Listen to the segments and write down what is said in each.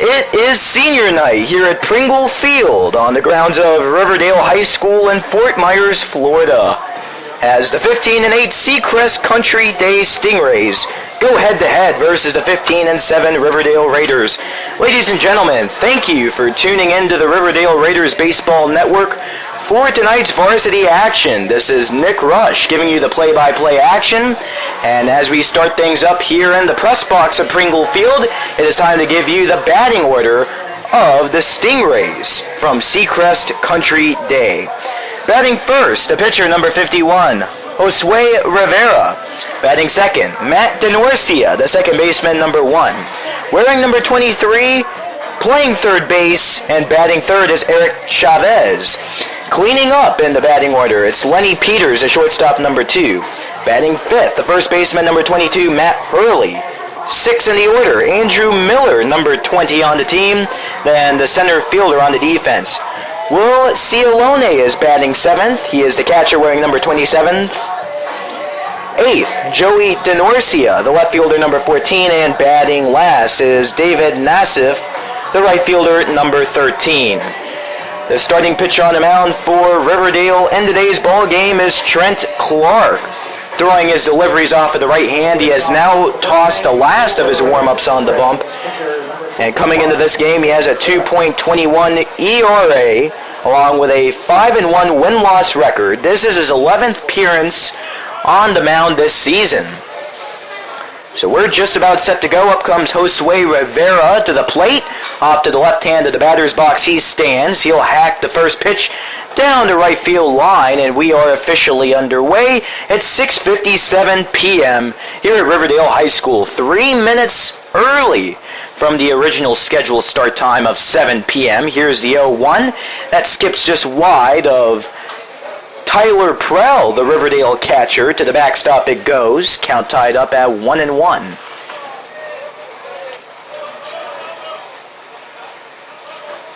It is senior night here at Pringle Field on the grounds of Riverdale High School in Fort Myers, Florida, as the 15-8 Seacrest Country Day Stingrays go head-to-head versus the 15-7 Riverdale Raiders. Ladies and gentlemen, thank you for tuning in to the Riverdale Raiders Baseball Network for tonight's varsity action. This is Nick Rush giving you the play-by-play action. And as we start things up here in the press box of Pringle Field, it is time to give you the batting order of the Stingrays from Seacrest Country Day. Batting first, the pitcher number 51, Josue Rivera. Batting second, Matt DeNorcia, the second baseman number 1. Wearing number 23, playing third base, and batting third is Eric Chavez. Cleaning up in the batting order, it's Lenny Peters, the shortstop number 2. Batting fifth, the first baseman number 22, Matt Hurley. 6 in the order, Andrew Miller, number 20 on the team. Then the center fielder on the defense, Will Cialone, is batting 7th. He is the catcher wearing number 27. 8th, Joey DeNorcia, the left fielder number 14. And batting last is David Nassif, the right fielder number 13. The starting pitcher on the mound for Riverdale in today's ball game is Trent Clark. Throwing his deliveries off of the right hand, he has now tossed the last of his warm-ups on the bump. And coming into this game, he has a 2.21 ERA, along with a 5-1 win-loss record. This is his 11th appearance on the mound this season. So we're just about set to go. Up comes Josue Rivera to the plate. Off to the left hand of the batter's box he stands. He'll hack the first pitch down the right field line, and we are officially underway at 6:57 p.m. here at Riverdale High School. 3 minutes early from the original scheduled start time of 7 p.m. Here's the 0-1. That skips just wide of Tyler Prell, the Riverdale catcher. To the backstop it goes. Count tied up at 1-1.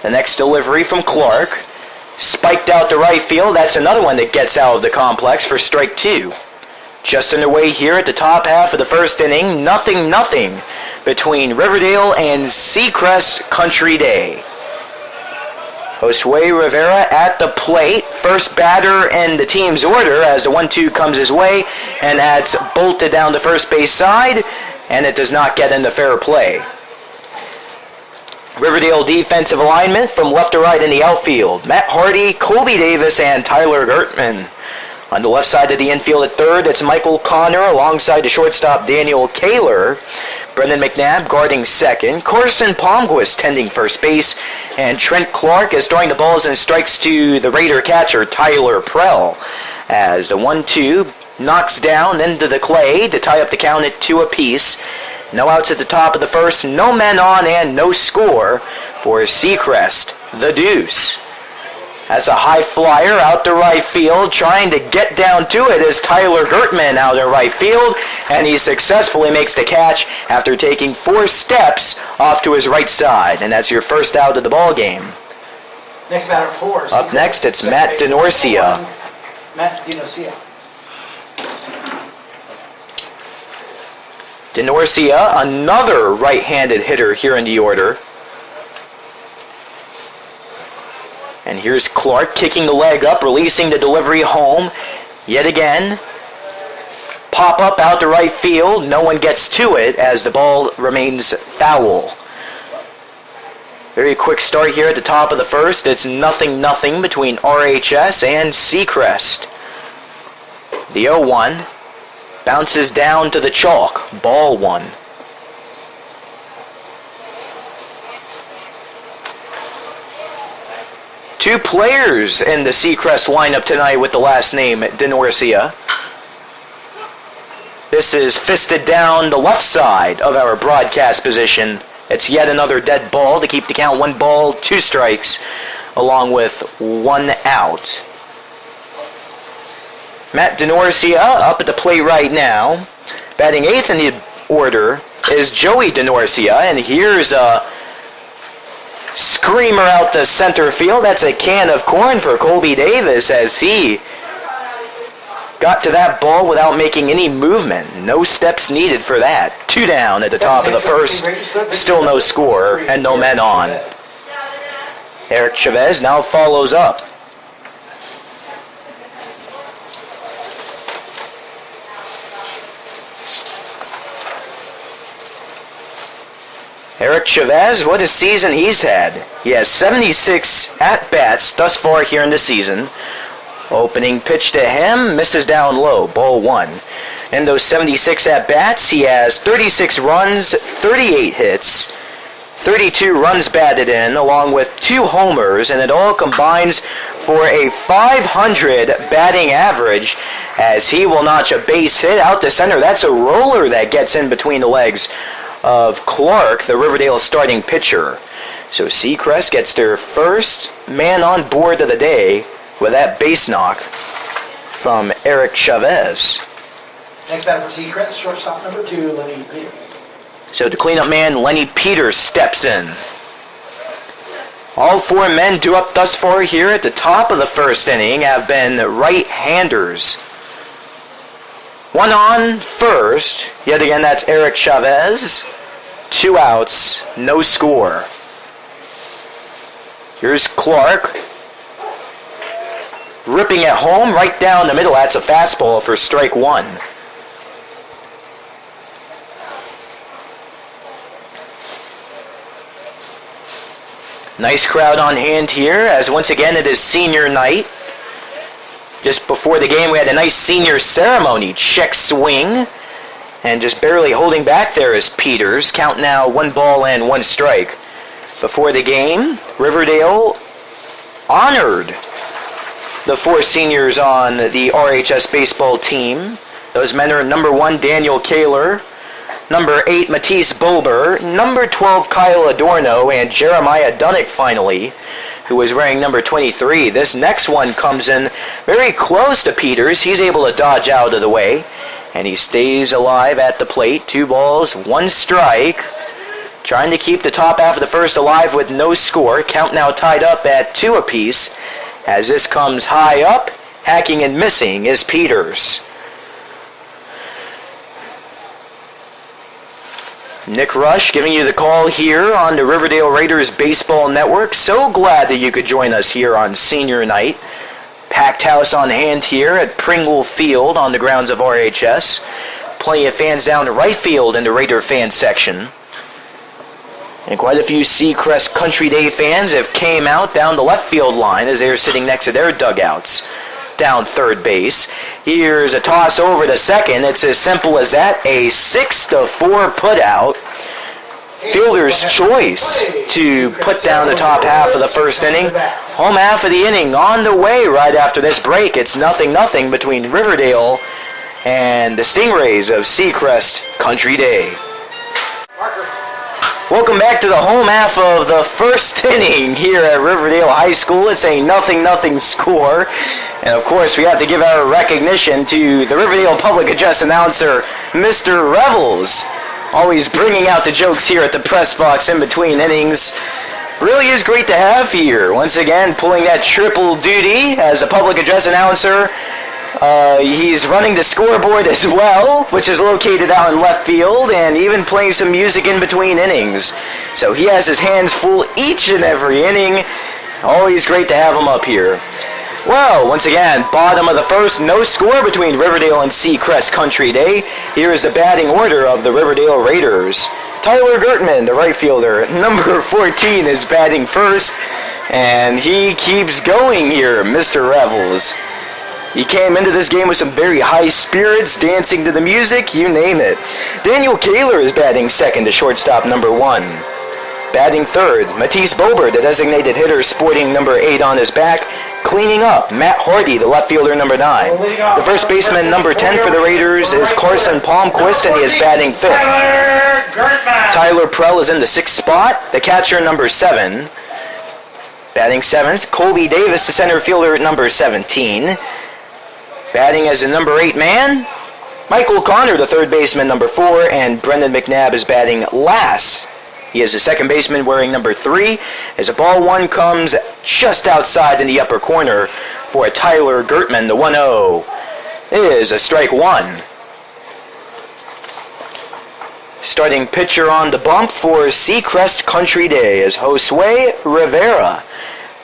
The next delivery from Clark. Spiked out to right field. That's another one that gets out of the complex for strike 2. Just underway here at the top half of the first inning. 0-0 between Riverdale and Seacrest Country Day. Josue Rivera at the plate. First batter in the team's order as the 1-2 comes his way, and that's bolted down the first base side, and it does not get into fair play. Riverdale defensive alignment from left to right in the outfield. Matt Hardy, Colby Davis, and Tyler Gertman. On the left side of the infield at third, it's Michael Connor alongside the shortstop Daniel Kaler. Brendan McNabb guarding second. Carson Palmquist tending first base. And Trent Clark is throwing the balls and strikes to the Raider catcher Tyler Prell. As the 1-2 knocks down into the clay to tie up the count at 2 apiece. No outs at the top of the first, no men on, and no score for Seacrest, the Deuce. That's a high flyer out to right field. Trying to get down to it is Tyler Gertman out to right field, and he successfully makes the catch after taking 4 steps off to his right side. And that's your first out of the ball game. Next batter, 4. Up next, it's Matt DeNorcia. Matt DeNorcia. DeNorcia, another right-handed hitter here in the order. And here's Clark kicking the leg up, releasing the delivery home. Yet again, pop up out to right field. No one gets to it as the ball remains foul. Very quick start here at the top of the first. It's 0-0 between RHS and Seacrest. The 0-1 bounces down to the chalk. Ball 1. Two players in the Seacrest lineup tonight with the last name DeNorcia. This is fisted down the left side of our broadcast position. It's yet another dead ball to keep the count 1 ball, 2 strikes, along with 1 out. Matt DeNorcia up at the plate right now. Batting 8th in the order is Joey DeNorcia, and here's a screamer out to center field. That's a can of corn for Colby Davis as he got to that ball without making any movement. No steps needed for that. 2 down at the top of the first. Still no score and no men on. Eric Chavez now follows up. Eric Chavez, what a season he's had. He has 76 at-bats thus far here in the season. Opening pitch to him, misses down low, ball 1. In those 76 at-bats, he has 36 runs, 38 hits, 32 runs batted in, along with 2 homers, and it all combines for a .500 batting average as he will notch a base hit out to center. That's a roller that gets in between the legs of Clark, the Riverdale starting pitcher. So Seacrest gets their first man on board of the day with that base knock from Eric Chavez. Next batter for Seacrest, shortstop number 2, Lenny Peters. So the cleanup man, Lenny Peters, steps in. All 4 men due up thus far here at the top of the first inning have been right-handers. 1 on first. Yet again, that's Eric Chavez. 2 outs, no score. Here's Clark. Ripping it home right down the middle. That's a fastball for strike 1. Nice crowd on hand here, as once again it is senior night. Just before the game we had a nice senior ceremony. Check swing. And just barely holding back there is Peters. Count now 1 ball and 1 strike. Before the game, Riverdale honored the 4 seniors on the RHS baseball team. Those men are number 1, Daniel Kaler, number 8, Matisse Bulber, number 12, Kyle Adorno, and Jeremiah Dunnick finally, who was wearing number 23. This next one comes in very close to Peters. He's able to dodge out of the way, and he stays alive at the plate. 2 balls, 1 strike. Trying to keep the top half of the first alive with no score. Count now tied up at 2 apiece. As this comes high up, hacking and missing is Peters. Nick Rush giving you the call here on the Riverdale Raiders Baseball Network. So glad that you could join us here on senior night. Packed house on hand here at Pringle Field on the grounds of RHS. Plenty of fans down to right field in the Raider fan section. And quite a few Seacrest Country Day fans have came out down the left field line as they are sitting next to their dugouts down third base. Here's a toss over to second. It's as simple as that. A 6-4 putout. Fielder's choice to put down the top half of the first inning. Home half of the inning on the way right after this break. It's 0-0 between Riverdale and the Stingrays of Seacrest Country Day. Welcome back to the home half of the first inning here at Riverdale High School. It's a 0-0 score. And of course, we have to give our recognition to the Riverdale Public Address announcer, Mr. Revels. Always bringing out the jokes here at the press box in between innings. Really is great to have here. Once again, pulling that triple duty as a public address announcer. He's running the scoreboard as well, which is located out in left field, and even playing some music in between innings. So he has his hands full each and every inning. Always great to have him up here. Well, once again, bottom of the first, no score between Riverdale and Seacrest Country Day. Here is the batting order of the Riverdale Raiders. Tyler Gertman, the right fielder, number 14, is batting first, and he keeps going here, Mr. Revels. He came into this game with some very high spirits, dancing to the music, you name it. Daniel Kaler is batting second to shortstop number 1. Batting third, Matisse Bober, the designated hitter, sporting number 8 on his back. Cleaning up, Matt Hardy, the left fielder, number 9. The first baseman, number 10 for the Raiders, is Carson Palmquist, and he is batting 5th. Tyler Prell is in the 6th spot. The catcher, number 7. Batting 7th, Colby Davis, the center fielder, at number 17. Batting as a number 8 man, Michael Connor, the third baseman, number 4, and Brendan McNabb is batting last. He is the second baseman wearing number 3, as a ball 1 comes just outside in the upper corner for Tyler Gertman, the 1-0. is a strike one. Starting pitcher on the bump for Seacrest Country Day is Josue Rivera.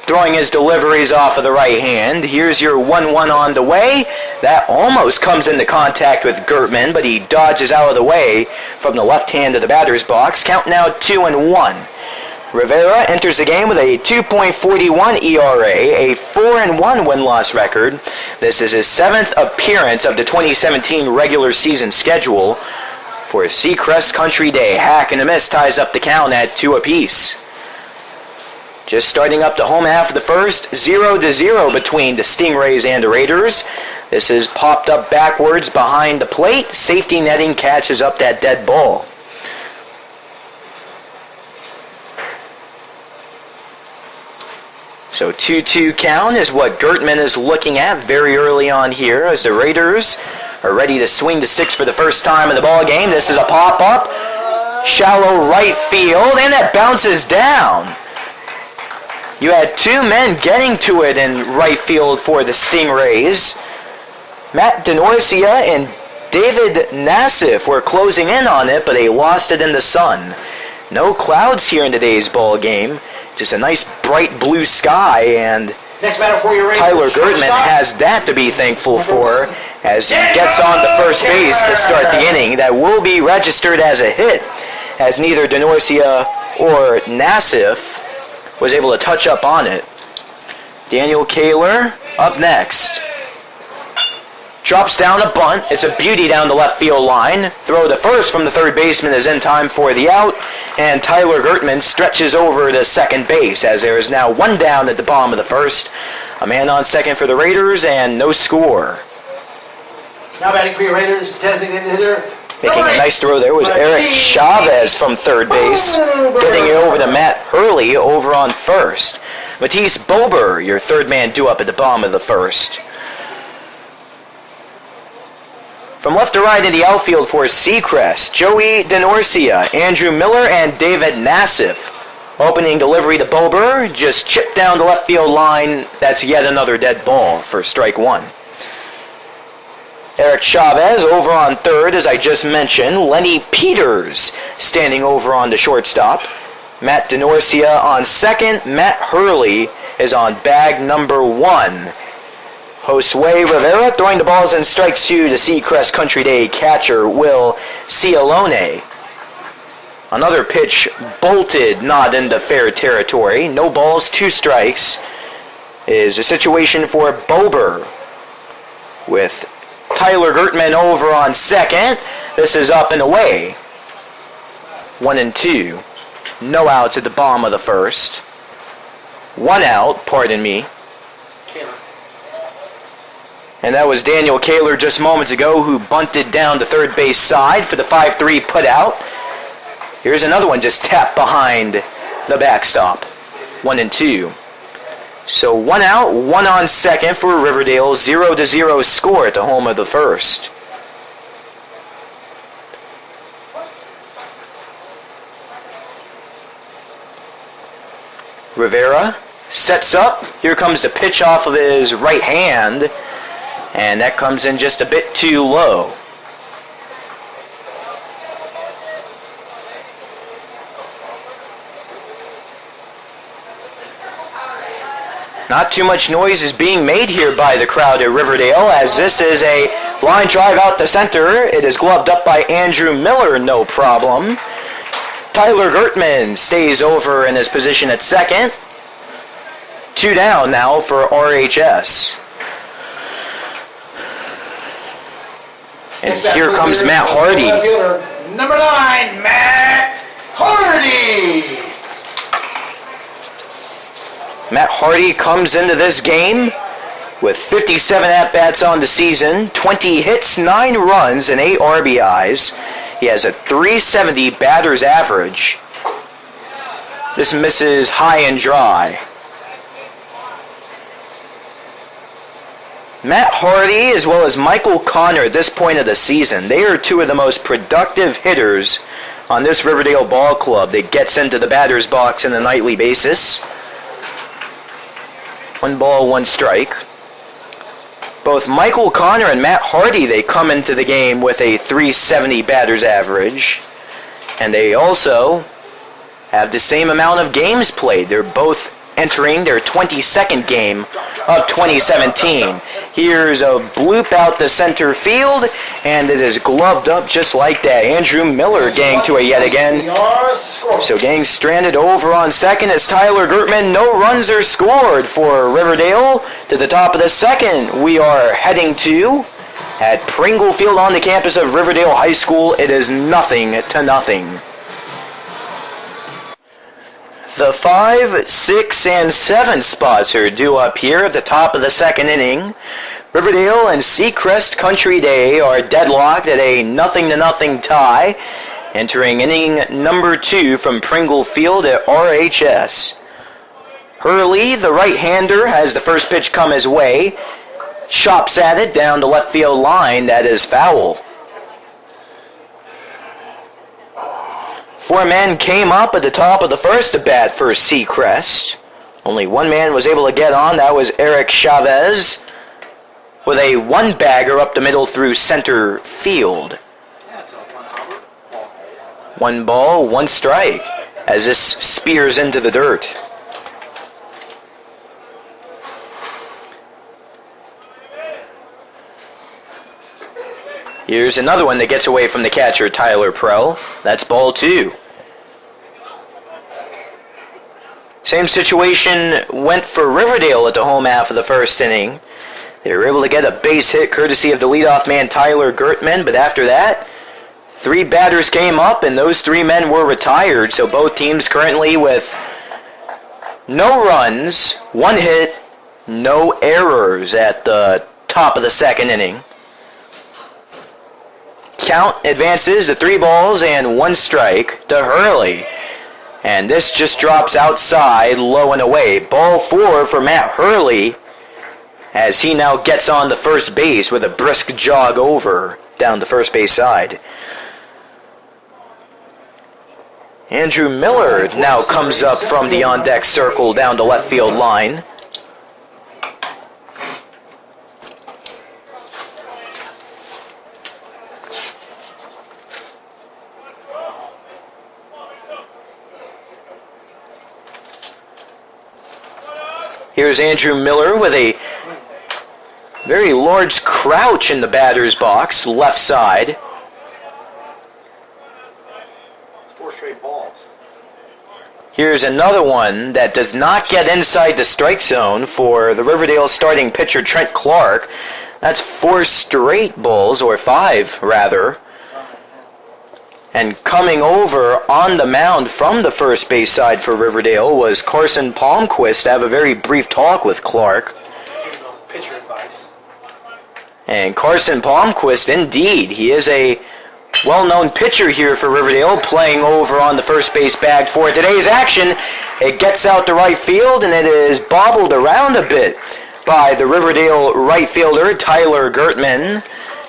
Throwing his deliveries off of the right hand. Here's your 1-1 on the way. That almost comes into contact with Gertman, but he dodges out of the way from the left hand of the batter's box. Count now 2-1. Rivera enters the game with a 2.41 ERA, a 4-1 win-loss record. This is his 7th appearance of the 2017 regular season schedule. For Seacrest Country Day, hack and a miss ties up the count at 2 apiece. Just starting up the home half of the first, 0-0 between the Stingrays and the Raiders. This is popped up backwards behind the plate. Safety netting catches up that dead ball. So 2-2 count is what Gertman is looking at very early on here as the Raiders are ready to swing to 6 for the first time in the ball game. This is a pop-up, shallow right field, and that bounces down. You had 2 men getting to it in right field for the Stingrays. Matt DeNorcia and David Nassif were closing in on it, but they lost it in the sun. No clouds here in today's ball game. Just a nice bright blue sky, and Next batter for your Raiders, Tyler Gertman has that to be thankful for as he gets on the first base to start the inning. That will be registered as a hit, as neither DeNorcia or Nassif was able to touch up on it. Daniel Kaler up next. Drops down a bunt. It's a beauty down the left field line. Throw to first from the third baseman is in time for the out. And Tyler Gertman stretches over to second base as there is now 1 down at the bottom of the first. A man on second for the Raiders and no score. Now batting for your Raiders, designated hitter. Making a nice throw there was Eric Chavez from third base. Getting it over to Matt Hurley over on first. Matisse Bober, your third man due up at the bottom of the first. From left to right in the outfield for Seacrest, Joey DeNorcia, Andrew Miller, and David Nassif. Opening delivery to Bober, just chipped down the left field line. That's yet another dead ball for strike one. Eric Chavez over on third, as I just mentioned. Lenny Peters standing over on the shortstop. Matt DeNorcia on second. Matt Hurley is on bag number 1. Josue Rivera throwing the balls in strike 2 to Seacrest Country Day catcher Will Cialone. Another pitch bolted, not into fair territory. No balls, 2 strikes is a situation for Bober with Tyler Gertman over on second. This is up and away. 1-2. No outs at the bottom of the first. 1 out, pardon me. And that was Daniel Kaler just moments ago who bunted down the third base side for the 5-3 put out. Here's another one just tapped behind the backstop. 1-2. So 1 out, 1 on second for Riverdale. 0-0 score at the home of the first. Rivera sets up. Here comes the pitch off of his right hand. And that comes in just a bit too low. Not too much noise is being made here by the crowd at Riverdale, as this is a line drive out the center. It is gloved up by Andrew Miller, no problem. Tyler Gertman stays over in his position at second. 2 down now for RHS. And here comes Matt Hardy. Number 9, Matt Hardy. Matt Hardy comes into this game with 57 at-bats on the season, 20 hits, 9 runs, and 8 RBIs. He has a .370 batter's average. This misses high and dry. Matt Hardy, as well as Michael Connor at this point of the season, they are 2 of the most productive hitters on this Riverdale ball club that gets into the batter's box on a nightly basis. 1 ball, 1 strike. Both Michael Connor and Matt Hardy, they come into the game with a .370 batter's average. And they also have the same amount of games played. They're both entering their 22nd game of 2017. Here's a bloop out the center field, and it is gloved up just like that. Andrew Miller getting to it yet again. So getting stranded over on second as Tyler Gertman. No runs are scored for Riverdale. To the top of the second, we are heading to at Pringle Field on the campus of Riverdale High School. It is 0-0. The 5, 6, and 7 spots are due up here at the top of the second inning. Riverdale and Seacrest Country Day are deadlocked at a 0-0 tie, entering inning number 2 from Pringle Field at RHS. Hurley, the right-hander, has the first pitch come his way, chops at it down the left field line. That is foul. 4 men came up at the top of the first to bat for Seacrest. Only 1 man was able to get on. That was Eric Chavez with a 1-bagger up the middle through center field. 1 ball, 1 strike as this spears into the dirt. Here's another one that gets away from the catcher, Tyler Prell. That's ball 2. Same situation went for Riverdale at the home half of the first inning. They were able to get a base hit courtesy of the leadoff man, Tyler Gertman, but after that, 3 batters came up, and those 3 men were retired, so both teams currently with no runs, 1 hit, no errors at the top of the second inning. Count advances to 3 balls and 1 strike to Hurley. And this just drops outside, low and away. Ball 4 for Matt Hurley as he now gets on the first base with a brisk jog over down the first base side. Andrew Miller now comes up from the on-deck circle down the left field line. Here's Andrew Miller with a very large crouch in the batter's box, left side. 4 straight balls. Here's another one that does not get inside the strike zone for the Riverdale starting pitcher Trent Clark. That's 4 straight balls, or 5 rather. And coming over on the mound from the first base side for Riverdale was Carson Palmquist to have a very brief talk with Clark. Pitcher advice. And Carson Palmquist, indeed, he is a well-known pitcher here for Riverdale, playing over on the first base bag for today's action. It gets out to right field, and it is bobbled around a bit by the Riverdale right fielder, Tyler Gertman.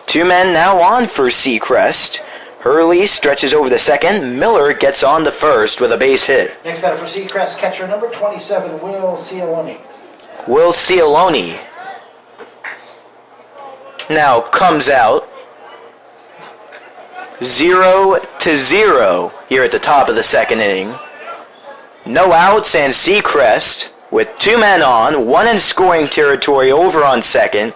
2 men now on for Seacrest. Hurley stretches over the second. Miller gets on the first with a base hit. Next batter for Seacrest, catcher number 27, Will Cialone. Will Cialone now comes out 0-0 here at the top of the second inning. No outs, and Seacrest with 2 men on, 1 in scoring territory over on second.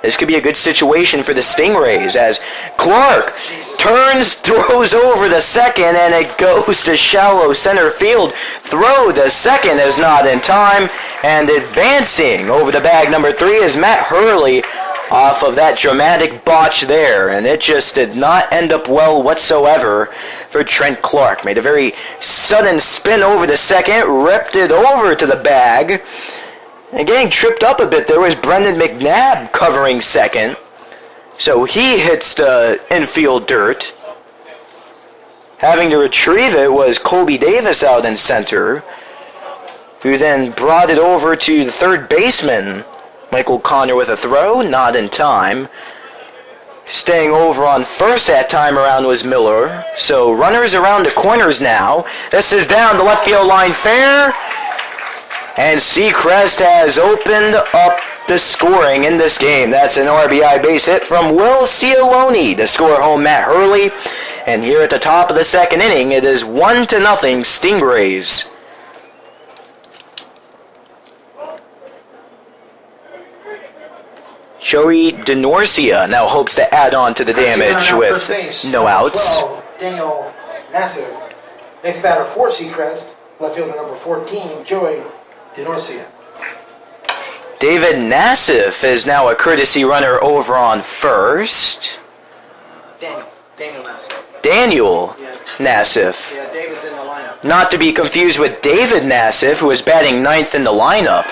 This could be a good situation for the Stingrays as Clark turns, throws over to second, and it goes to shallow center field. Throw to second is not in time, and advancing over to bag number 3 is Matt Hurley off of that dramatic botch there, and it just did not end up well whatsoever for Trent Clark. Made a very sudden spin over to second, ripped it over to the bag. And getting tripped up a bit, there was Brendan McNabb covering second. So he hits the infield dirt. Having to retrieve it was Colby Davis out in center, who then brought it over to the third baseman, Michael Connor, with a throw, not in time. Staying over on first that time around was Miller. So runners around the corners now. This is down the left field line fair. And Seacrest has opened up the scoring in this game. That's an RBI base hit from Will Cialone to score home Matt Hurley. And here at the top of the second inning, it is 1-0 Stingrays. Joey DeNorcia now hopes to add on to the damage with no outs. 12, Daniel Nassif. Next batter for Seacrest, left fielder number 14, Joey DeNorcia. David Nassif is now a courtesy runner over on first. Daniel Nassif. Daniel Yeah. Nassif. Yeah, David's in the lineup. Not to be confused with David Nassif, who is batting ninth in the lineup.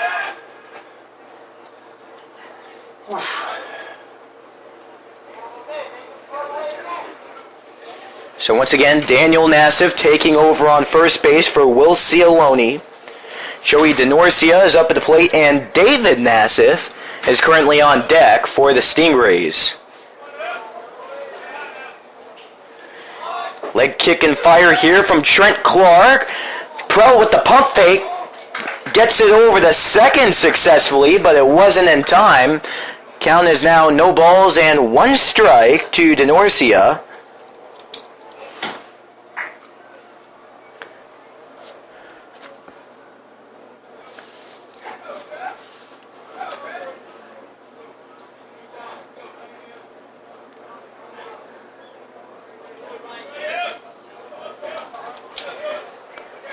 So once again, Daniel Nassif taking over on first base for Will Cialone. Joey DeNorcia is up at the plate, and David Nassif is currently on deck for the Stingrays. Leg kick and fire here from Trent Clark. Pro with the pump fake. Gets it over the second successfully, but it wasn't in time. Count is now no balls and 1 strike to DeNorcia.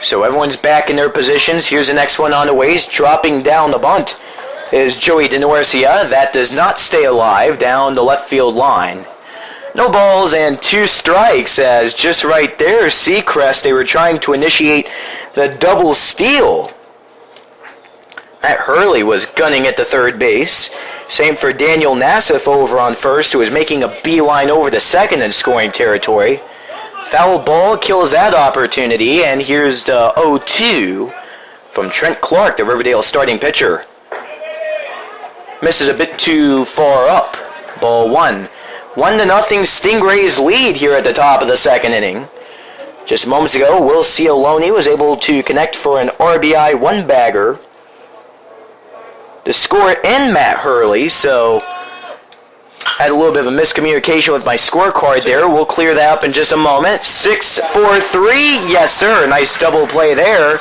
So everyone's back in their positions. Here's the next one on the ways. Dropping down the bunt is Joey DeNorcia. That does not stay alive down the left field line. No balls and 2 strikes, as just right there, Seacrest, they were trying to initiate the double steal. Matt Hurley was gunning at the third base. Same for Daniel Nassif over on first, who was making a beeline over the second in scoring territory. Foul ball kills that opportunity, and here's the 0-2 from Trent Clark, the Riverdale starting pitcher. Misses a bit too far up. Ball 1. 1-0 Stingrays lead here at the top of the second inning. Just moments ago, Will Cialone was able to connect for an RBI one-bagger. The score in Matt Hurley, so had a little bit of a miscommunication with my scorecard there. We'll clear that up in just a moment. 6-4-3. Yes, sir. Nice double play there.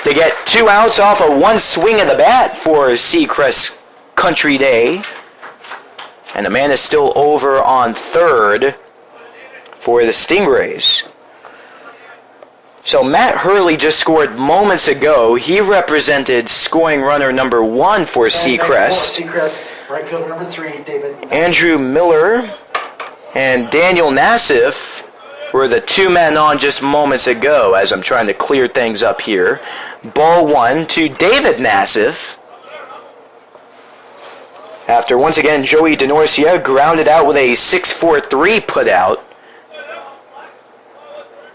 They get 2 outs off of 1 swing of the bat for Seacrest Country Day. And the man is still over on third for the Stingrays. So Matt Hurley just scored moments ago. He represented scoring runner number 1 for Seacrest. Right fielder number 3, David. Andrew Miller and Daniel Nassif were the 2 men on just moments ago, as I'm trying to clear things up here. Ball 1 to David Nassif. After once again Joey DeNorcia grounded out with a 6-4-3 putout.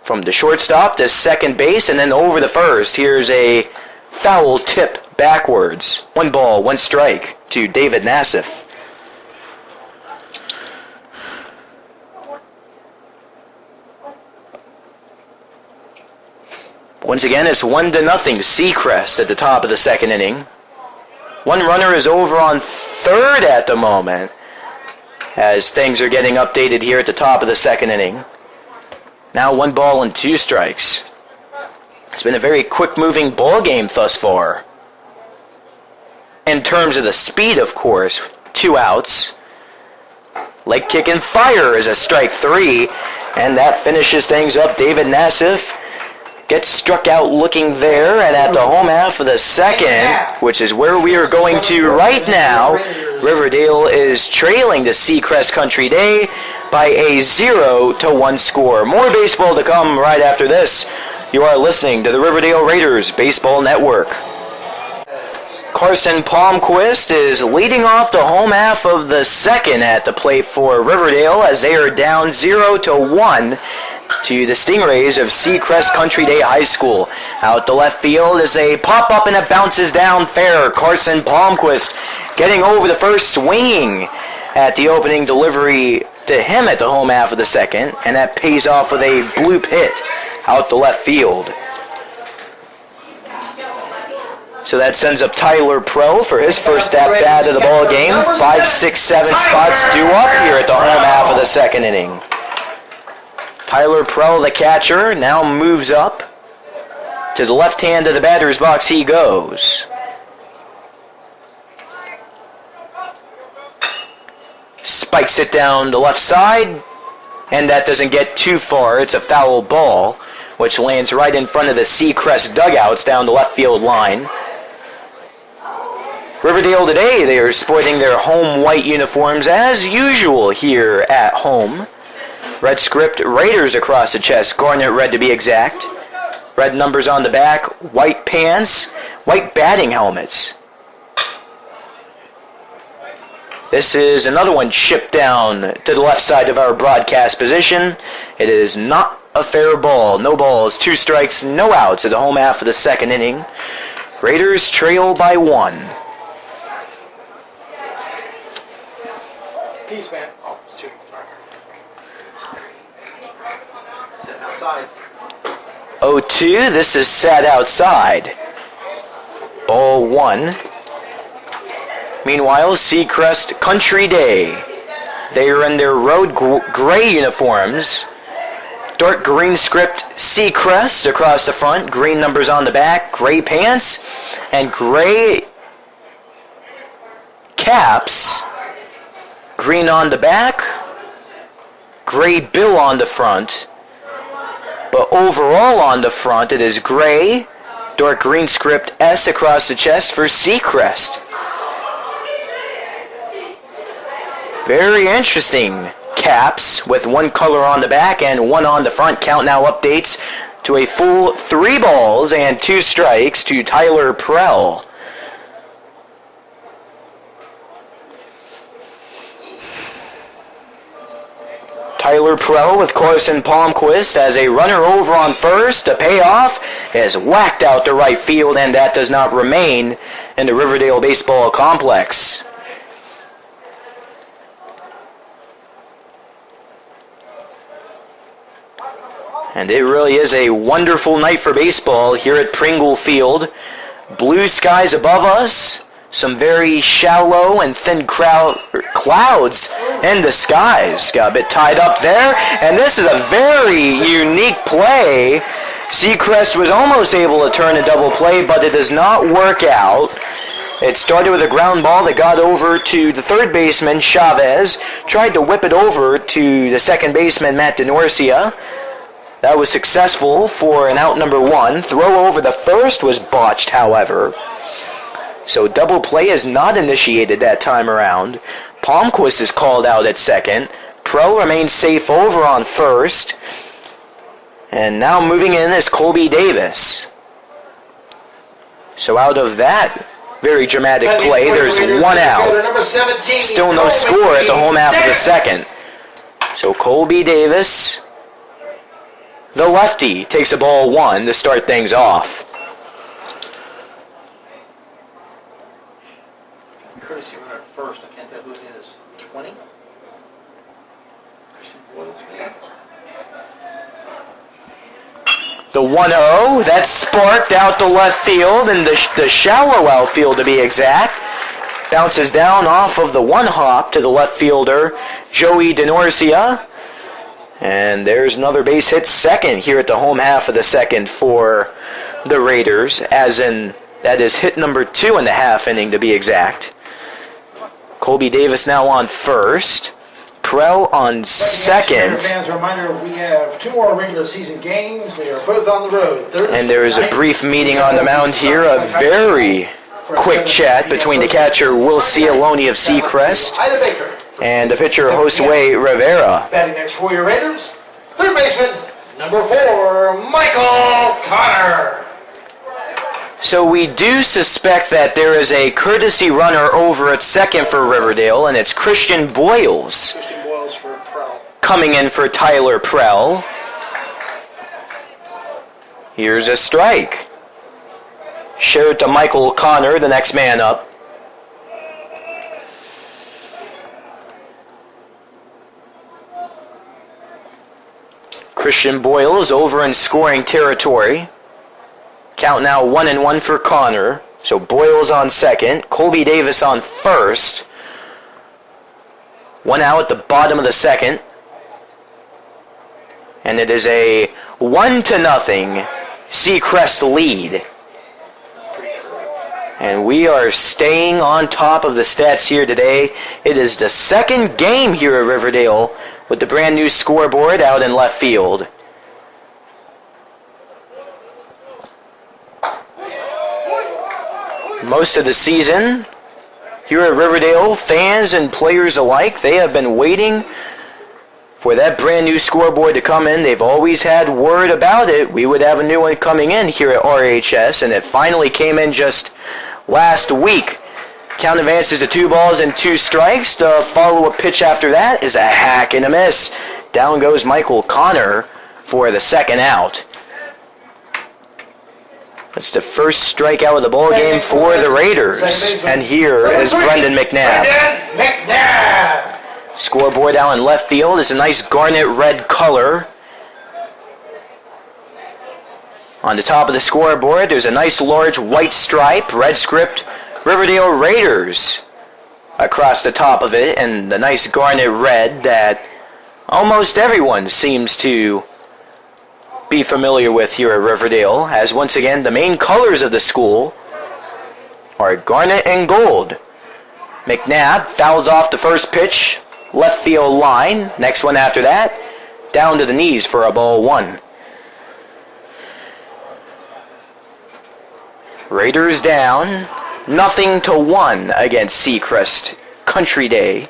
From the shortstop to second base and then over the first. Here's a foul tip backwards. 1 ball, 1 strike to David Nassif. Once again, it's 1-0 Seacrest at the top of the second inning. 1 runner is over on third at the moment, as things are getting updated here at the top of the second inning. Now 1 ball and 2 strikes. It's been a very quick-moving ball game thus far. In terms of the speed, of course, 2 outs. Leg kick and fire is a strike 3, and that finishes things up. David Nassif gets struck out looking there, and at the home half of the second, which is where we are going to right now, Riverdale is trailing the Seacrest Country Day by a 0-1 score. More baseball to come right after this. You are listening to the Riverdale Raiders Baseball Network. Carson Palmquist is leading off the home half of the second at the plate for Riverdale as they are down 0-1 to the Stingrays of Seacrest Country Day High School. Out the left field is a pop-up and it bounces down fair. Carson Palmquist getting over the first, swinging at the opening delivery to him at the home half of the second, and that pays off with a bloop hit out the left field. So that sends up Tyler Pro for his first at bat of the ball game. 5, 6, 7 spots due up here at the home half of the second inning. Tyler Pro, the catcher, now moves up. To the left hand of the batter's box he goes. Spikes it down the left side, and that doesn't get too far. It's a foul ball, which lands right in front of the Seacrest dugouts down the left field line. Riverdale today, they are sporting their home white uniforms as usual here at home. Red script, Raiders across the chest, garnet red to be exact. Red numbers on the back, white pants, white batting helmets. This is another one chipped down to the left side of our broadcast position. It is not a fair ball. No balls, 2 strikes, no outs at the home half of the second inning. Raiders trail by 1. Peace, man. Oh, it's 2. Sorry. Sitting outside. 0-2. This is set outside. Ball 1. Meanwhile, Seacrest Country Day. They are in their road gray uniforms. Dark green script Seacrest across the front. Green numbers on the back. Gray pants. And gray caps. Green on the back. Gray bill on the front. But overall on the front it is gray. Dark green script S across the chest for Seacrest. Very interesting caps with 1 color on the back and 1 on the front. Count now updates to a full 3 balls and 2 strikes to Tyler Prell. Tyler Prell with Carson Palmquist as a runner over on first. The payoff is whacked out to right field, and that does not remain in the Riverdale baseball complex. And it really is a wonderful night for baseball here at Pringle Field. Blue skies above us, some very shallow and thin clouds in the skies. Got a bit tied up there, and this is a very unique play. Seacrest was almost able to turn a double play, but it does not work out. It started with a ground ball that got over to the third baseman, Chavez, tried to whip it over to the second baseman, Matt DeNorcia. That was successful for an out number 1. Throw over the first was botched, however. So double play is not initiated that time around. Palmquist is called out at second. Pro remains safe over on first. And now moving in is Colby Davis. So out of that very dramatic play, there's 1 out. Still no score at the home half of the second. So Colby Davis, the lefty, takes a ball 1 to start things off. Courtesy runner at first. I can't tell who it is. 20? The 1-0, that's sparked out to left field, and the shallow outfield to be exact. Bounces down off of the 1 hop to the left fielder, Joey DeNorcia. And there's another base hit second here at the home half of the second for the Raiders, as in that is hit number 2 in the half inning to be exact. Colby Davis now on first. Prell on second. Fans, a reminder, we have 2 more regular season games. They are both on the road. And there is a brief meeting on the mound here, a very quick chat between the catcher Will Cialone of Seacrest and the pitcher Josue Rivera. Batting next for your Raiders, third baseman, number 4, Michael Connor. So we do suspect that there is a courtesy runner over at second for Riverdale, and it's Christian Boyles For Prell. coming in for Tyler Prell. Here's a strike. Showed to Michael Connor, the next man up. Christian Boyle is over in scoring territory. Count now 1-1 for Connor. So Boyles on second, Colby Davis on first. 1 out at the bottom of the second. And it is a 1-0 Seacrest lead. And we are staying on top of the stats here today. It is the second game here at Riverdale with the brand new scoreboard out in left field. Most of the season here at Riverdale, fans and players alike, they have been waiting for that brand new scoreboard to come in. They've always had word about it. We would have a new one coming in here at RHS, and it finally came in just last week. Count advances to 2 balls and 2 strikes. The follow-up pitch after that is a hack and a miss. Down goes Michael Connor for the second out. That's the first strikeout of the ball game for the Raiders. And here is Brendan McNabb. Scoreboard out in left field is a nice garnet red color. On the top of the scoreboard, there's a nice large white stripe, red script, Riverdale Raiders across the top of it, and the nice garnet red that almost everyone seems to be familiar with here at Riverdale, as once again the main colors of the school are garnet and gold. McNabb fouls off the first pitch, left field line. Next one after that, down to the knees for a ball 1. Raiders down 0-1 against Seacrest Country Day.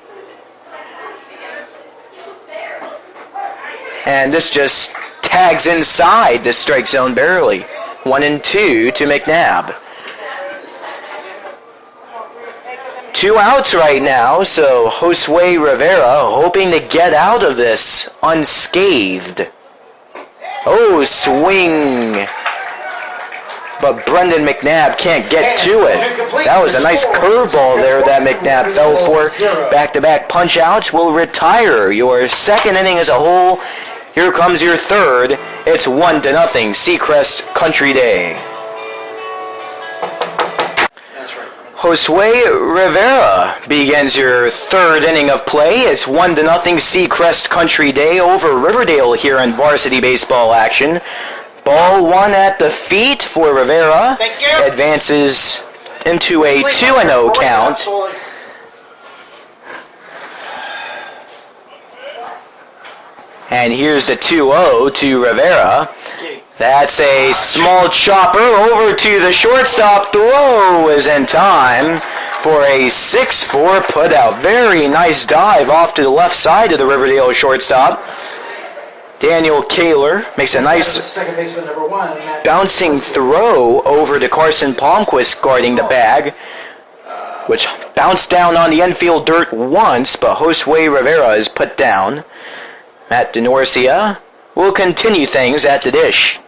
And this just tags inside the strike zone barely. 1-2 to McNabb. 2 outs right now, so Josue Rivera hoping to get out of this unscathed. Oh, swing. But Brendan McNabb can't get to it. That was a nice curveball there that McNabb fell for. Back-to-back punch-outs will retire your second inning as a whole. Here comes your third. It's 1-0 Seacrest Country Day. Josue Rivera begins your third inning of play. It's 1-0 Seacrest Country Day over Riverdale here in varsity baseball action. Ball 1 at the feet for Rivera. Advances into a 2-0 count. And here's the 2-0 to Rivera. That's a small chopper over to the shortstop. Throw is in time for a 6-4 putout. Very nice dive off to the left side of the Riverdale shortstop. Daniel Kaler makes a nice bouncing throw over to Carson Palmquist guarding the bag, which bounced down on the infield dirt once, but Josue Rivera is put down. Matt DeNorcia will continue things at the dish.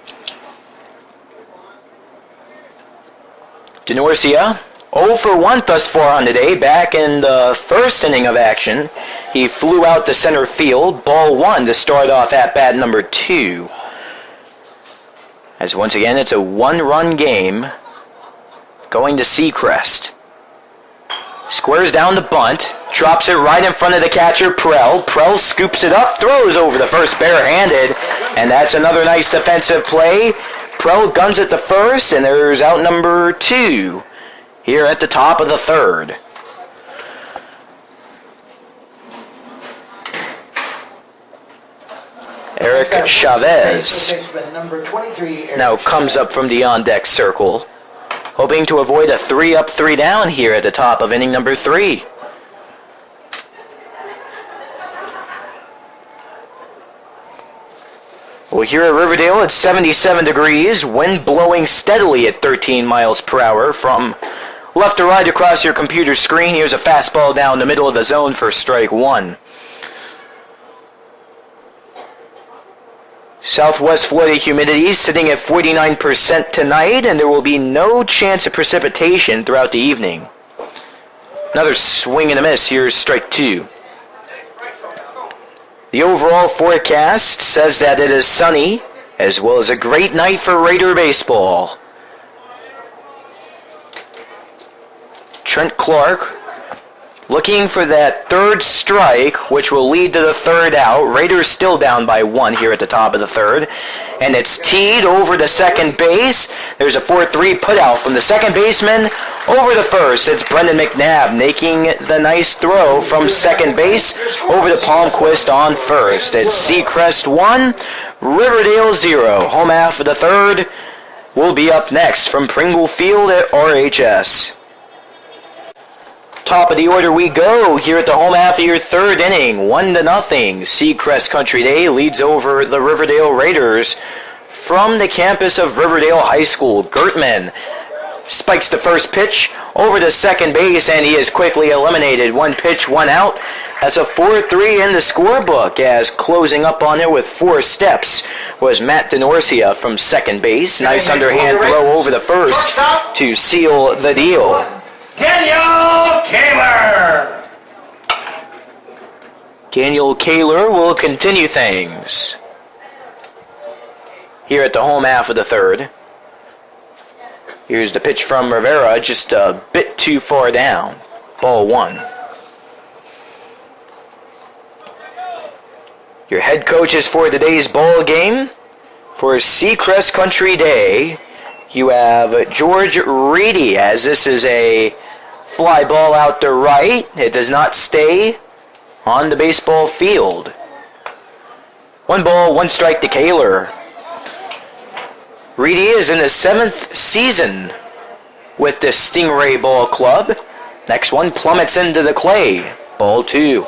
DeNorcia 0 for 1 thus far on the day. Back in the first inning of action, he flew out to center field. Ball 1 to start off at bat number 2. As once again, it's a 1-run game going to Seacrest. Squares down the bunt, drops it right in front of the catcher, Prell. Prell scoops it up, throws over the first barehanded, and that's another nice defensive play. Prell guns it to first, and there's out number 2 here at the top of the third. Eric Chavez now comes up from the on-deck circle, hoping to avoid a 3-up, 3-down here at the top of inning number 3. Well, here at Riverdale, it's 77 degrees, wind blowing steadily at 13 miles per hour from left to right across your computer screen. Here's a fastball down the middle of the zone for strike 1. Southwest Florida humidity sitting at 49% tonight, and there will be no chance of precipitation throughout the evening. Another swing and a miss. Here's strike 2. The overall forecast says that it is sunny, as well as a great night for Raider baseball. Trent Clark looking for that third strike, which will lead to the third out. Raiders still down by 1 here at the top of the third. And it's teed over to second base. There's a 4-3 putout from the second baseman over to first. It's Brendan McNabb making the nice throw from second base over to Palmquist on first. It's Seacrest 1, Riverdale 0. Home half of the third will be up next from Pringle Field at RHS. Top of the order we go here at the home half of your third inning. 1-0. Seacrest Country Day leads over the Riverdale Raiders from the campus of Riverdale High School. Gertman spikes the first pitch over to second base, and he is quickly eliminated. 1 pitch, 1 out. That's a 4-3 in the scorebook, as closing up on it with 4 steps was Matt DeNorcia from second base. Nice underhand throw over the first to seal the deal. Daniel Kaler! Daniel Kaler will continue things here at the home half of the third. Here's the pitch from Rivera, just a bit too far down. Ball 1. Your head coaches for today's ball game for Seacrest Country Day, you have George Reedy, as this is a fly ball out to right. It does not stay on the baseball field. 1 ball, 1 strike to Kaler. Reedy is in his 7th season with the Stingray Ball Club. Next one plummets into the clay. Ball 2.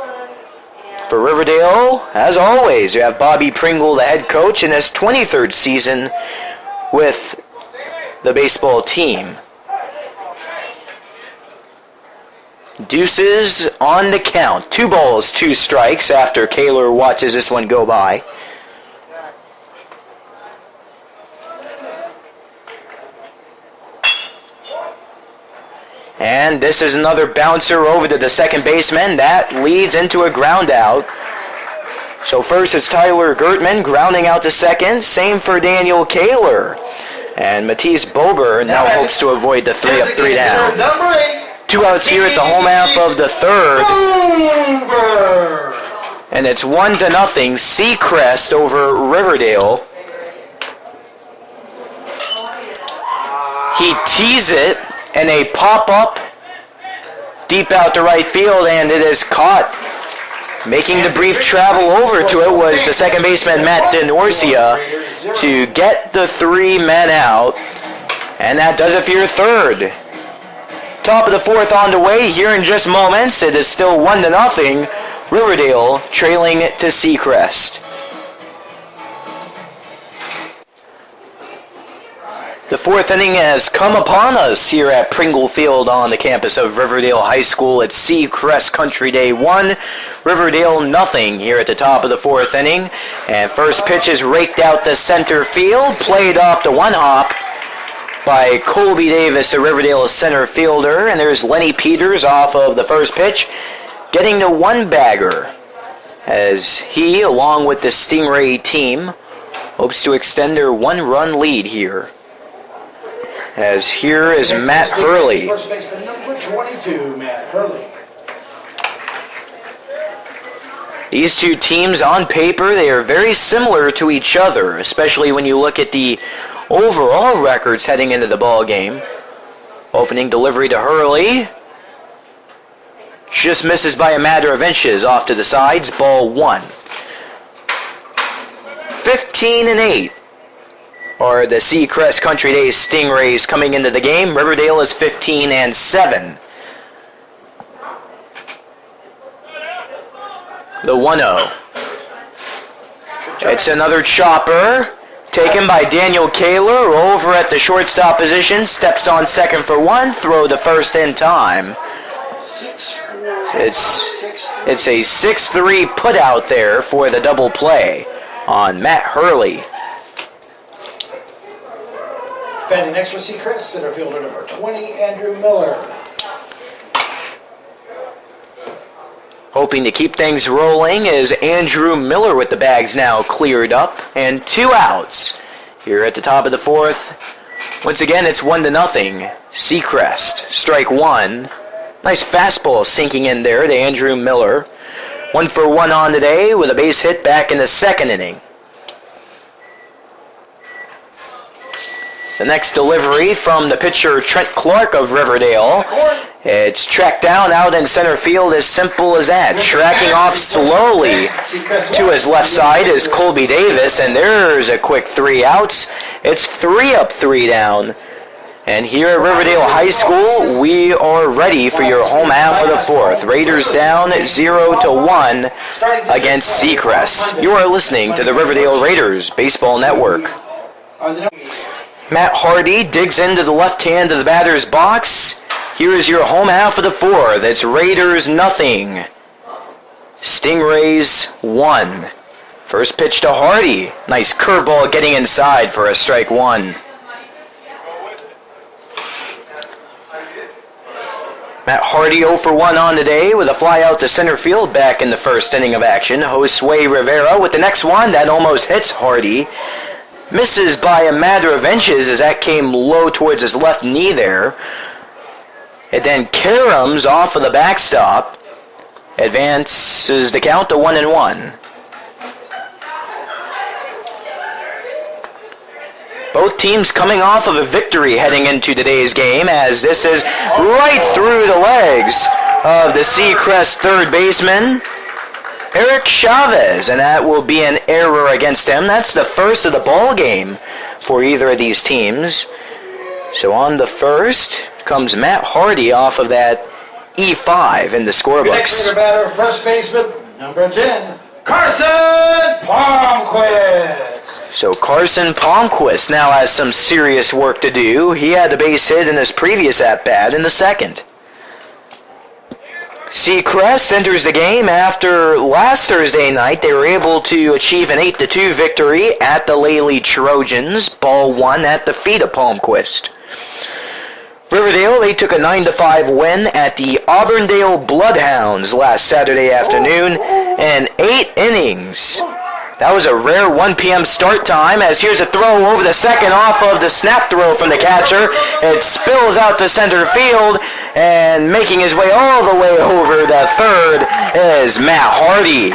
For Riverdale, as always, you have Bobby Pringle, the head coach, in his 23rd season with the baseball team. Deuces on the count. 2 balls, 2 strikes after Kaler watches this one go by. And this is another bouncer over to the second baseman. That leads into a ground out. So first it's Tyler Gertman grounding out to second. Same for Daniel Kaler. And Matisse Bober now hopes to avoid the 3 up, 3 down. 2 outs here at the home half of the third. And it's 1-0 Seacrest over Riverdale. He tees it, and a pop-up deep out to right field, and it is caught. Making the brief travel over to it was the second baseman Matt DeNorcia to get the 3 men out. And that does it for your third. Top of the fourth on the way here in just moments. It is still 1-0. Riverdale trailing to Seacrest. The fourth inning has come upon us here at Pringle Field on the campus of Riverdale High School. It's Seacrest Country Day 1, Riverdale nothing here at the top of the fourth inning. And first pitch is raked out to center field, played off to 1 hop by Colby Davis, the Riverdale center fielder. And there's Lenny Peters off of the first pitch, getting to 1 bagger, as he, along with the Stingray team, hopes to extend their 1-run lead here. As here is Matt Hurley. First baseman number 22, Matt Hurley. These two teams on paper, they are very similar to each other, especially when you look at the overall records heading into the ball game. Opening delivery to Hurley. Just misses by a matter of inches off to the sides. Ball 1. 15-8. Or the Seacrest Country Day Stingrays coming into the game. Riverdale is 15-7. The 1-0. It's another chopper taken by Daniel Kaler over at the shortstop position. Steps on second for 1. Throw to first in time. It's a 6-3 put out there for the double play on Matt Hurley. Batting next for Seacrest, center fielder number 20, Andrew Miller. Hoping to keep things rolling is Andrew Miller with the bags now cleared up. And 2 outs here at the top of the fourth. Once again, it's 1-0. Seacrest, strike 1. Nice fastball sinking in there to Andrew Miller. 1 for 1 on today with a base hit back in the second inning. The next delivery from the pitcher Trent Clark of Riverdale. It's tracked down out in center field, as simple as that. Tracking off slowly to his left side is Colby Davis, and there's a quick 3 outs. It's 3 up, 3 down. And here at Riverdale High School, we are ready for your home half of the fourth. Raiders down 0-1 against Seacrest. You are listening to the Riverdale Raiders Baseball Network. Matt Hardy digs into the left hand of the batter's box. Here is your home half of the fourth. It's Raiders 0, Stingrays 1. First pitch to Hardy. Nice curveball getting inside for a strike 1. Matt Hardy 0 for 1 on today with a fly out to center field back in the first inning of action. Josue Rivera with the next one that almost hits Hardy. Misses by a matter of inches as that came low towards his left knee there. It then caroms off of the backstop. Advances the count to 1-1. Both teams coming off of a victory heading into today's game, as this is right through the legs of the Seacrest third baseman, Eric Chavez, and that will be an error against him. That's the first of the ball game for either of these teams. So on the first comes Matt Hardy off of that E5 in the scorebooks. Next batter, first baseman, number 10, Carson Palmquist. So Carson Palmquist now has some serious work to do. He had the base hit in his previous at-bat in the second. Seacrest enters the game after last Thursday night. They were able to achieve an 8-2 victory at the Lely Trojans. Ball 1 at the feet of Palmquist. Riverdale, they took a 9-5 win at the Auburndale Bloodhounds last Saturday afternoon in 8 innings. That was a rare 1 p.m. start time, as here's a throw over the second off of the snap throw from the catcher. It spills out to center field, and making his way all the way over the third is Matt Hardy.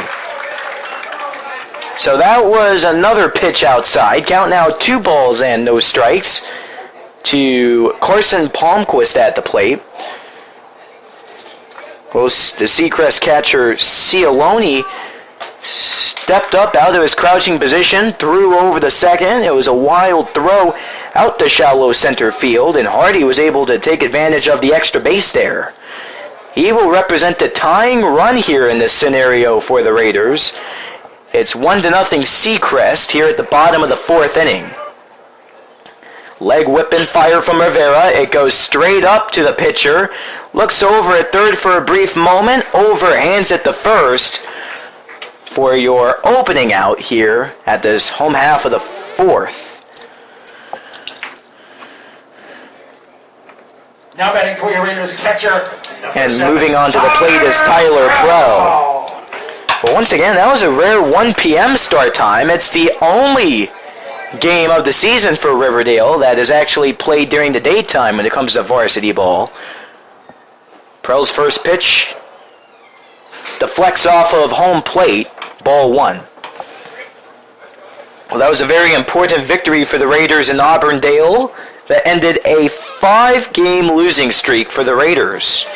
So that was another pitch outside. Count now 2 balls and no strikes to Carson Palmquist at the plate. Well, the Seacrest catcher Cialone stepped up out of his crouching position, threw over the second. It was a wild throw out to shallow center field, and Hardy was able to take advantage of the extra base there. He will represent the tying run here in this scenario for the Raiders. It's 1-0 Seacrest here at the bottom of the fourth inning. Leg whip and fire from Rivera. It goes straight up to the pitcher. Looks over at third for a brief moment. Overhands at the first for your opening out here at this home half of the fourth. Now batting for your Raiders catcher. And moving on to the plate is Tyler Prell. But once again, that was a rare 1 p.m. start time. It's the only game of the season for Riverdale that is actually played during the daytime when it comes to varsity ball. Prell's first pitch deflects off of home plate, ball 1. Well, that was a very important victory for the Raiders in Auburndale that ended a 5-game losing streak for the Raiders.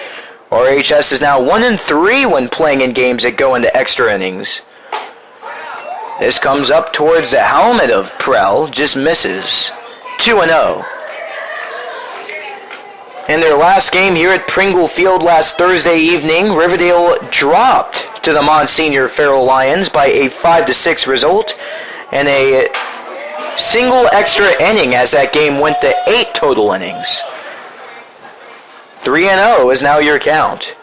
RHS is now 1-3 when playing in games that go into extra innings. This comes up towards the helmet of Prell, just misses. 2-0. In their last game here at Pringle Field last Thursday evening, Riverdale dropped to the Monsignor Farrell Lions by a 5-6 result and a single extra inning as that game went to 8 total innings. 3-0 is now your count.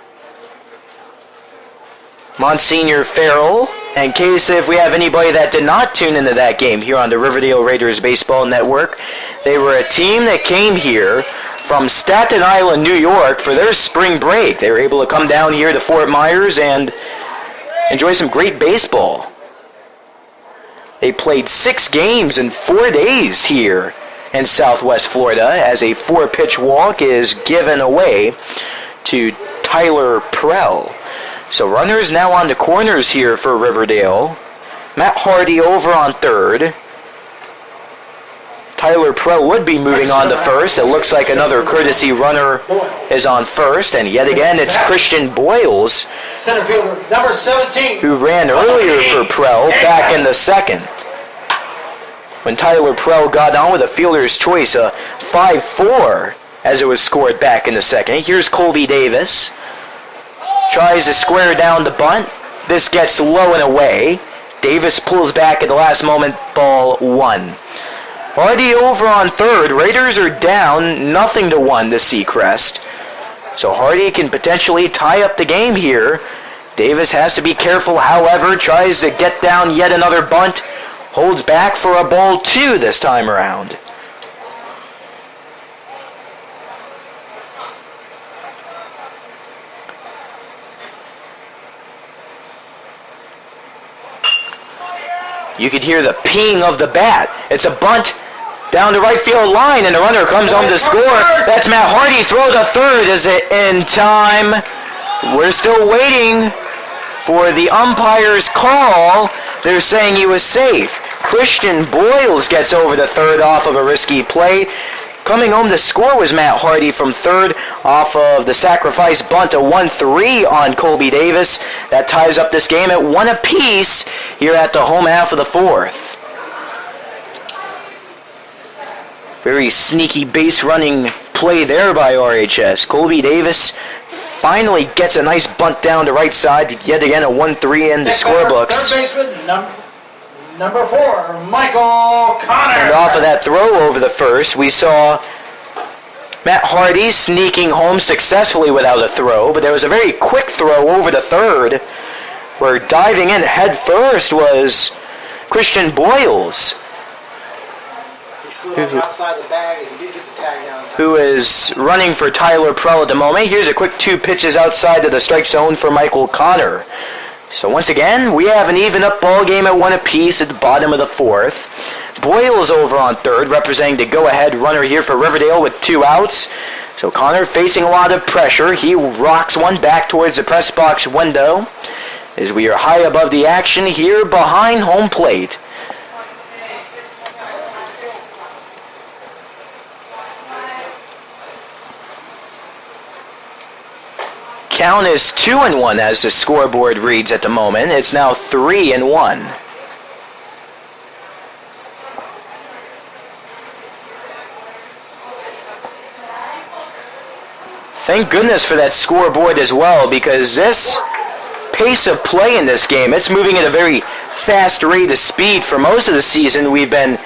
Monsignor Farrell. In case if we have anybody that did not tune into that game here on the Riverdale Raiders Baseball Network, they were a team that came here from Staten Island, New York for their spring break. They were able to come down here to Fort Myers and enjoy some great baseball. They played 6 games in 4 days here in Southwest Florida as a 4-pitch walk is given away to Tyler Prell. So runners now on the corners here for Riverdale. Matt Hardy over on third. Tyler Prell would be moving on to first. It looks like another courtesy runner is on first. And yet again, it's Christian Boyles, center fielder, number 17, who ran earlier for Prell back in the second. When Tyler Prell got on with a fielder's choice, a 5-4 as it was scored back in the second. Here's Colby Davis. Tries to square down the bunt. This gets low and away. Davis pulls back at the last moment, ball 1. Hardy over on third. Raiders are down 0-1 to Seacrest. So Hardy can potentially tie up the game here. Davis has to be careful, however, tries to get down yet another bunt. Holds back for a ball 2 this time around. You could hear the ping of the bat. It's a bunt down the right field line, and the runner comes home to score. That's Matt Hardy. Throw to third. Is it in time? We're still waiting for the umpire's call. They're saying he was safe. Christian Boyles gets over to third off of a risky play. Coming home to score was Matt Hardy from third off of the sacrifice bunt, a 1-3 on Colby Davis. That ties up this game at 1 apiece here at the home half of the fourth. Very sneaky base running play there by RHS. Colby Davis finally gets a nice bunt down the right side. Yet again, a 1-3 in the scorebooks. Third baseman, number 4, Michael Connor. And off of that throw over the first, we saw Matt Hardy sneaking home successfully without a throw, but there was a very quick throw over the third, where diving in head first was Christian Boyles, He slid on the outside of the bag, and he did get the tag down. who is running for Tyler Prell at the moment. Here's a quick 2 pitches outside of the strike zone for Michael Connor. So once again, we have an even-up ball game at 1 apiece at the bottom of the fourth. Boyles over on third, representing the go-ahead runner here for Riverdale with 2 outs. So Connor facing a lot of pressure. He rocks one back towards the press box window as we are high above the action here behind home plate. Count is 2-1 as the scoreboard reads at the moment. It's now 3-1. Thank goodness for that scoreboard as well, because this pace of play in this game, it's moving at a very fast rate of speed. For most of the season, we've been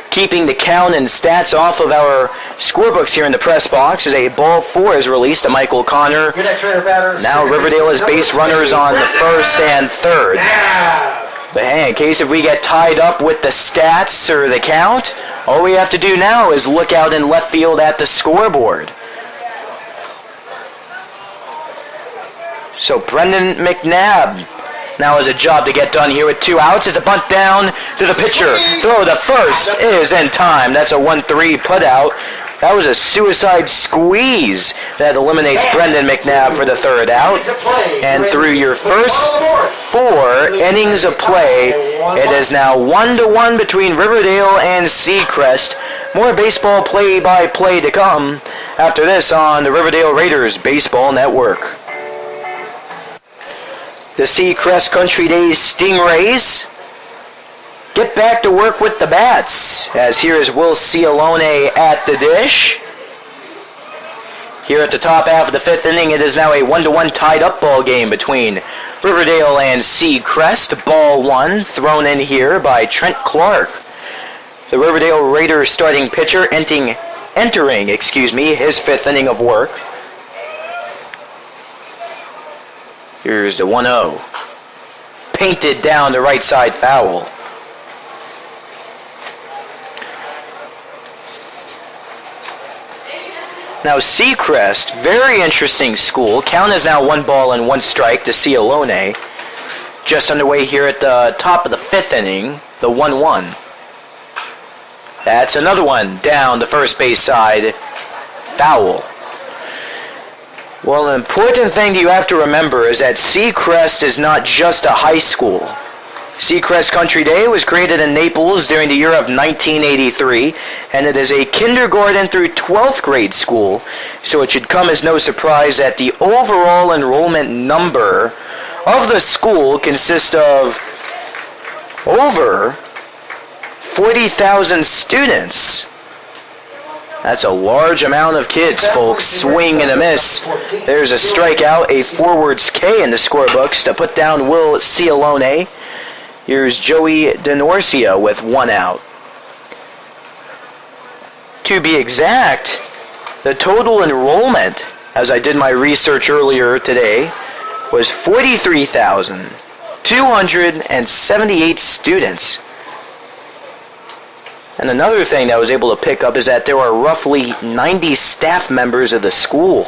keeping the count and stats off of our scorebooks here in the press box as a ball 4 is released to Michael Connor. Now Riverdale has base runners on the first and third. But hey, in case if we get tied up with the stats or the count, all we have to do now is look out in left field at the scoreboard. So Brendan McNabb now has a job to get done here with 2 outs. It's a bunt down to the pitcher. Throw to first is in time. That's a 1-3 putout. That was a suicide squeeze that eliminates Brendan McNabb for the third out. And through your first 4 innings of play, it is now 1-1 between Riverdale and Seacrest. More baseball play-by-play to come after this on the Riverdale Raiders Baseball Network. The Seacrest Country Day Stingrays get back to work with the bats, as here is Will Cialone at the dish. Here at the top half of the 5th inning, it is now a 1-1 tied-up ball game between Riverdale and Seacrest. Ball 1 thrown in here by Trent Clark. The Riverdale Raiders starting pitcher entering his 5th inning of work. Here's the 1-0. Painted down the right side foul. Now Seacrest, very interesting school. Count is now 1 ball and 1 strike to Cialone. Just underway here at the top of the 5th inning, the 1-1. That's another one down the first base side. Foul. Well, an important thing you have to remember is that Seacrest is not just a high school. Seacrest Country Day was created in Naples during the year of 1983, and it is a kindergarten through 12th grade school, so it should come as no surprise that the overall enrollment number of the school consists of over 40,000 students. That's a large amount of kids, folks. Swing and a miss. There's a strikeout, a forwards K in the scorebooks to put down Will Cialone. Here's Joey DeNorcia with 1 out. To be exact, the total enrollment, as I did my research earlier today, was 43,278 students. And another thing that I was able to pick up is that there are roughly 90 staff members of the school.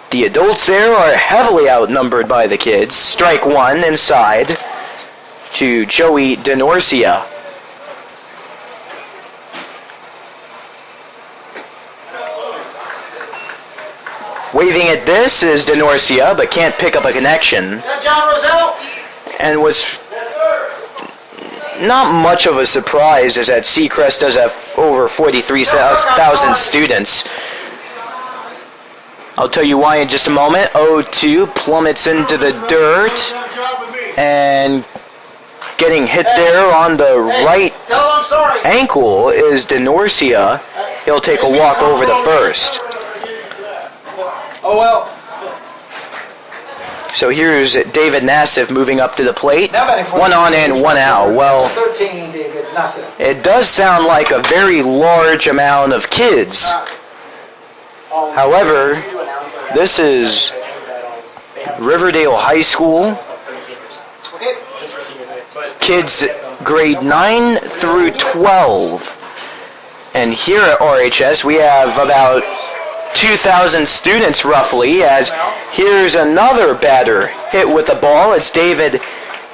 The adults there are heavily outnumbered by the kids. Strike one inside to Joey DeNorcia. Waving at this is DeNorcia, but can't pick up a connection. Is that John Roselle? And what's not much of a surprise is that Seacrest does have over 43,000 students. I'll tell you why in just a moment. 0-2 plummets into the dirt, and getting hit there on the right ankle is DeNorcia. He'll take a walk over the first. Oh, well. So here's David Nassif moving up to the plate. 1 on and 1 out. Well, 13, David Nassif. it does sound like a very large amount of kids. However, this is Riverdale High School. Kids grade 9 through 12. And here at RHS we have about 2,000 students roughly, as here's another batter hit with the ball. It's David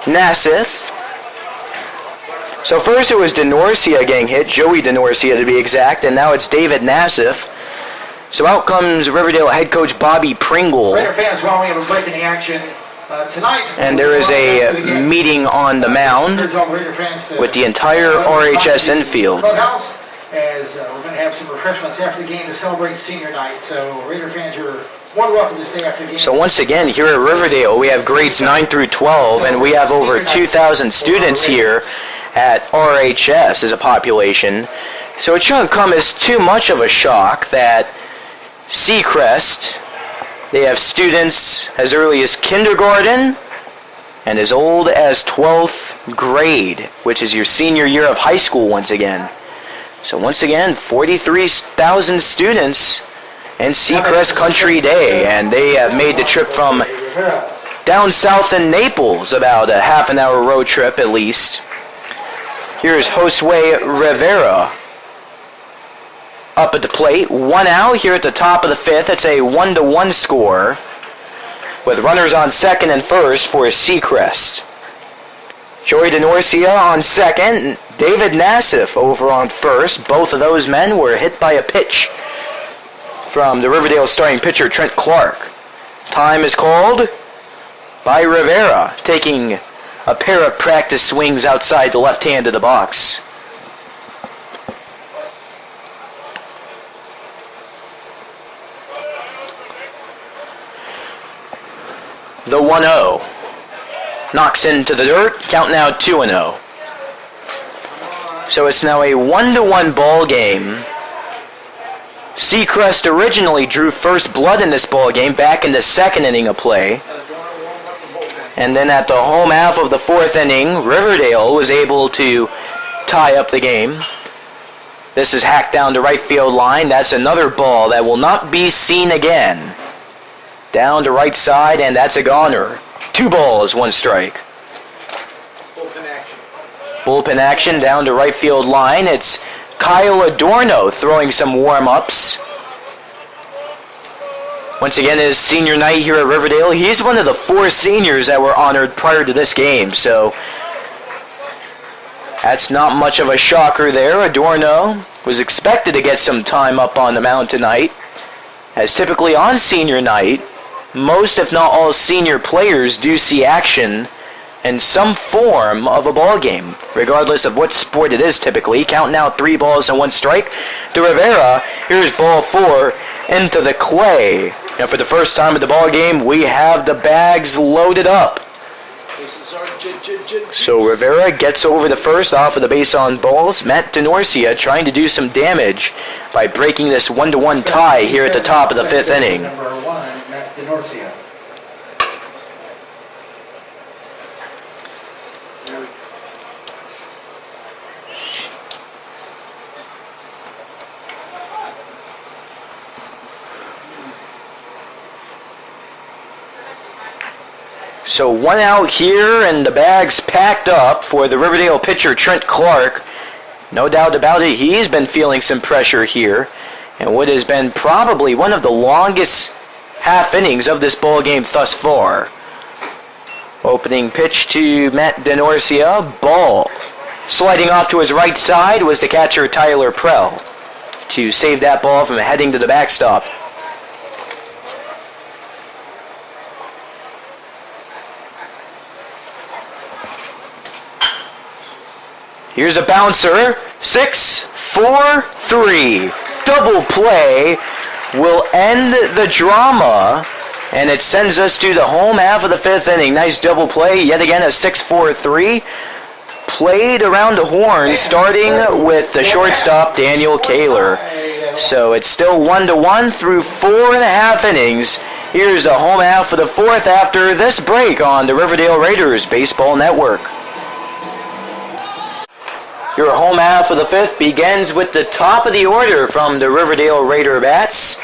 Nassif. So first it was DeNorcia getting hit, Joey DeNorcia to be exact, and now it's David Nassif. So out comes Riverdale head coach Bobby Pringle. Raider fans, well, we have a break in the action tonight. And there is a meeting on the mound with the entire RHS infield. As we're going to have some refreshments after the game to celebrate senior night. So Raider fans are more welcome to stay after the game. So once again, here at Riverdale, we have grades 9 through 12, and we have over 2,000 students here at RHS as a population. So it shouldn't come as too much of a shock that Seacrest, they have students as early as kindergarten and as old as 12th grade, which is your senior year of high school once again. So once again, 43,000 students in Seacrest Country Day, and they have made the trip from down south in Naples, about a half an hour road trip at least. Here's Josue Rivera up at the plate. 1 out here at the top of the fifth. It's a 1-1 score with runners on second and first for Seacrest. Joey DeNorcia on second, David Nassif over on first. Both of those men were hit by a pitch from the Riverdale starting pitcher Trent Clark. Time is called by Rivera, taking a pair of practice swings outside the left hand of the box. The 1-0. Knocks into the dirt, count now 2-0. So it's now a 1-1 ball game. Seacrest originally drew first blood in this ball game back in the second inning of play. And then at the home half of the fourth inning, Riverdale was able to tie up the game. This is hacked down the right field line. That's another ball that will not be seen again. Down to right side, and that's a goner. 2 balls, 1 strike. Bullpen action down to right field line. It's Kyle Adorno throwing some warm-ups. Once again, it is senior night here at Riverdale. He's one of the 4 seniors that were honored prior to this game, so that's not much of a shocker there. Adorno was expected to get some time up on the mound tonight. as typically on senior night, most if not all senior players do see action in some form of a ball game, regardless of what sport it is typically. Counting out 3 balls and 1 strike to Rivera. Here's ball 4 into the clay. And for the first time at the ball game, we have the bags loaded up. So Rivera gets over the first off of the base on balls. Matt DeNorcia trying to do some damage by breaking this 1-1 tie here at the top of the 5th inning. Number 1, Matt DeNorcia. So 1 out here, and the bags packed up for the Riverdale pitcher Trent Clark. No doubt about it, he's been feeling some pressure here, and what has been probably one of the longest half innings of this ball game thus far. Opening pitch to Matt DeNorcia, ball. Sliding off to his right side was the catcher Tyler Prell to save that ball from heading to the backstop. Here's a bouncer. 6-4-3. Double play will end the drama, and it sends us to the home half of the 5th inning. Nice double play. Yet again, a 6-4-3. Played around the horn, starting with the shortstop, Daniel Kaler. So it's still 1-1 through 4.5 innings. Here's the home half of the 4th after this break on the Riverdale Raiders Baseball Network. Your home half of the 5th begins with the top of the order from the Riverdale Raider bats.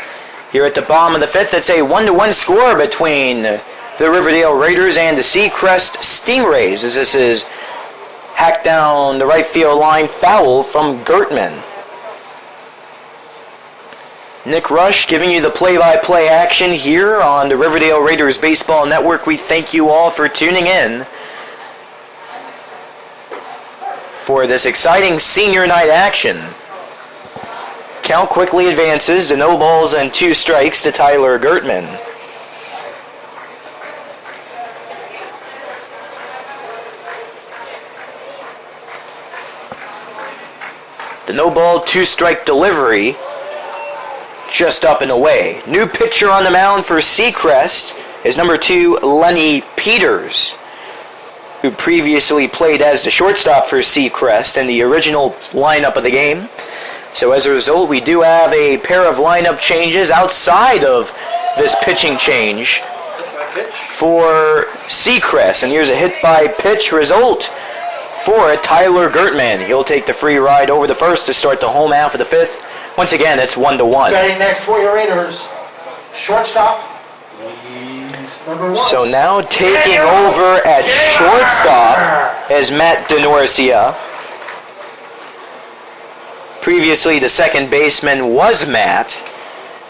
Here at the bottom of the 5th, it's a 1-1 score between the Riverdale Raiders and the Seacrest Stingrays, as this is hacked down the right field line, foul from Gertman. Nick Rush giving you the play-by-play action here on the Riverdale Raiders Baseball Network. We thank you all for tuning in for this exciting senior night action. Count quickly advances to no balls and 2 strikes to Tyler Gertman. The no ball, 2 strike delivery just up and away. New pitcher on the mound for Seacrest is number 2, Lenny Peters, who previously played as the shortstop for Seacrest in the original lineup of the game. So as a result, we do have a pair of lineup changes outside of this pitching change for Seacrest. And here's a hit-by-pitch result for Tyler Gertman. He'll take the free ride over the first to start the home half of the 5th. Once again, it's 1-1. Batting next for your Raiders, shortstop. Number 1. So now taking over at shortstop is Matt DeNorcia. Previously, the second baseman was Matt.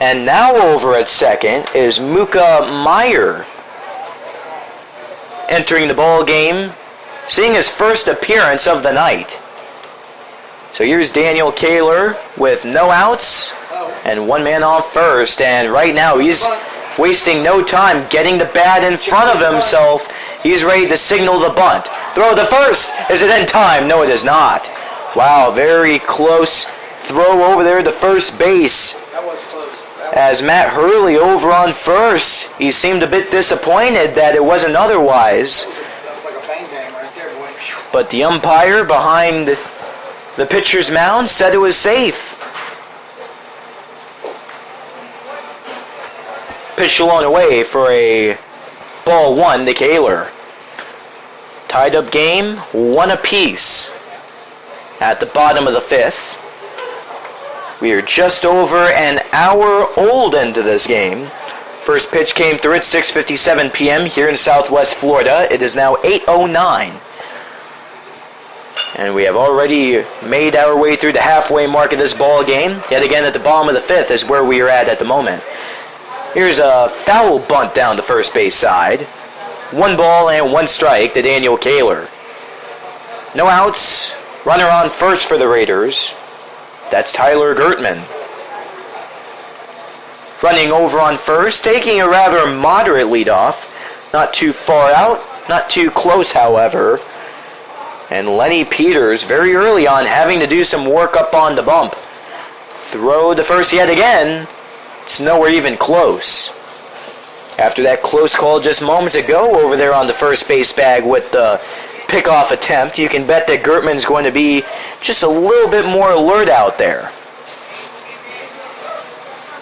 And now over at second is Muka Meyer. Entering the ball game, seeing his first appearance of the night. So here's Daniel Kaler with no outs and 1 man on first. And right now he's wasting no time getting the bat in front of himself. He's ready to signal the bunt. Throw to first. Is it in time? No, it is not. Wow, very close throw over there to first base. That was close. As Matt Hurley over on first, he seemed a bit disappointed that it wasn't otherwise. That was like a bang bang right there, boy. But the umpire behind the pitcher's mound said it was safe. Pitch along away for a ball 1 to Kaler. Tied up game, 1 apiece at the bottom of the 5th. We are just over an hour old into this game. First pitch came through at 6:57 p.m. here in Southwest Florida. It is now 8:09. And we have already made our way through the halfway mark of this ball game. Yet again at the bottom of the 5th is where we are at the moment. Here's a foul bunt down the first base side. 1 ball and 1 strike to Daniel Kaler. No outs. Runner on first for the Raiders. That's Tyler Gertman. running over on first, taking a rather moderate leadoff. Not too far out, not too close, however. And Lenny Peters, very early on, having to do some work up on the bump. Throw to first yet again. It's nowhere even close. After that close call just moments ago over there on the first base bag with the pickoff attempt, you can bet that Gertman's going to be just a little bit more alert out there.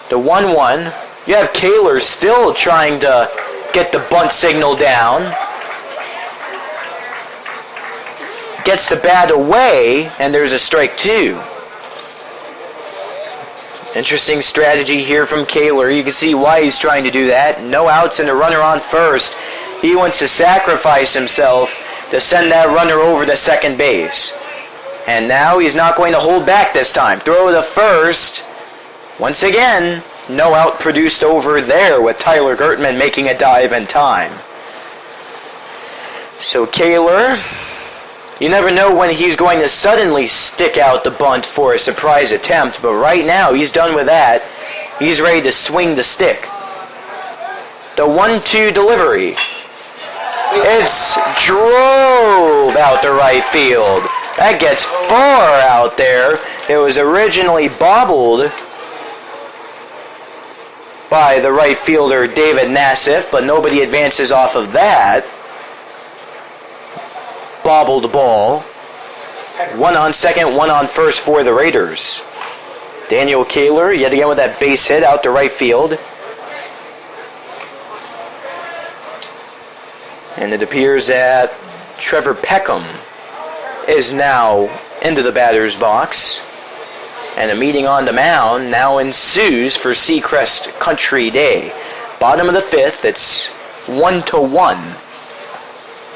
The 1-1. You have Kaler still trying to get the bunt signal down. Gets the bat away, and there's a strike 2. Interesting strategy here from Kaler. You can see why he's trying to do that. No outs and a runner on first. He wants to sacrifice himself to send that runner over to second base. And now he's not going to hold back this time. Throw to first. Once again, no out produced over there with Tyler Gertman making a dive in time. So Kaler, you never know when he's going to suddenly stick out the bunt for a surprise attempt, but right now he's done with that. He's ready to swing the stick. The 1-2 delivery. It's drove out to right field. That gets far out there. It was originally bobbled by the right fielder David Nassif, but nobody advances off of that. Bobbled ball. 1 on second, 1 on first for the Raiders. Daniel Kaler yet again with that base hit out to right field. And it appears that Trevor Peckham is now into the batter's box. And a meeting on the mound now ensues for Seacrest Country Day. Bottom of the 5th, it's 1-1.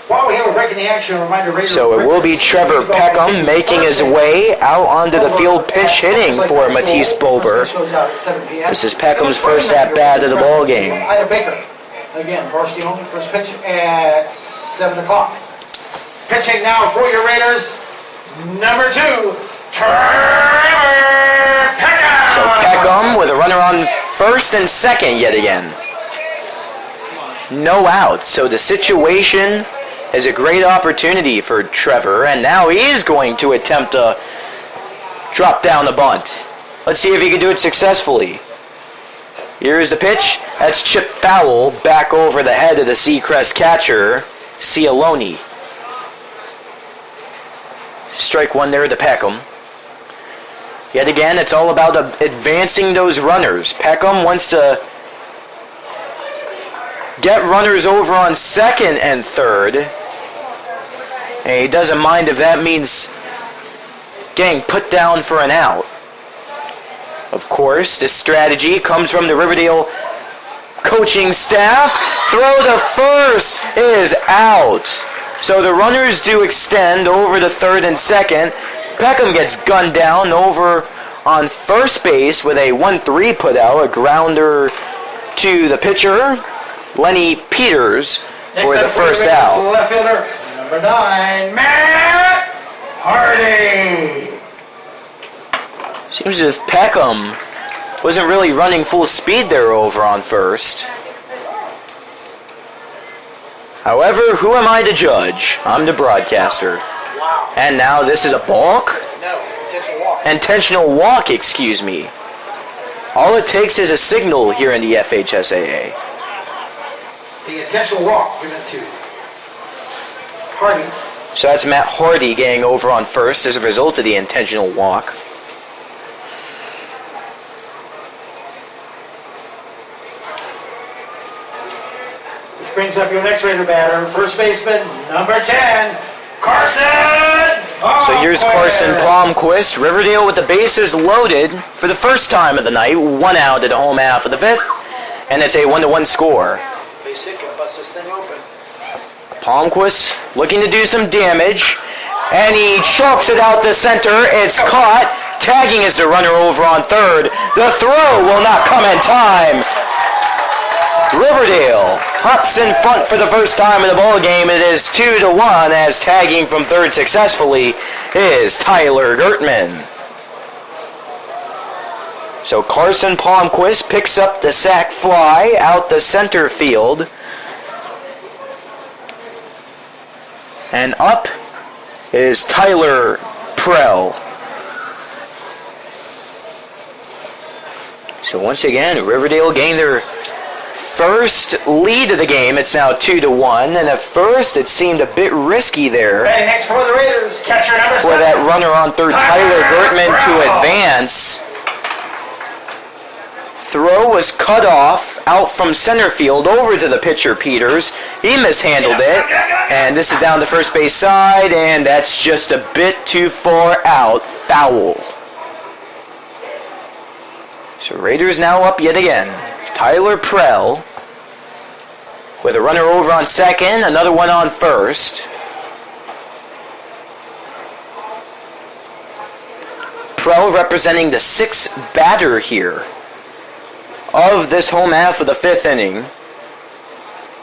While we have a break in the action, a reminder, So it will be Trevor Peckham making his way out onto the field, pinch hitting for Matisse Bober. This is Peckham's first at-bat of the ball game. Ida Baker, again, varsity home, first pitch at 7 o'clock. Pitching now for your Raiders, number 2, Trevor Peckham. So Peckham with a runner on first and second yet again. No outs, so the situation is a great opportunity for Trevor, and now he's going to attempt to drop down the bunt. Let's see if he can do it successfully. Here's the pitch. That's chip foul back over the head of the Seacrest catcher, Cialone. Strike 1 there to Peckham. Yet again, it's all about advancing those runners. Peckham wants to get runners over on second and third. And he doesn't mind if that means getting put down for an out. Of course, this strategy comes from the Riverdale coaching staff. Throw to first is out. So the runners do extend over to third and second. Peckham gets gunned down over on first base with a 1-3 put out, a grounder to the pitcher, Lenny Peters, for the first out. Left fielder, number 9, Matt Hardy. Seems as if Peckham wasn't really running full speed there over on first. However, who am I to judge? I'm the broadcaster. Wow. And now this is a balk? No, intentional walk. Intentional walk, excuse me. All it takes is a signal here in the FHSAA. The intentional walk given to Hardy. So that's Matt Hardy getting over on first as a result of the intentional walk. Which brings up your next Raider batter, first baseman, number 10, Carson Palmquist. So here's Carson Palmquist. Riverdale with the bases loaded for the first time of the night. 1 out at the home half of the 5th. And it's a 1-1 score. Basic and bust this thing open. Palmquist looking to do some damage, and he chalks it out to center. It's caught. Tagging is the runner over on third. The throw will not come in time. Riverdale hops in front for the first time in the ball game. It is 2-1 as tagging from third successfully is Tyler Gertman. So Carson Palmquist picks up the sac fly out the center field. And up is Tyler Prell. So once again, Riverdale gained their first lead of the game. It's now 2-1, and at first it seemed a bit risky there Batting next for the Raiders, catcher number for 7. that runner on third, Tyler Gertman, to advance. Throw was cut off out from center field over to the pitcher, Peters. He mishandled it, and this is down the first base side, and that's just a bit too far out. Foul. So Raiders now up yet again. Tyler Prell with a runner over on second, another one on first. Prell representing the sixth batter here of this home half of the fifth inning.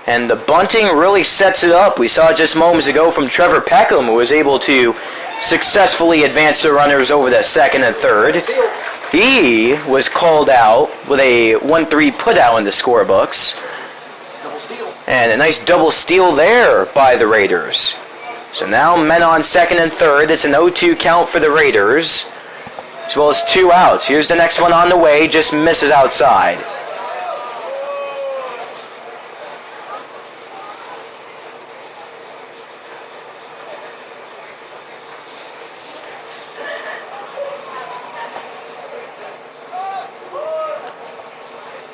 And the bunting really sets it up. We saw it just moments ago from Trevor Peckham, who was able to successfully advance the runners over to second and third. He was called out with a 1-3 putout in the scorebooks. Double steal. And a nice double steal there by the Raiders. So now men on second and third. It's an 0-2 count for the Raiders, as well as 2 outs. Here's the next one on the way, just misses outside.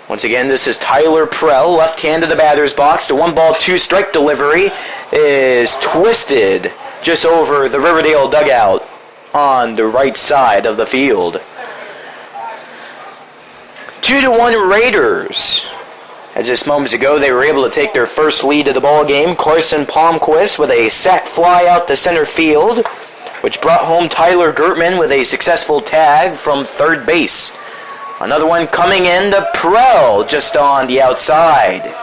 Once again, this is Tyler Prell, left hand of the batter's box. The 1-ball, 2-strike delivery is twisted just over the Riverdale dugout on the right side of the field. 2-1 Raiders. As just moments ago, they were able to take their first lead of the ball game. Carson Palmquist with a sac fly out to center field, which brought home Tyler Gertman with a successful tag from third base. Another one coming in to Prell just on the outside.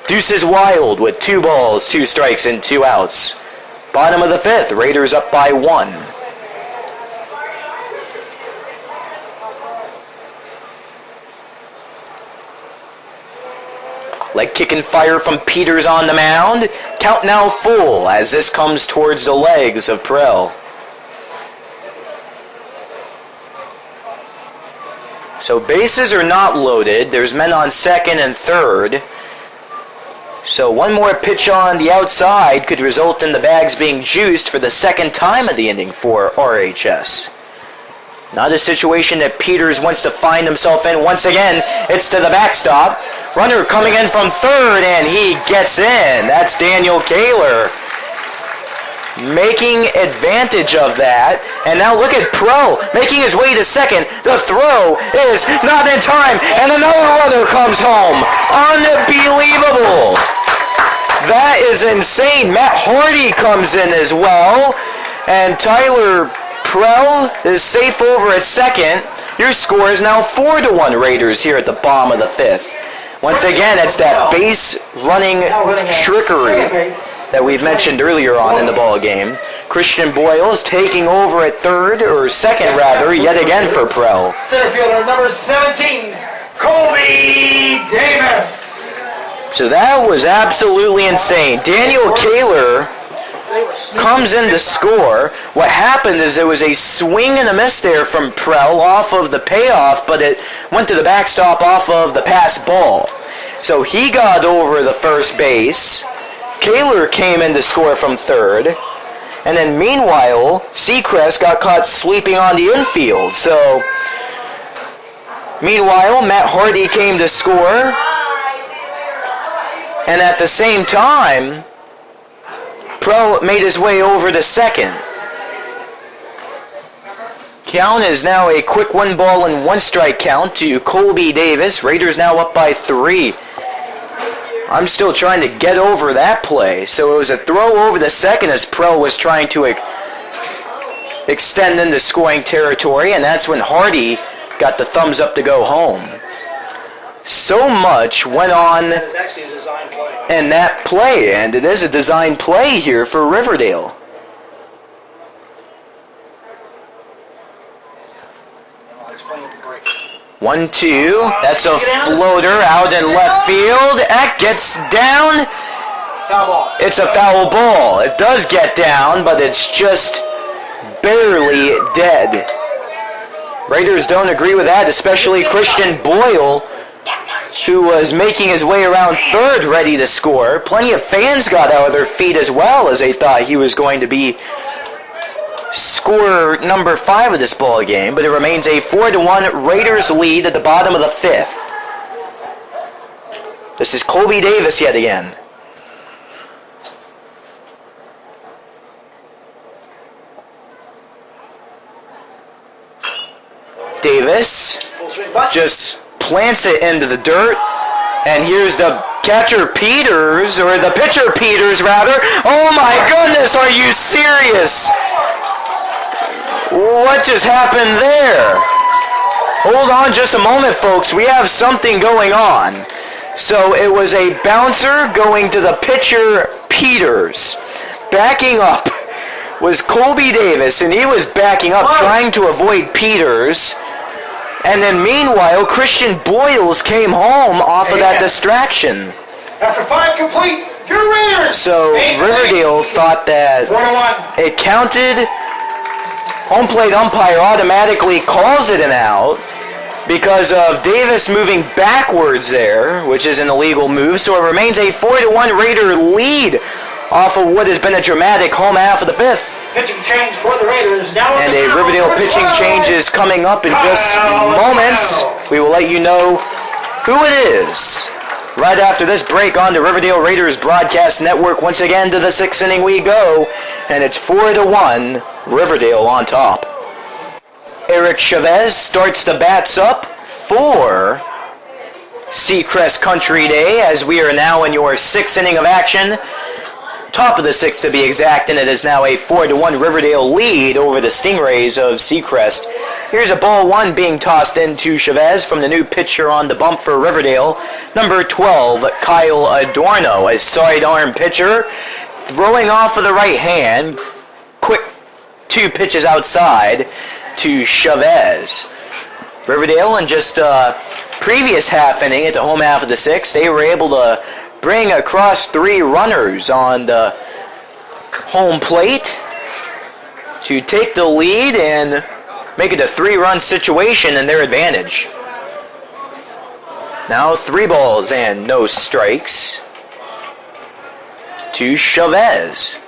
Deuces Wild with 2 balls, 2 strikes, and 2 outs. Bottom of the fifth, Raiders up by 1. Leg kick and fire from Peters on the mound. Count now full as this comes towards the legs of Prell. So bases are not loaded. There's men on second and third. So one more pitch on the outside could result in the bags being juiced for the second time of the inning for RHS. Not a situation that Peters wants to find himself in. Once again, it's to the backstop. Runner coming in from third, and he gets in. That's Daniel Kaler making advantage of that. And now look at Prell making his way to second. The throw is not in time, and another runner comes home. Unbelievable. That is insane. Matt Hardy comes in as well, and Tyler Prell is safe over at second. Your score is now 4-1 Raiders here at the bottom of the fifth. Once again, it's that base running trickery that we've mentioned earlier on in the ball game. Christian Boyles taking over at third, or second rather, yet again for Prell. Center fielder number 17, Colby Davis. So that was absolutely insane. Daniel Kaler comes in to score. What happened is there was a swing and a miss there from Prell off of the payoff, but it went to the backstop off of the pass ball. So he got over the first base. Kaler came in to score from third. And then meanwhile, Seacrest got caught sleeping on the infield. So meanwhile, Matt Hardy came to score. And at the same time, Prell made his way over to second. Count is now a quick 1-ball and 1-strike count to Colby Davis. Raiders now up by 3. I'm still trying to get over that play. So it was a throw over the second as Prell was trying to extend into scoring territory, and that's when Hardy got the thumbs up to go home. So much went on in that play, and it is a design play here for Riverdale. I'll explain 1-2. That's a floater out in left field. That gets down. Foul ball. It's a foul ball. It does get down, but it's just barely dead. Raiders don't agree with that, especially Christian Boyle, who was making his way around third ready to score. Plenty of fans got out of their feet as well as they thought he was going to be scorer number 5 of this ball game, but it remains a 4-1 Raiders lead at the bottom of the 5th. This is Colby Davis yet again. Davis just plants it into the dirt, and here's the catcher Peters, or the pitcher Peters rather. Oh my goodness, are you serious? What just happened there? Hold on just a moment, folks. We have something going on. So it was a bouncer going to the pitcher Peters. Backing up was Colby Davis, and he was backing up trying to avoid Peters. And then meanwhile, Christian Boyles came home off of that distraction. After 5 complete, your Raiders. So Riverdale thought that it counted. Home plate umpire automatically calls it an out because of Davis moving backwards there, which is an illegal move. So it remains a 4-1 Raider lead off of what has been a dramatic home half of the 5th. Pitching change for the Raiders. Now and a Riverdale pitching change is coming up in just moments. We will let you know who it is right after this break on the Riverdale Raiders Broadcast Network. Once again to the 6th inning we go, and it's 4-1 Riverdale on top. Eric Chavez starts the bats up for Seacrest Country Day as we are now in your 6th inning of action. Top of the 6th to be exact, and it is now a 4-1 Riverdale lead over the Stingrays of Seacrest. Here's a ball 1 being tossed into Chavez from the new pitcher on the bump for Riverdale, number 12, Kyle Adorno, a sidearm pitcher, throwing off of the right hand. Quick 2 pitches outside to Chavez. Riverdale in just previous half inning at the home half of the 6th, they were able to bring across 3 runners on the home plate to take the lead and make it a 3-run situation in their advantage. Now 3 balls and no strikes to Chavez.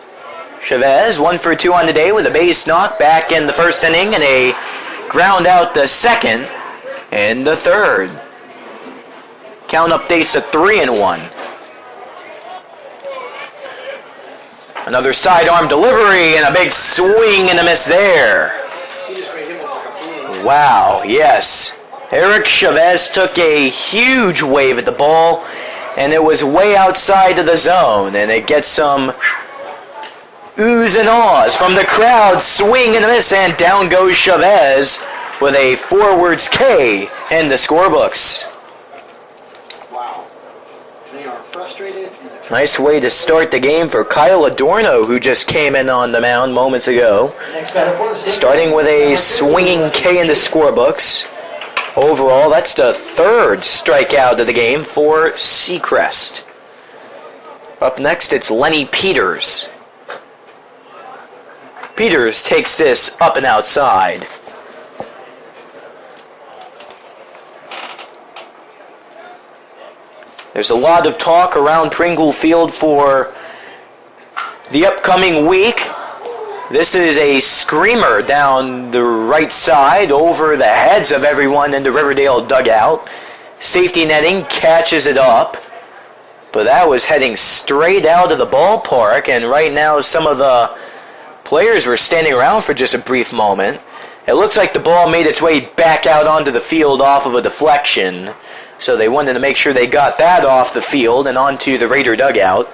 Chavez 1 for 2 on the day with a base knock back in the 1st inning and a ground out the 2nd and the 3rd. Count updates to 3-1. Another sidearm delivery and a big swing and a miss there. Wow, yes. Eric Chavez took a huge wave at the ball, and it was way outside of the zone, and it gets some oohs and ahs from the crowd. Swing and a miss, and down goes Chavez with a forwards K in the scorebooks. Wow. They are frustrated. Nice way to start the game for Kyle Adorno, who just came in on the mound moments ago. Starting with a swinging K in the scorebooks. Overall, that's the 3rd strikeout of the game for Seacrest. Up next, it's Lenny Peters. Peters takes this up and outside. There's a lot of talk around Pringle Field for the upcoming week. This is a screamer down the right side over the heads of everyone in the Riverdale dugout. Safety netting catches it up, but that was heading straight out of the ballpark, and right now some of the players were standing around for just a brief moment. It looks like the ball made its way back out onto the field off of a deflection. So they wanted to make sure they got that off the field and onto the Raider dugout.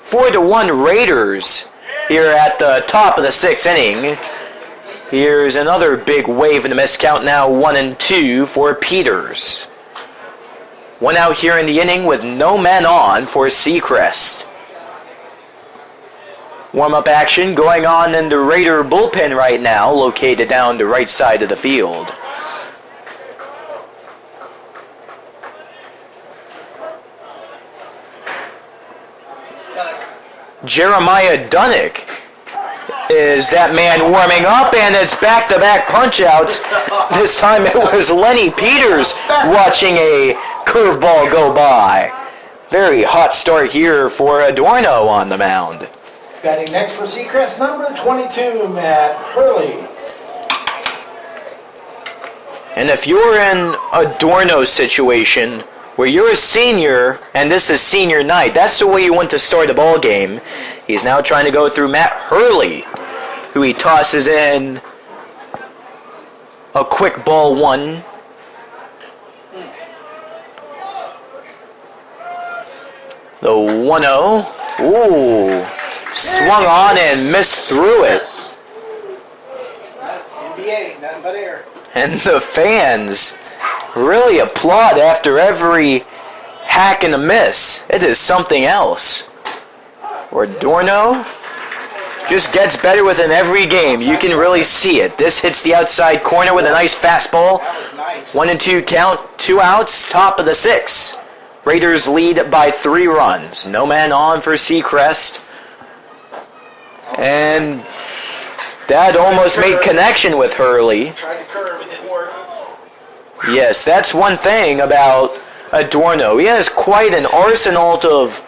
4-1 Raiders here at the top of the 6th inning. Here's another big wave and a miss, count now 1-2 for Peters. 1 out here in the inning with no men on for Seacrest. Warm-up action going on in the Raider bullpen right now, located down the right side of the field. Jeremiah Dunnick is that man warming up, and it's back-to-back punch-outs. This time it was Lenny Peters watching a curveball go by. Very hot start here for Adorno on the mound. Batting next for Seacrest, number 22, Matt Hurley. And if you're in Adorno's situation where you're a senior and this is senior night, that's the way you want to start a ball game. He's now trying to go through Matt Hurley, who he tosses in a quick ball one. The 1-0. Ooh. Swung on and missed through it. NBA, nothing but air. And the fans really applaud after every hack and a miss. It is something else. Adorno just gets better within every game. You can really see it. This hits the outside corner with a nice fastball. 1-2 count, 2 outs, top of the 6th. Raiders lead by 3 runs. No man on for Seacrest. And that almost made connection with Hurley. Tried to curve, it didn't work. Yes, that's one thing about Adorno. He has quite an arsenal of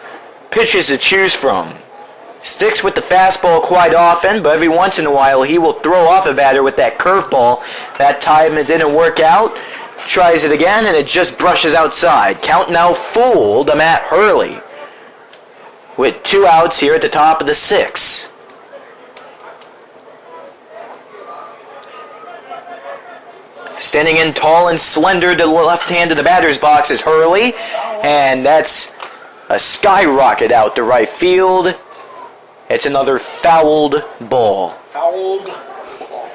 pitches to choose from. Sticks with the fastball quite often, but every once in a while he will throw off a batter with that curveball. That time it didn't work out. Tries it again, and it just brushes outside. Count now full to Matt Hurley, with 2 outs here at the top of the 6th. Standing in tall and slender to the left hand of the batter's box is Hurley, and that's a skyrocket out to right field. It's another fouled ball. Fouled ball.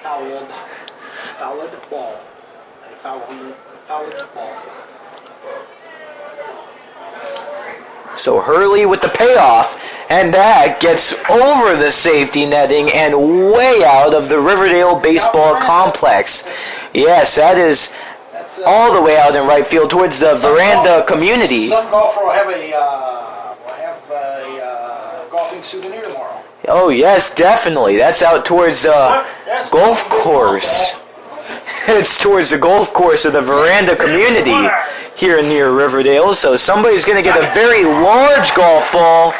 Fouled ball. Fouled ball. So Hurley with the payoff, and that gets over the safety netting and way out of the Riverdale baseball complex. Yes, that is all the way out in right field towards the veranda community. Some golfer will have a golfing souvenir tomorrow. Oh yes, definitely. That's out towards the golf course. It's towards the golf course of the veranda community here near Riverdale. So somebody's going to get a very large golf ball.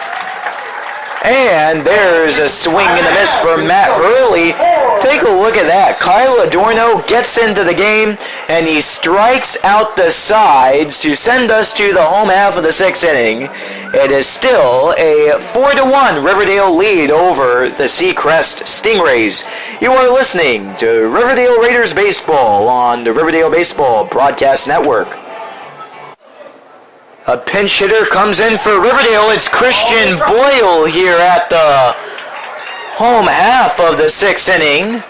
And there's a swing and a miss for Matt Hurley. Take a look at that. Kyle Adorno gets into the game, and he strikes out the sides to send us to the home half of the 6th inning. It is still a 4-1 Riverdale lead over the Seacrest Stingrays. You are listening to Riverdale Raiders Baseball on the Riverdale Baseball Broadcast Network. A pinch hitter comes in for Riverdale. It's Christian Boyle here at the home half of the 6th inning.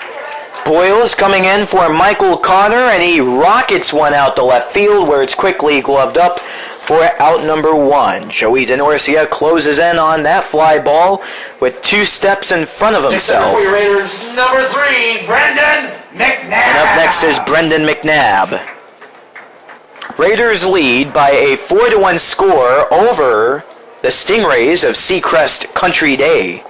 Boyle's coming in for Michael Connor, and he rockets one out to left field where it's quickly gloved up for out number 1. Joey DeNorcia closes in on that fly ball with 2 steps in front of himself. Next up for Raiders, number 3, Brendan McNabb. And up next is Brendan McNabb. Raiders lead by a 4-1 score over the Stingrays of Seacrest Country Day.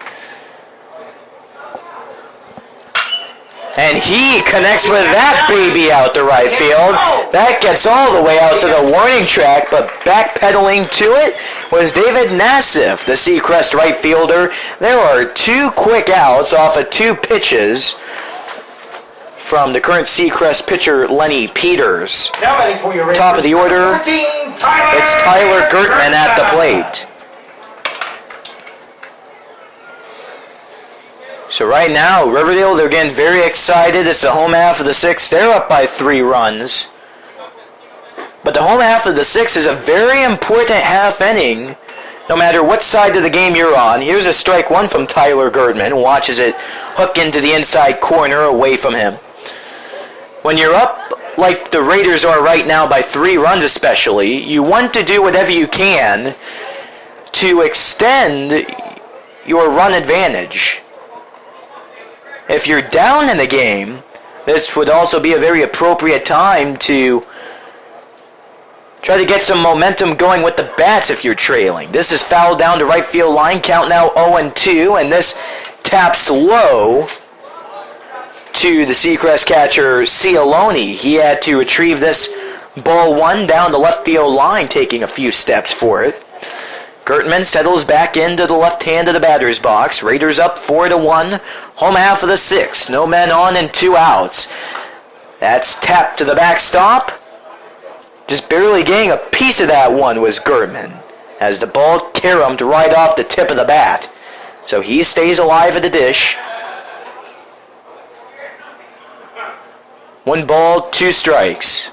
And he connects with that baby out to right field. That gets all the way out to the warning track, but backpedaling to it was David Nassif, the Seacrest right fielder. There are 2 quick outs off of 2 pitches from the current Seacrest pitcher, Lenny Peters. Now batting for your Raiders, top of the order, 14, it's Tyler Gertman at the plate. So right now, Riverdale, they're getting very excited. It's the home half of the 6th. They're up by 3 runs. But the home half of the 6th is a very important half inning, no matter what side of the game you're on. Here's a strike 1 from Tyler Gertman. Watches it hook into the inside corner away from him. When you're up like the Raiders are right now by 3 runs especially, you want to do whatever you can to extend your run advantage. If you're down in the game, this would also be a very appropriate time to Try to get some momentum going with the bats if you're trailing. This is fouled down to right field line. Count now 0-2, and this taps low to the Seacrest catcher, Cialone. He had to retrieve this ball one down the left field line, taking a few steps for it. Gertman settles back into the left hand of the batter's box. Raiders up 4-1. Home half of the 6th. No men on and 2 outs. That's tapped to the backstop. Just barely getting a piece of that one was Gertman, as the ball caromed right off the tip of the bat. So he stays alive at the dish. 1 ball, 2 strikes.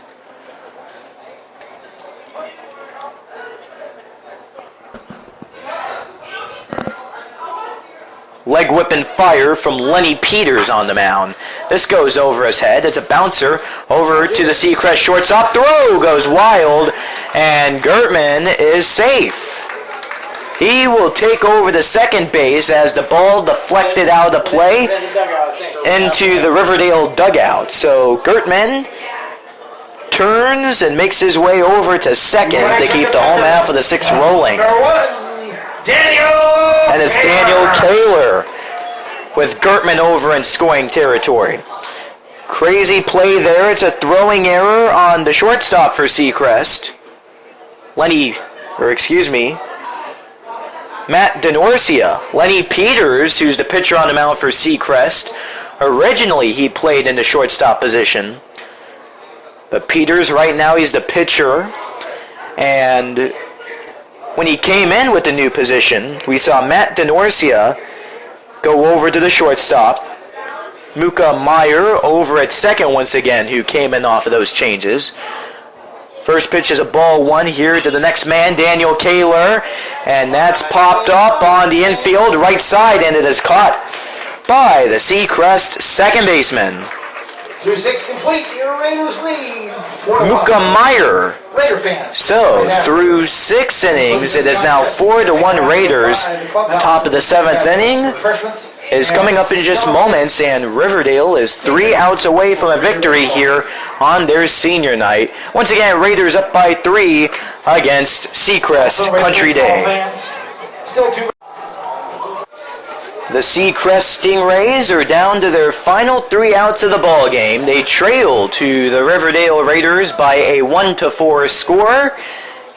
Leg whipping fire from Lenny Peters on the mound. This goes over his head. It's a bouncer over to the Seacrest shortstop. Throw goes wild, and Gertman is safe. He will take over the second base as the ball deflected out of play into the Riverdale dugout. So Gertman turns and makes his way over to second to keep the home half of the 6th rolling. And it's Daniel Kaler with Gertman over in scoring territory. Crazy play there. It's a throwing error on the shortstop for Seacrest. Matt Denorcia. Lenny Peters, who's the pitcher on the mound for Seacrest. Originally, he played in the shortstop position. But Peters, right now, he's the pitcher. And when he came in with the new position, we saw Matt Denorcia go over to the shortstop. Muka Meyer over at second once again, who came in off of those changes. First pitch is a ball one here to the next man, Daniel Kaler. And that's popped up on the infield right side, and it is caught by the Seacrest second baseman. Through 6 complete, your Raiders lead. Muka Meyer. Raider fans. So, through 6 innings, it is now 4-1 Raiders. Top of the 7th inning is coming up in just moments, and Riverdale is 3 outs away from a victory here on their senior night. Once again, Raiders up by 3 against Seacrest Country Day. Still 2. The Seacrest Stingrays are down to their final 3 outs of the ball game. They trail to the Riverdale Raiders by a 1-4 score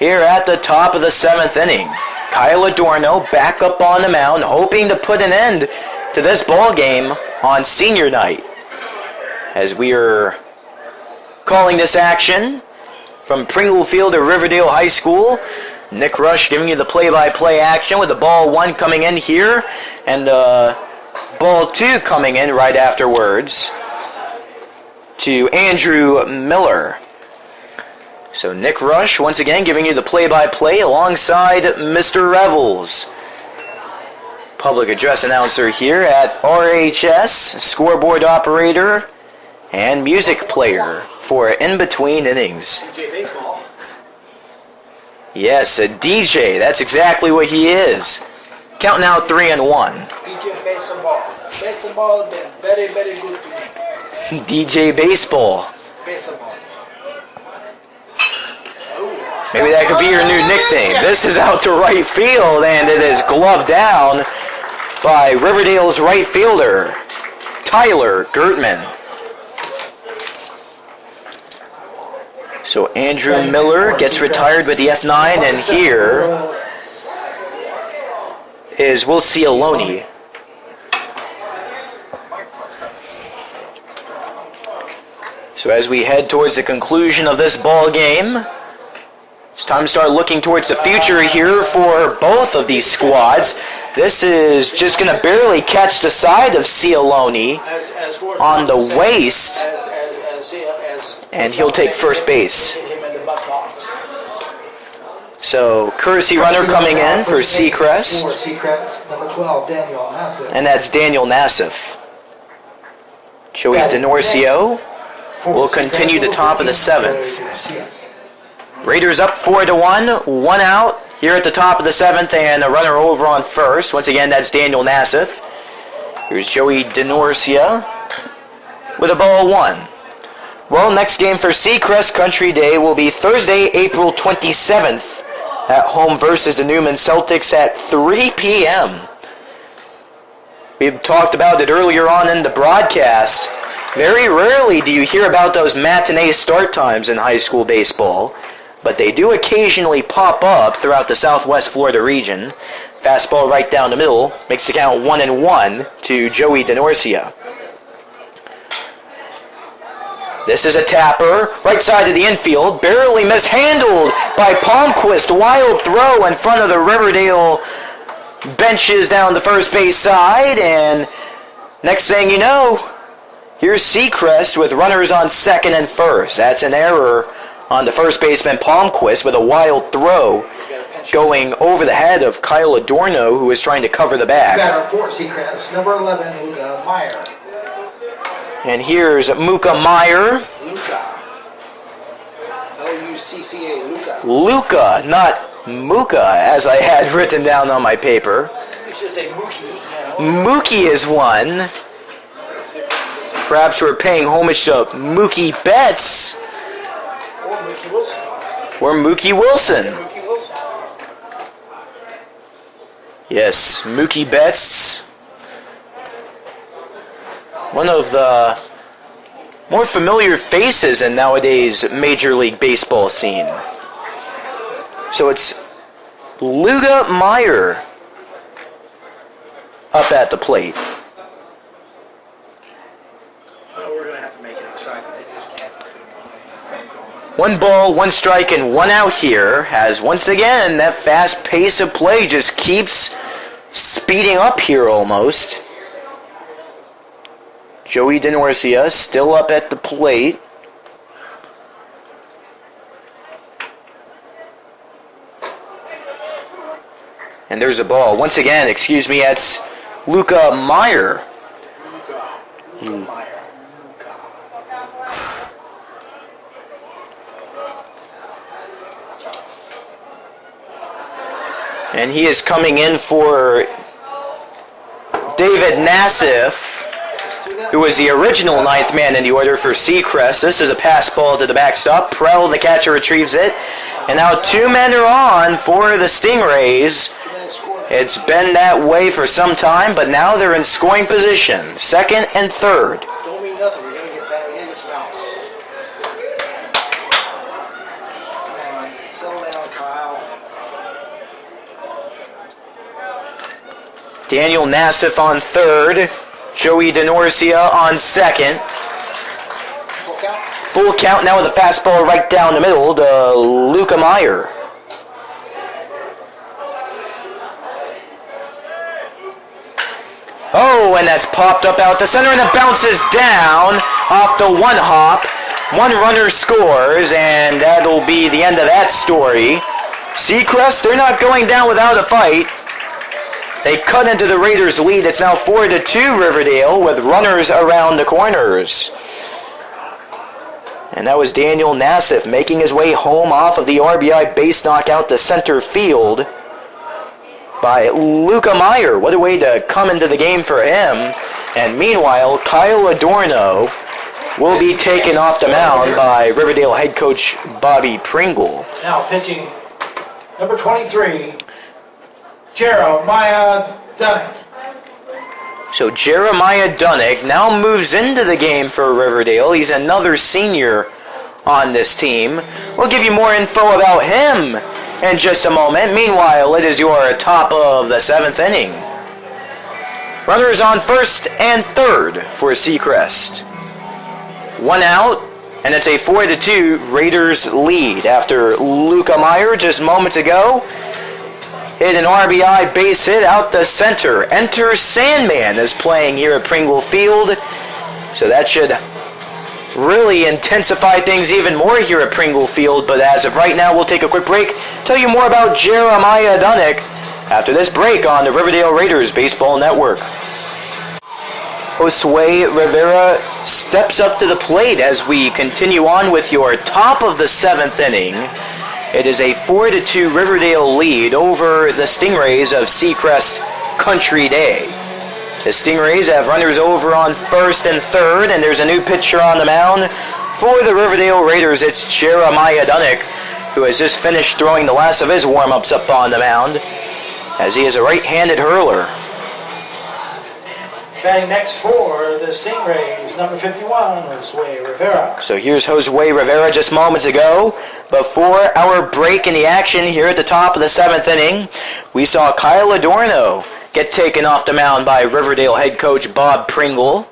here at the top of the 7th inning. Kyle Adorno back up on the mound, hoping to put an end to this ball game on senior night. As we are calling this action from Pringle Field to Riverdale High School, Nick Rush giving you the play-by-play action with the ball 1 coming in here and ball 2 coming in right afterwards to Andrew Miller. So Nick Rush once again giving you the play-by-play alongside Mr. Revels. Public address announcer here at RHS, scoreboard operator, and music player for in-between innings. Yes, a DJ. That's exactly what he is. Count now 3-1. DJ Baseball. Baseball been very, very good to me. DJ Baseball. Baseball. Maybe that could be your new nickname. This is out to right field, and it is gloved down by Riverdale's right fielder, Tyler Gertman. So Andrew Miller gets retired with the F9, and here is Will Cialone. So as we head towards the conclusion of this ball game, it's time to start looking towards the future here for both of these squads. This is just going to barely catch the side of Cialone on the waist, and he'll take first base. So, courtesy runner coming in for Seacrest. Number 12, Daniel Nassif. And that's Daniel Nassif. Joey Denorcio will continue the top of the 7th. Raiders up 4-1, 1 out here at the top of the 7th, and a runner over on first. Once again, that's Daniel Nassif. Here's Joey Denorcia with a ball 1. Well, next game for Seacrest Country Day will be Thursday, April 27th at home versus the Newman Celtics at 3 p.m. We talked about it earlier on in the broadcast. Very rarely do you hear about those matinee start times in high school baseball, but they do occasionally pop up throughout the Southwest Florida region. Fastball right down the middle makes the count 1-1 to Joey DeNorcia. This is a tapper, right side of the infield, barely mishandled by Palmquist. Wild throw in front of the Riverdale benches down the first base side, and next thing you know, here's Seacrest with runners on second and first. That's an error on the first baseman Palmquist with a wild throw going over the head of Kyle Adorno, who is trying to cover the bag. Batter for Seacrest, number 11, Luca Meyer. And here's Luca Meyer. Luca. L-U-C-C-A, Luca. Luca, not Muka, as I had written down on my paper. You should say Mookie. You know? Mookie is one. Perhaps we're paying homage to Mookie Betts. Or Mookie Wilson. Or Mookie Wilson. Mookie Wilson. Yes, Mookie Betts. One of the more familiar faces in nowadays Major League Baseball scene. So it's Luca Meyer up at the plate. Well, we're going to have to make it exciting. They just can't. 1 ball, 1 strike, and 1 out here, as once again that fast pace of play just keeps speeding up here almost. Joey DeNorcia still up at the plate. And there's a ball. Once again, excuse me, that's Luca Meyer. Luca Meyer. And he is coming in for David Nassif, who was the original 9th man in the order for Seacrest. This is a pass ball to the backstop. Prell, the catcher, retrieves it. And now 2 men are on for the Stingrays. It's been that way for some time, but now they're in scoring position. 2nd and 3rd. Don't mean nothing. We're going to get back. We're going to get some outs. Come on. Settle down, Kyle. Daniel Nassif on 3rd. Joey DeNorcia on 2nd. Full count. Full count now with a fastball right down the middle to Luca Meyer. Oh, and that's popped up out to center, and it bounces down off the 1 hop. 1 runner scores, and that'll be the end of that story. Seacrest, they're not going down without a fight. They cut into the Raiders' lead. It's now 4-2 Riverdale with runners around the corners. And that was Daniel Nassif making his way home off of the RBI base knockout to center field by Luca Meyer. What a way to come into the game for him. And meanwhile, Kyle Adorno will be taken off the mound by Riverdale head coach Bobby Pringle. Now pitching number 23, Jeremiah Dunnick. So Jeremiah Dunnick now moves into the game for Riverdale. He's another senior on this team. We'll give you more info about him in just a moment. Meanwhile, it is your top of the 7th inning. Runners on 1st and 3rd for Seacrest. 1 out, and it's a 4-2 Raiders lead after Luca Meyer just moments ago hit an RBI base hit out the center. Enter Sandman is playing here at Pringle Field, so that should really intensify things even more here at Pringle Field. But as of right now, we'll take a quick break, tell you more about Jeremiah Dunnick after this break on the Riverdale Raiders Baseball Network. Josue Rivera steps up to the plate as we continue on with your top of the 7th inning. It is a 4-2 Riverdale lead over the Stingrays of Seacrest Country Day. The Stingrays have runners over on 1st and 3rd, and there's a new pitcher on the mound For the Riverdale Raiders, it's Jeremiah Dunnick, who has just finished throwing the last of his warm-ups up on the mound, as he is a right-handed hurler. Batting next for the Stingrays, number 51, Josue Rivera. So here's Josue Rivera just moments ago. Before our break in the action here at the top of the 7th inning, we saw Kyle Adorno get taken off the mound by Riverdale head coach Bob Pringle.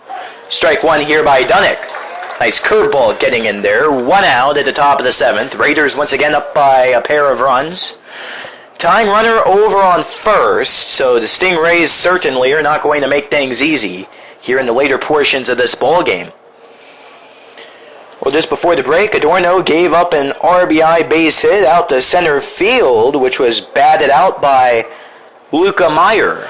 Strike one here by Dunnick. Nice curveball getting in there. 1 out at the top of the 7th. Raiders once again up by a pair of runs. Tying runner over on first, so the Stingrays certainly are not going to make things easy here in the later portions of this ball game. Well, just before the break, Adorno gave up an RBI base hit out to center field, which was batted out by Luca Meyer.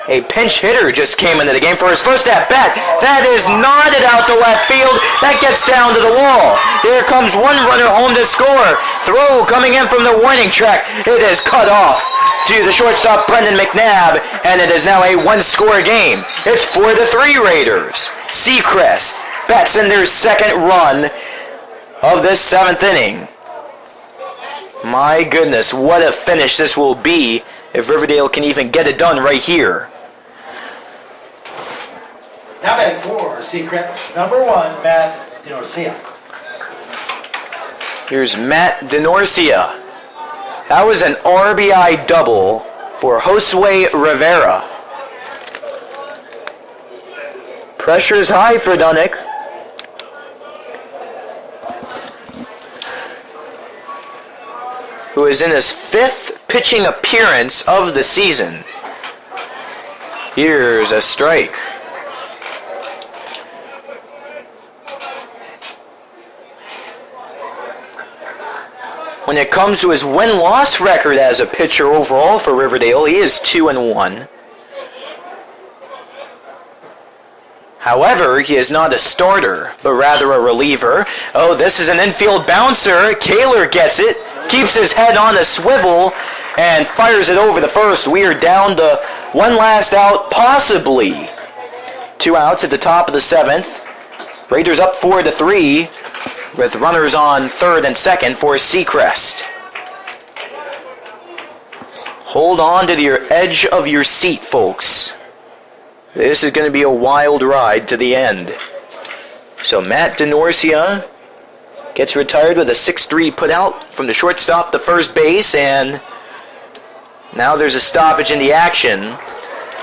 A pinch hitter just came into the game for his first at-bat. That is nodded out to left field. That gets down to the wall. Here comes one runner home to score. Throw coming in from the warning track. It is cut off to the shortstop Brendan McNabb, and it is now a one-score game. It's 4-3 Raiders. Seacrest bats in their second run of this 7th inning. My goodness, what a finish this will be if Riverdale can even get it done right here. Now batting for Seacrest, number 1, Matt Denorcia. Here's Matt Denorcia. That was an RBI double for Josue Rivera. Pressure's high for Dunnick. Who is in his 5th pitching appearance of the season. Here's a strike. When it comes to his win-loss record as a pitcher overall for Riverdale, he is 2-1. However, he is not a starter, but rather a reliever. Oh, this is an infield bouncer. Kaler gets it, keeps his head on a swivel, and fires it over the first. We are down to one last out, possibly 2 outs at the top of the 7th. Raiders up 4-3 with runners on third and second for Seacrest. Hold on to your edge of your seat, folks. This is going to be a wild ride to the end. So Matt Denorcia gets retired with a 6-3 put out from the shortstop to first base, and now there's a stoppage in the action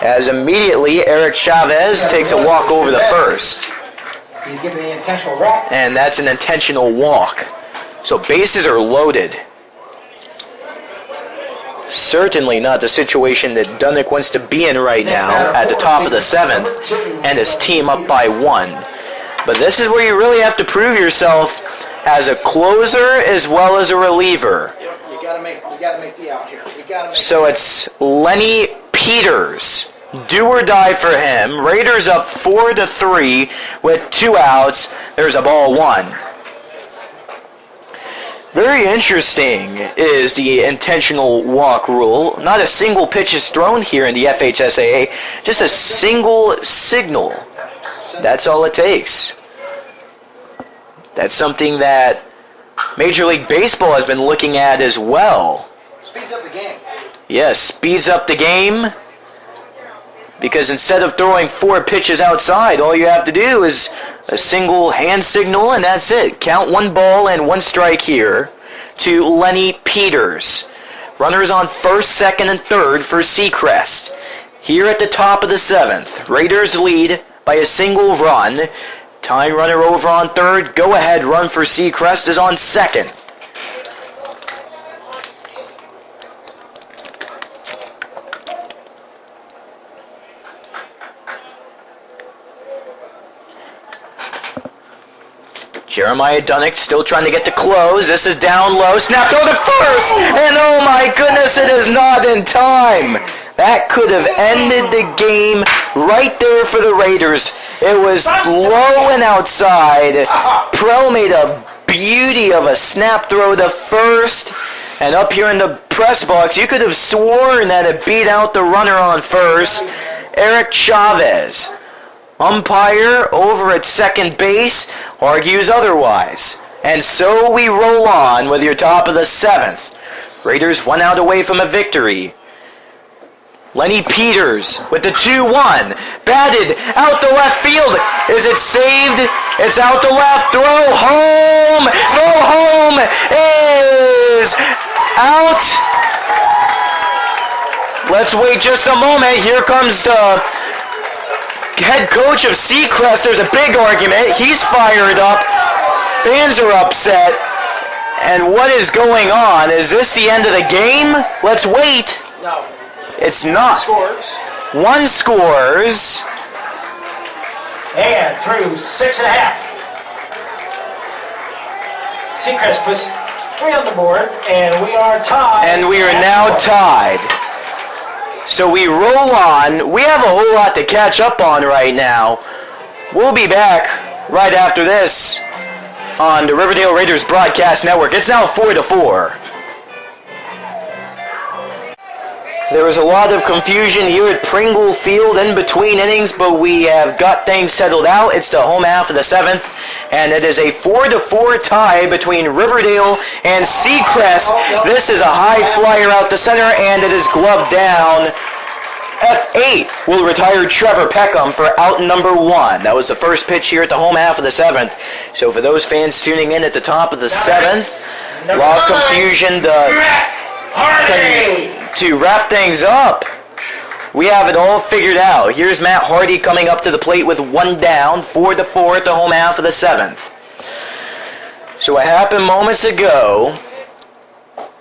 as immediately Eric Chavez takes a walk over the first. He's giving the intentional walk. And that's an intentional walk. So bases are loaded. Certainly not the situation that Dunnick wants to be in right now at the top of the 7th and his team up by 1. But this is where you really have to prove yourself as a closer as well as a reliever. You gotta make the out here. So it's Lenny Peters. Do or die for him. Raiders up 4-3 with 2 outs. There's a ball 1. Very interesting is the intentional walk rule. Not a single pitch is thrown here in the FHSAA. Just a single signal. That's all it takes. That's something that Major League Baseball has been looking at as well. Speeds up the game. Yes, speeds up the game. Because instead of throwing 4 pitches outside, all you have to do is a single hand signal, and that's it. Count 1 ball and 1 strike here to Lenny Peters. Runners on first, second, and third for Seacrest. Here at the top of the 7th, Raiders lead by a single run. Tying runner over on third. Go-ahead run for Seacrest is on second. Jeremiah Dunnick still trying to get to close. This is down low. Snapped over to first. And oh my goodness, it is not in time. That could have ended the game right there for the Raiders. It was low and outside. Prell made a beauty of a snap throw to first. And up here in the press box, you could have sworn that it beat out the runner on first, Eric Chavez. Umpire over at second base argues otherwise. And so we roll on with your top of the 7th. Raiders 1 out away from a victory. Lenny Peters with the 2-1. Batted out to left field. Is it saved? It's out to left. Throw home. Throw home is out. Let's wait just a moment. Here comes the head coach of Seacrest. There's a big argument. He's fired up. Fans are upset. And what is going on? Is this the end of the game? Let's wait. No. It's not. One scores. And through 6.5. Seacrest puts 3 on the board, and we are tied. And we are now tied. So we roll on. We have a whole lot to catch up on right now. We'll be back right after this on the Riverdale Raiders Broadcast Network. It's now 4-4. There was a lot of confusion here at Pringle Field in between innings, but we have got things settled out. It's the home half of the 7th, and it is a 4-4 tie between Riverdale and Seacrest. This is a high flyer out the center, and it is gloved down. F8 will retire Trevor Peckham for out number 1. That was the first pitch here at the home half of the 7th. So for those fans tuning in at the top of the 7th, a lot of confusion to wrap things up. We have it all figured out. Here's Matt Hardy coming up to the plate with 1 down, 4-4 at the home half of the 7th. So what happened moments ago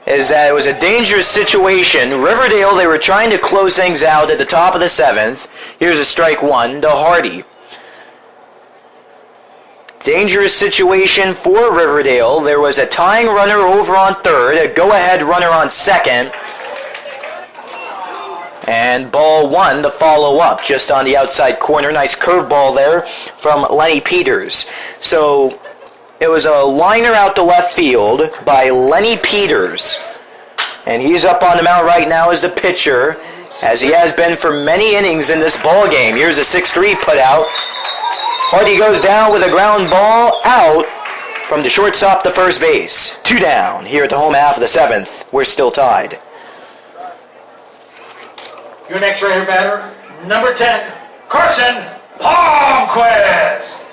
is that it was a dangerous situation. Riverdale, they were trying to close things out at the top of the 7th. Here's a strike 1 to Hardy. Dangerous situation for Riverdale. There was a tying runner over on third, a go-ahead runner on second, and ball 1 to follow up just on the outside corner. Nice curveball there from Lenny Peters. So it was a liner out to left field by Lenny Peters. And he's up on the mound right now as the pitcher, as he has been for many innings in this ball game. Here's a 6-3 put out. Hardy goes down with a ground ball out from the shortstop to first base. 2 down here at the home half of the 7th. We're still tied. Your next Raider batter, number 10, Carson Palmquist.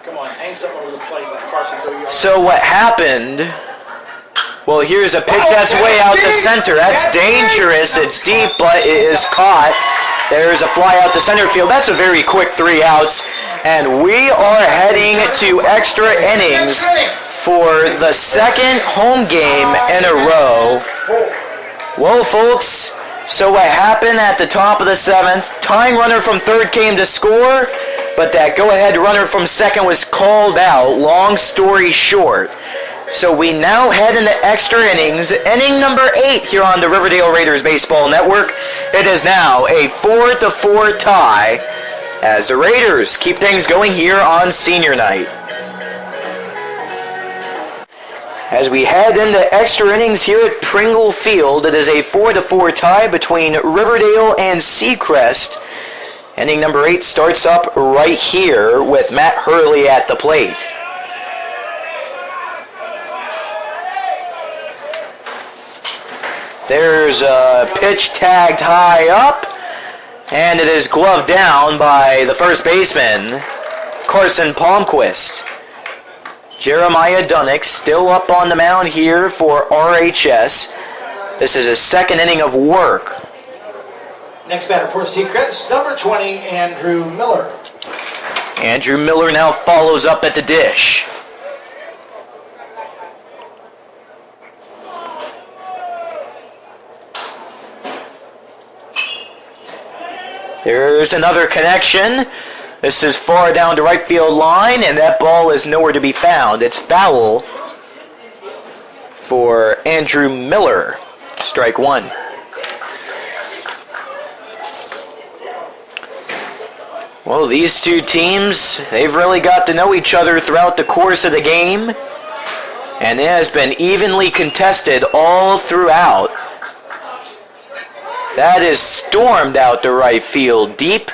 Come on, aim something over the plate, let Carson go yard. So what happened? Well, here's a pitch that's way out to center. That's dangerous. It's deep, but it is caught. There's a fly out to center field. That's a very quick 3 outs. And we are heading to extra innings for the second home game in a row. Well, folks, so what happened at the top of the 7th? Tying runner from third came to score, but that go-ahead runner from second was called out. Long story short. So we now head into extra innings. Inning number 8 here on the Riverdale Raiders Baseball Network. It is now a 4-4 tie as the Raiders keep things going here on senior night. As we head into extra innings here at Pringle Field, it is a 4-4 tie between Riverdale and Seacrest. Inning number 8 starts up right here with Matt Hurley at the plate. There's a pitch tagged high up, and it is gloved down by the first baseman, Carson Palmquist. Jeremiah Dunnick still up on the mound here for RHS. This is his second inning of work. Next batter for Seacrest, number 20, Andrew Miller. Andrew Miller now follows up at the dish. There's another connection. This is far down the right field line, and that ball is nowhere to be found. It's foul for Andrew Miller. Strike 1. Well, these two teams, they've really got to know each other throughout the course of the game, and it has been evenly contested all throughout. That is stormed out to right field deep.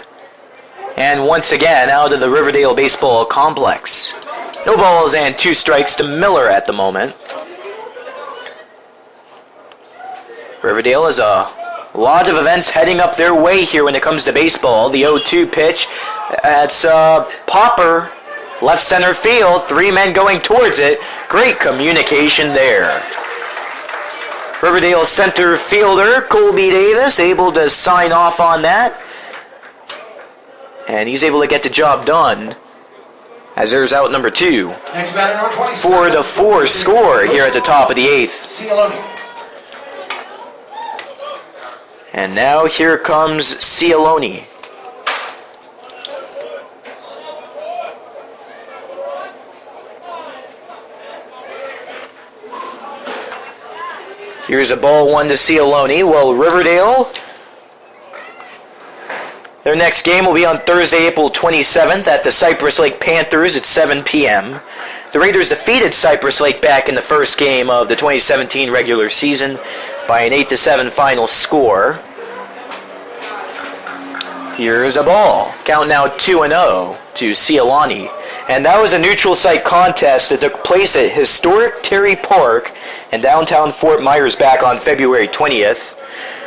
And once again, out of the Riverdale baseball complex. No balls and 2 strikes to Miller at the moment. Riverdale has a lot of events heading up their way here when it comes to baseball. The 0-2 pitch. That's Popper. Left center field. 3 men going towards it. Great communication there. Riverdale center fielder Colby Davis able to sign off on that. And he's able to get the job done. As there's out number 2. Next batter, number 27. 4-4 score here at the top of the 8th. Cialoni. And now here comes Cialoni. Here's a ball 1 to Cialoni. Well, Riverdale, their next game will be on Thursday, April 27th at the Cypress Lake Panthers at 7 p.m. The Raiders defeated Cypress Lake back in the first game of the 2017 regular season by an 8-7 final score. Here's a ball. Count now 2-0 to Cialoni. And that was a neutral site contest that took place at historic Terry Park in downtown Fort Myers back on February 20th.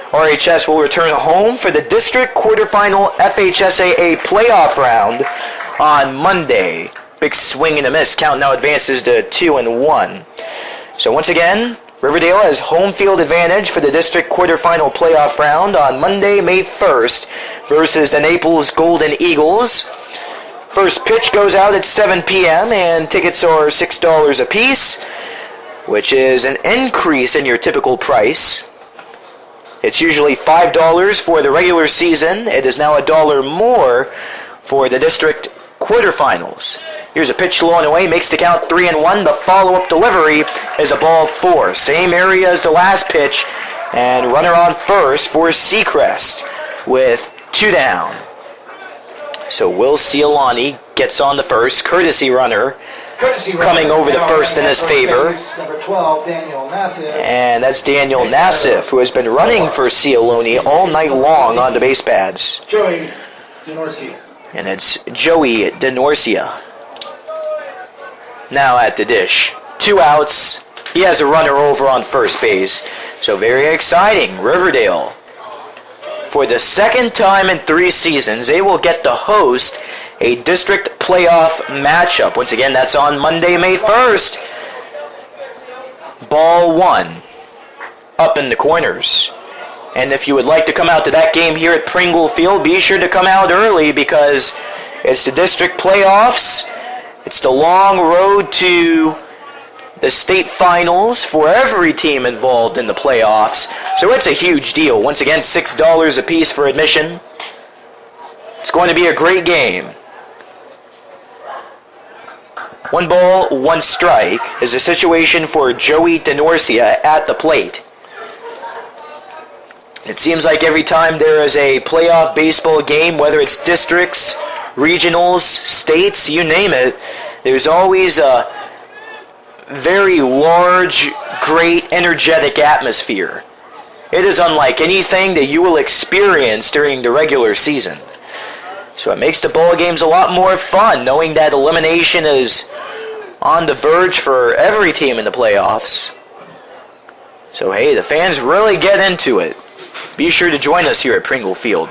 RHS will return home for the district quarterfinal FHSAA playoff round on Monday. Big swing and a miss. Count now advances to 2-1. So once again, Riverdale has home field advantage for the district quarterfinal playoff round on Monday, May 1st versus the Naples Golden Eagles. First pitch goes out at 7 p.m. and tickets are $6 a piece, which is an increase in your typical price. It's usually $5 for the regular season. It is now $1 more for the district quarterfinals. Here's a pitch low and away, makes the count 3-1. The follow-up delivery is a ball 4. Same area as the last pitch, and runner on first for Seacrest with 2 down. So Will Cialoni gets on the first, courtesy runner coming over the first in his favor. Number 12, Daniel Nassif. And that's Daniel Nassif, who has been running for Cialoni all night long on the base pads. Joey DeNorcia. And it's Joey DeNorcia. Now at the dish. 2 outs. He has a runner over on first base. So very exciting. Riverdale, for the second time in 3 seasons, they will get to host a district playoff matchup. Once again, that's on Monday, May 1st. Ball 1 up in the corners. And if you would like to come out to that game here at Pringle Field, be sure to come out early because it's the district playoffs. It's the long road to the state finals for every team involved in the playoffs. So it's a huge deal. Once again, $6 a piece for admission. It's going to be a great game. 1 ball, 1 strike is the situation for Joey DeNorcia at the plate. It seems like every time there is a playoff baseball game, whether it's districts, regionals, states, you name it, there's always a very large, great, energetic atmosphere. It is unlike anything that you will experience during the regular season. So it makes the ball games a lot more fun, knowing that elimination is on the verge for every team in the playoffs. So hey, the fans really get into it. Be sure to join us here at Pringle Field.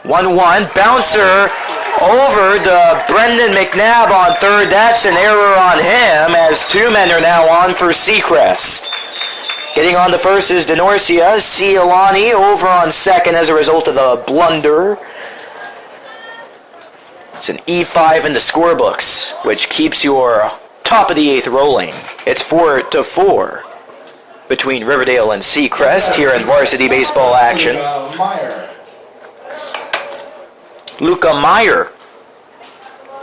1-1, bouncer over to Brendan McNabb on third. That's an error on him as 2 men are now on for Seacrest. Getting on the first is DeNorcia. Cialoni over on second as a result of the blunder. It's an E5 in the scorebooks, which keeps your top of the 8th rolling. It's 4-4 between Riverdale and Seacrest here in varsity baseball action. Luca Meyer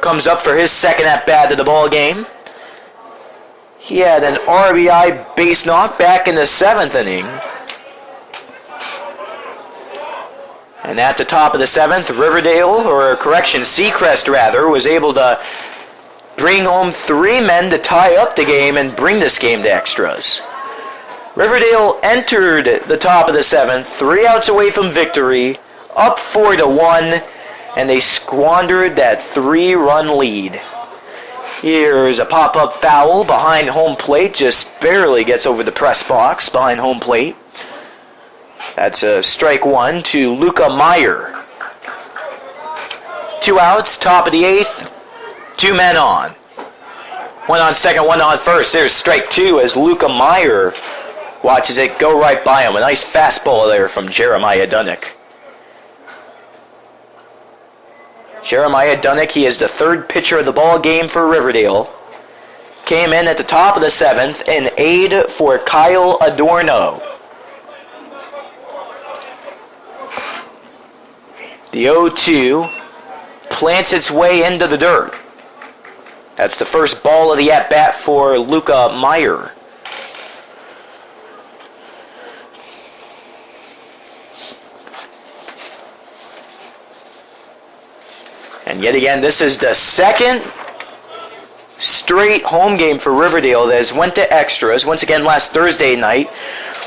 comes up for his second at-bat of the ball game. He had an RBI base knock back in the 7th inning. And at the top of the 7th, Seacrest was able to bring home 3 men to tie up the game and bring this game to extras. Riverdale entered the top of the 7th, 3 outs away from victory, up 4-1, and they squandered that 3-run lead. Here's a pop-up foul behind home plate, just barely gets over the press box behind home plate. That's a strike 1 to Luca Meyer. 2 outs, top of the 8th, 2 men on. 1 on second, 1 on first. There's strike 2 as Luca Meyer watches it go right by him. A nice fastball there from Jeremiah Dunnick. Jeremiah Dunnick, he is the 3rd pitcher of the ball game for Riverdale. Came in at the top of the 7th, an aide for Kyle Adorno. The 0-2 plants its way into the dirt. That's the first ball of the at-bat for Luca Meyer. And yet again, this is the 2nd straight home game for Riverdale that has went to extras. Once again, last Thursday night,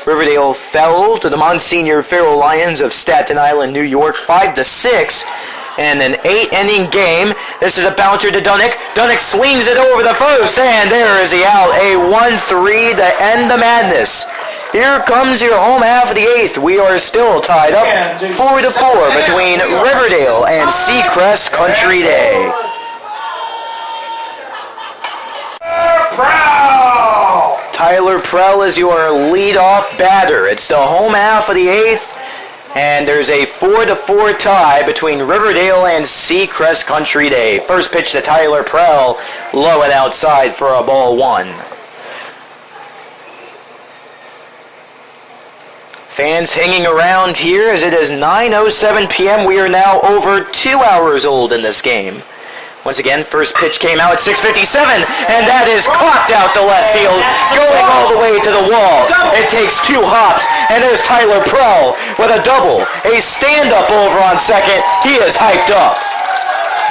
Riverdale fell to the Monsignor Farrell Lions of Staten Island, New York, 5-6, and an 8-inning game. This is a bouncer to Dunnick. Dunnick slings it over the first, and there is the out. A 1-3 to end the madness. Here comes your home half of the 8th. We are still tied up 4-4 between Riverdale and Seacrest Country Day. Tyler Prell is your leadoff batter. It's the home half of the 8th, and there's a 4-4 tie between Riverdale and Seacrest Country Day. First pitch to Tyler Prell, low and outside for a ball 1. Fans hanging around here as it is 9:07 p.m. We are now over 2 hours old in this game. Once again, first pitch came out at 6:57, and that is clocked out to left field, going all the way to the wall. It takes 2 hops, and there's Tyler Prell with a double. A stand-up over on second. He is hyped up.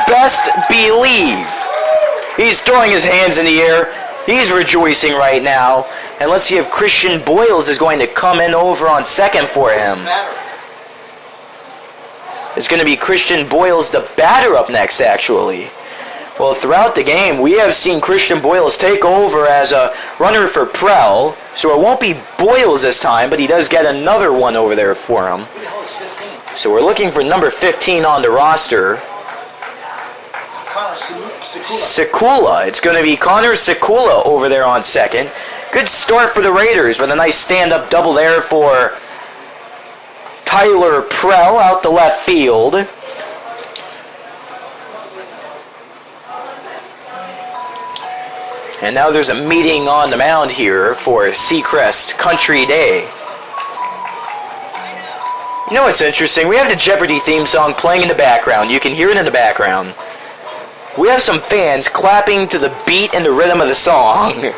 Best believe. He's throwing his hands in the air. He's rejoicing right now. And let's see if Christian Boyles is going to come in over on second for him. It's going to be Christian Boyles, the batter, up next, actually. Well, throughout the game, we have seen Christian Boyles take over as a runner for Prell. So it won't be Boyles this time, but he does get another one over there for him. So we're looking for number 15 on the roster. Sekula. It's going to be Connor Sekula over there on second. Good start for the Raiders with a nice stand-up double there for Tyler Prell out the left field. And now there's a meeting on the mound here for Seacrest Country Day. You know what's interesting? We have the Jeopardy theme song playing in the background. You can hear it in the background. We have some fans clapping to the beat and the rhythm of the song.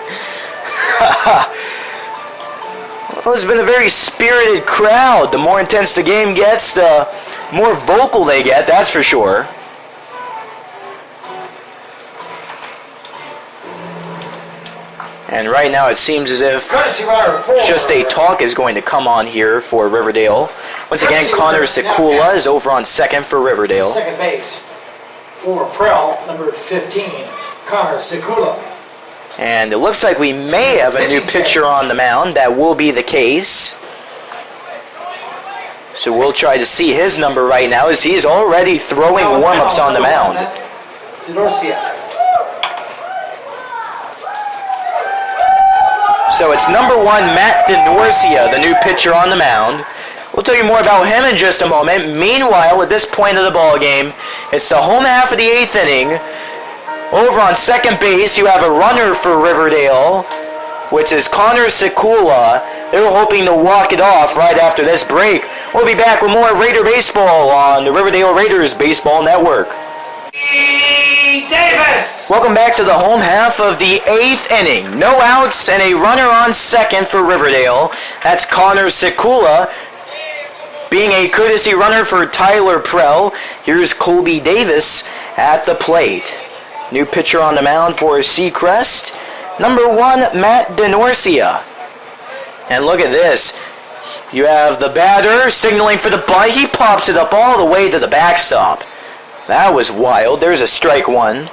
Well, it's been a very spirited crowd. The more intense the game gets, the more vocal they get, that's for sure. And right now it seems as if just a talk is going to come on here for Riverdale. Once again, Connor Sekula is over on second for Riverdale. Second base for Prell, number 15, Connor Sekula. And it looks like we may have a new pitcher on the mound. That will be the case. So we'll try to see his number right now as he's already throwing warm-ups on the mound. So it's number 1, Matt DeNorcia, the new pitcher on the mound. We'll tell you more about him in just a moment. Meanwhile, at this point of the ball game, it's the home half of the 8th inning. Over on second base, you have a runner for Riverdale, which is Connor Sekula. They're hoping to walk it off right after this break. We'll be back with more Raider baseball on the Riverdale Raiders Baseball Network. Davis! Welcome back to the home half of the 8th inning. No outs and a runner on second for Riverdale. That's Connor Sekula being a courtesy runner for Tyler Prell. Here's Colby Davis at the plate. New pitcher on the mound for Seacrest, number 1, Matt DeNorcia. And look at this. You have the batter signaling for the bunt. He pops it up all the way to the backstop. That was wild. There's a strike one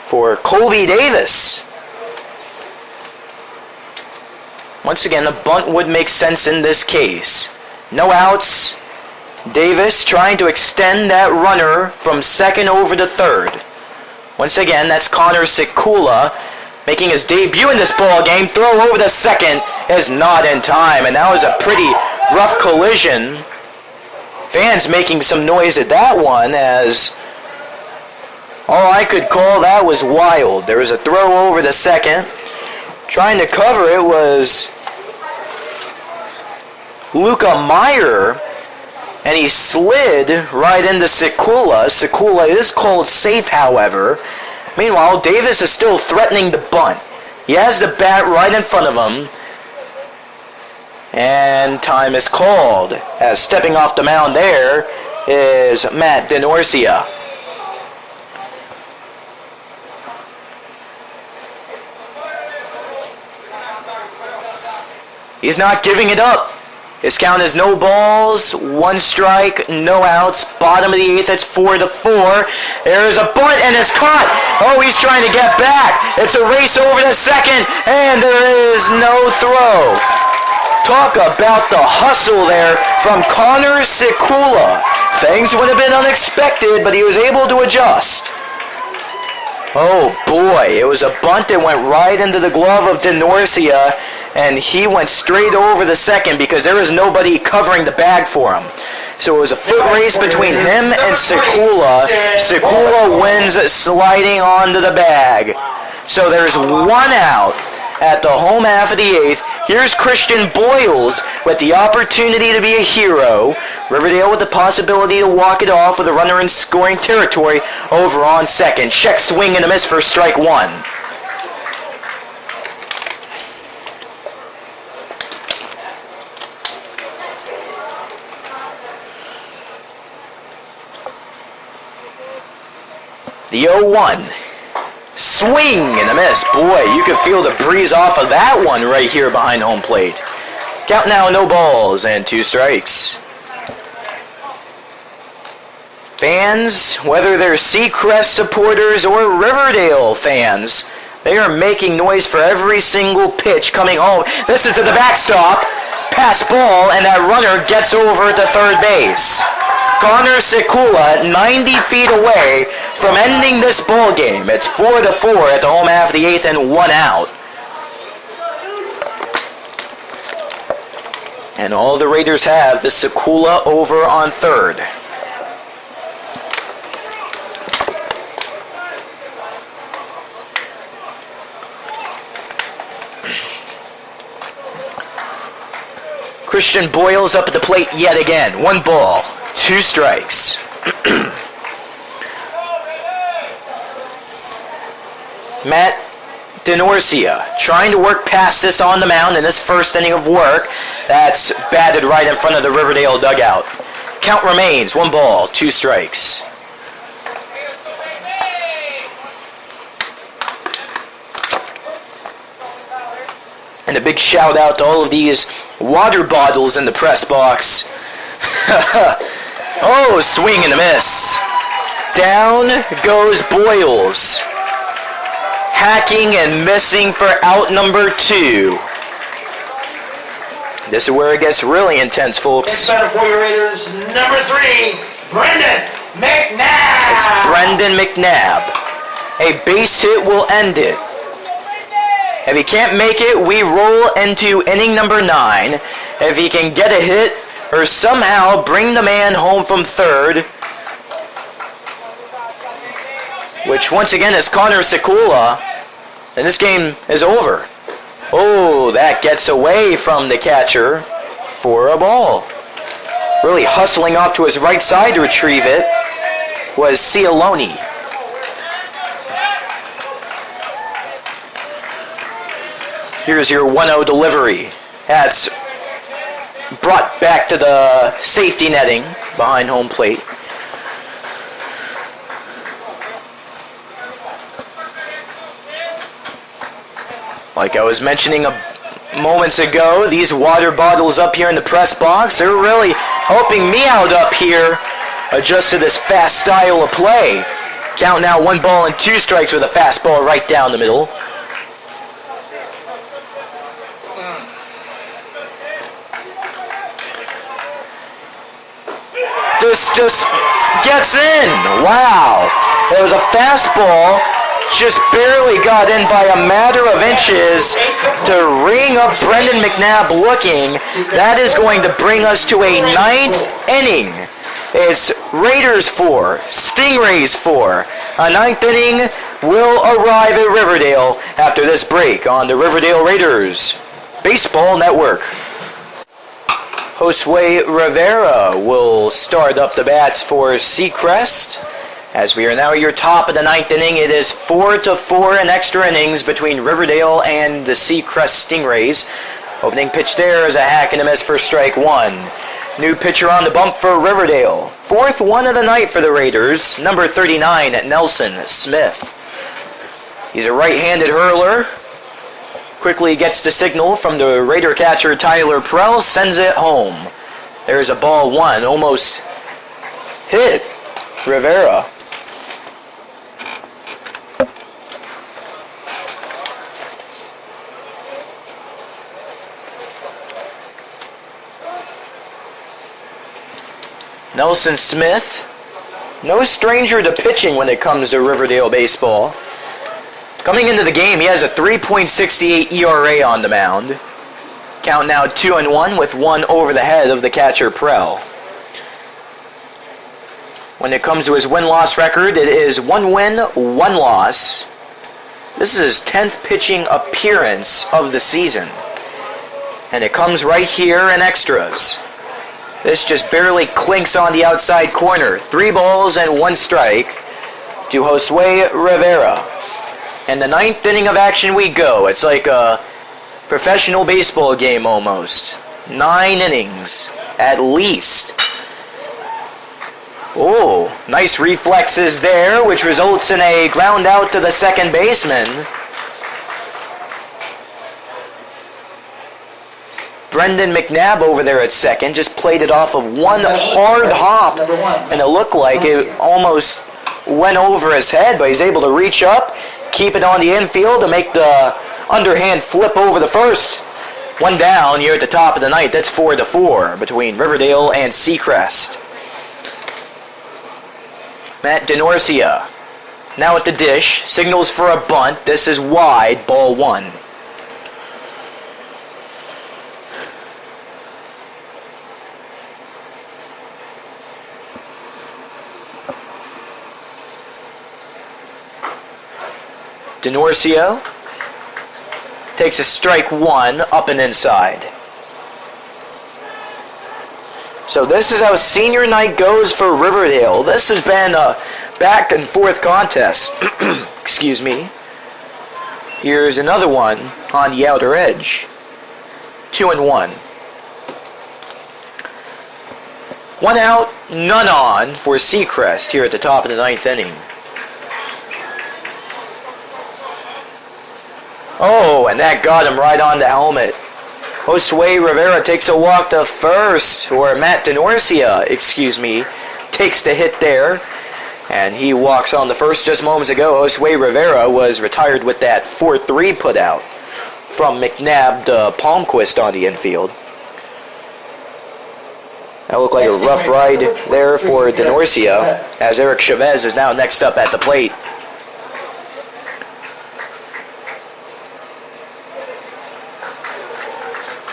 for Colby Davis. Once again, a bunt would make sense in this case. No outs. Davis trying to extend that runner from second over to third. Once again, that's Connor Sikula making his debut in this ball game. Throw over the second is not in time, and that was a pretty rough collision. Fans making some noise at that one, as all I could call that was wild. There was a throw over the second. Trying to cover it was Luca Meyer, and he slid right into Sikula. Sikula is called safe, however. Meanwhile, Davis is still threatening the bunt. He has the bat right in front of him. And time is called, as stepping off the mound there is Matt DeNorcia. He's not giving it up. His count is no balls, 1 strike, no outs. Bottom of the 8th, it's 4-4. There's a bunt, and it's caught. Oh, he's trying to get back. It's a race over to second, and there is no throw. Talk about the hustle there from Connor Sikula. Things would have been unexpected, but he was able to adjust. Oh boy, it was a bunt that went right into the glove of DeNorcia, and he went straight over the second because there was nobody covering the bag for him. So it was a foot race between him and Sikula. Sikula wins sliding onto the bag. So there's 1 out at the home half of the 8th. Here's Christian Boyles with the opportunity to be a hero. Riverdale with the possibility to walk it off with a runner in scoring territory over on second. Check swing and a miss for strike 1. The 0-1. Swing and a miss. Boy, you could feel the breeze off of that one right here behind home plate. Count now, no balls and 2 strikes. Fans, whether they're Seacrest supporters or Riverdale fans, they are making noise for every single pitch coming home. This is to the backstop. Pass ball, and that runner gets over to third base. Connor Sikula 90 feet away from ending this ball game. It's 4-4 at the home half of the 8th and 1 out. And all the Raiders have is Sikula over on third. Christian Boyles up at the plate yet again. 1 ball, 2 strikes. Matt DeNorcia trying to work past this on the mound in this first inning of work. That's batted right in front of the Riverdale dugout. Count remains 1 ball, 2 strikes. And a big shout out to all of these water bottles in the press box. Oh, swing and a miss. Down goes Boyles. Hacking and missing for out number 2. This is where it gets really intense, folks. It's better for your Raiders. Number 3, Brendan McNabb. It's Brendan McNabb. A base hit will end it. If he can't make it, we roll into inning number 9. If he can get a hit or somehow bring the man home from third, which once again is Connor Sikula, then this game is over. Oh, that gets away from the catcher for a ball. Really hustling off to his right side to retrieve it was Cialone. Here's your 1-0 delivery. That's brought back to the safety netting behind home plate. Like I was mentioning moments ago, these water bottles up here in the press box, they're really helping me out up here adjust to this fast style of play. Count now 1 ball and 2 strikes with a fastball right down the middle. This just gets in. Wow. It was a fastball. Just barely got in by a matter of inches to ring up Brendan McNabb looking. That is going to bring us to a 9th inning. It's Raiders 4, Stingrays 4. A 9th inning will arrive at Riverdale after this break on the Riverdale Raiders Baseball Network. Josue Rivera will start up the bats for Seacrest. As we are now at your top of the 9th inning, it is 4-4 in extra innings between Riverdale and the Seacrest Stingrays. Opening pitch there is a hack and a miss for strike 1. New pitcher on the bump for Riverdale. 4th one of the night for the Raiders, number 39, Nelson Smith. He's a right-handed hurler. Quickly gets the signal from the Raider catcher Tyler Prell, sends it home. There's a ball 1, almost hit Rivera. Nelson Smith, no stranger to pitching when it comes to Riverdale baseball. Coming into the game, he has a 3.68 ERA on the mound. Count now 2-1 with 1 over the head of the catcher Prell. When it comes to his win-loss record, it is 1 win, 1 loss. This is his 10th pitching appearance of the season. And it comes right here in extras. This just barely clinks on the outside corner. 3 balls and 1 strike to Josue Rivera. And the 9th inning of action we go. It's like a professional baseball game almost. 9 innings, at least. Oh, nice reflexes there, which results in a ground out to the second baseman. Brendan McNabb over there at second just played it off of one hard hop, and it looked like it almost went over his head, but he's able to reach up, keep it on the infield to make the underhand flip over the first. 1 down here at the top of the 9th. That's 4-4 between Riverdale and Seacrest. Matt DeNorcia now at the dish, signals for a bunt. This is wide, ball 1. DeNorcio takes a strike 1 up and inside. So this is how senior night goes for Riverdale. This has been a back and forth contest. Excuse me. Here's another one on the outer edge. 2-1. 1 out, none on for Seacrest here at the top of the 9th inning. Oh, and that got him right on the helmet. Josue Rivera takes a walk to first, or Matt DeNorcia, takes the hit there. And he walks on the first just moments ago. Josue Rivera was retired with that 4-3 put out from McNabb to Palmquist on the infield. That looked like a rough ride there for DeNorcia, as Eric Chavez is now next up at the plate.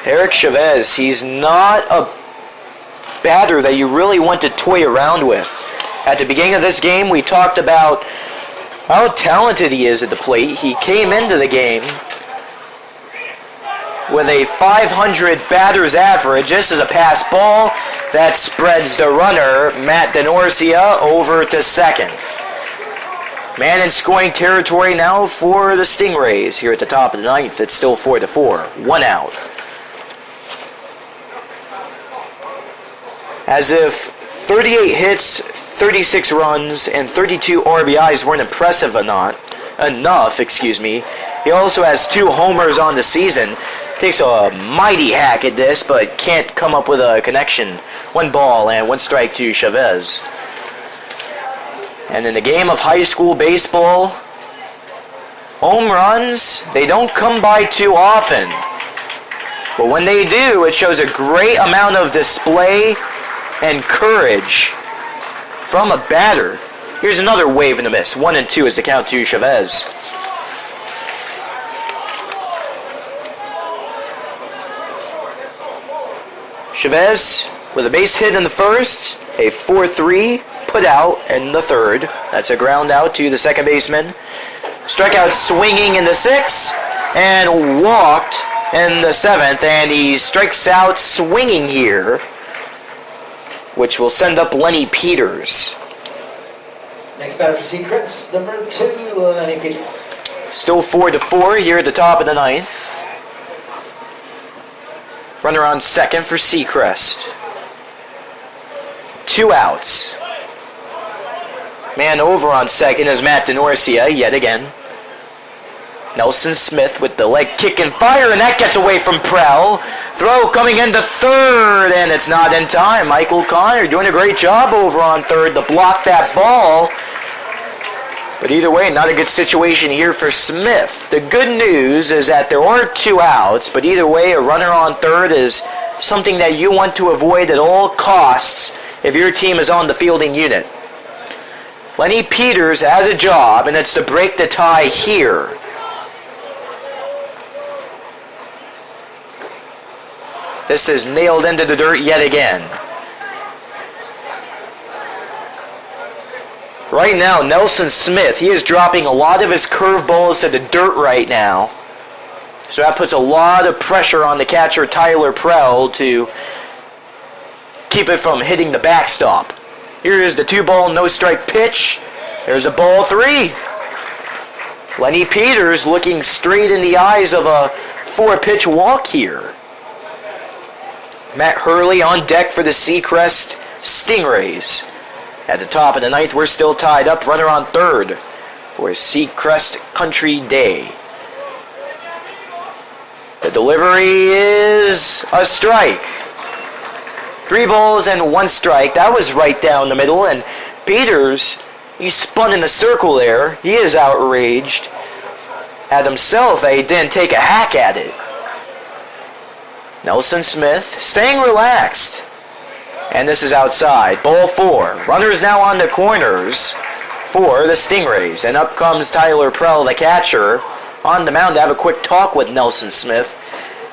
Eric Chavez, he's not a batter that you really want to toy around with. At the beginning of this game, we talked about how talented he is at the plate. He came into the game with a 500 batter's average. This is a pass ball that spreads the runner, Matt DeNorcia, over to second. Man in scoring territory now for the Stingrays here at the top of the 9th. It's still 4-4. 1 out. As if 38 hits, 36 runs, and 32 RBIs weren't impressive enough, he also has 2 homers on the season. Takes a mighty hack at this, but can't come up with a connection. 1 ball and 1 strike to Chavez. And in the game of high school baseball, home runs, they don't come by too often. But when they do, it shows a great amount of display and courage from a batter. Here's another wave and a miss. 1-2 is the count to Chavez. Chavez with a base hit in the first, a 4-3 put out in the third. That's a ground out to the second baseman. Strikeout swinging in the sixth and walked in the seventh, and he strikes out swinging here, which will send up Lenny Peters. Next batter for Seacrest, number 2, Lenny Peters. Still 4-4 here at the top of the ninth. Runner on second for Seacrest. 2 outs. Man over on second is Matt DeNorcia yet again. Nelson Smith with the leg kick and fire, and that gets away from Prell. Throw coming into third, and it's not in time. Michael Connor doing a great job over on third to block that ball. But either way, not a good situation here for Smith. The good news is that there are 2 outs, but either way, a runner on third is something that you want to avoid at all costs if your team is on the fielding unit. Lenny Peters has a job, and it's to break the tie here. This is nailed into the dirt yet again. Right now, Nelson Smith, he is dropping a lot of his curveballs to the dirt right now. So that puts a lot of pressure on the catcher, Tyler Prell, to keep it from hitting the backstop. Here is the 2-ball, no-strike pitch. There's a ball 3. Lenny Peters looking straight in the eyes of a 4-pitch walk here. Matt Hurley on deck for the Seacrest Stingrays. At the top of the ninth, we're still tied up. Runner on third for Seacrest Country Day. The delivery is a strike. 3 balls and 1 strike. That was right down the middle, and Peters, he spun in the circle there. He is outraged at himself that he didn't take a hack at it. Nelson Smith staying relaxed. And this is outside. Ball 4. Runners now on the corners for the Stingrays. And up comes Tyler Prell, the catcher, on the mound to have a quick talk with Nelson Smith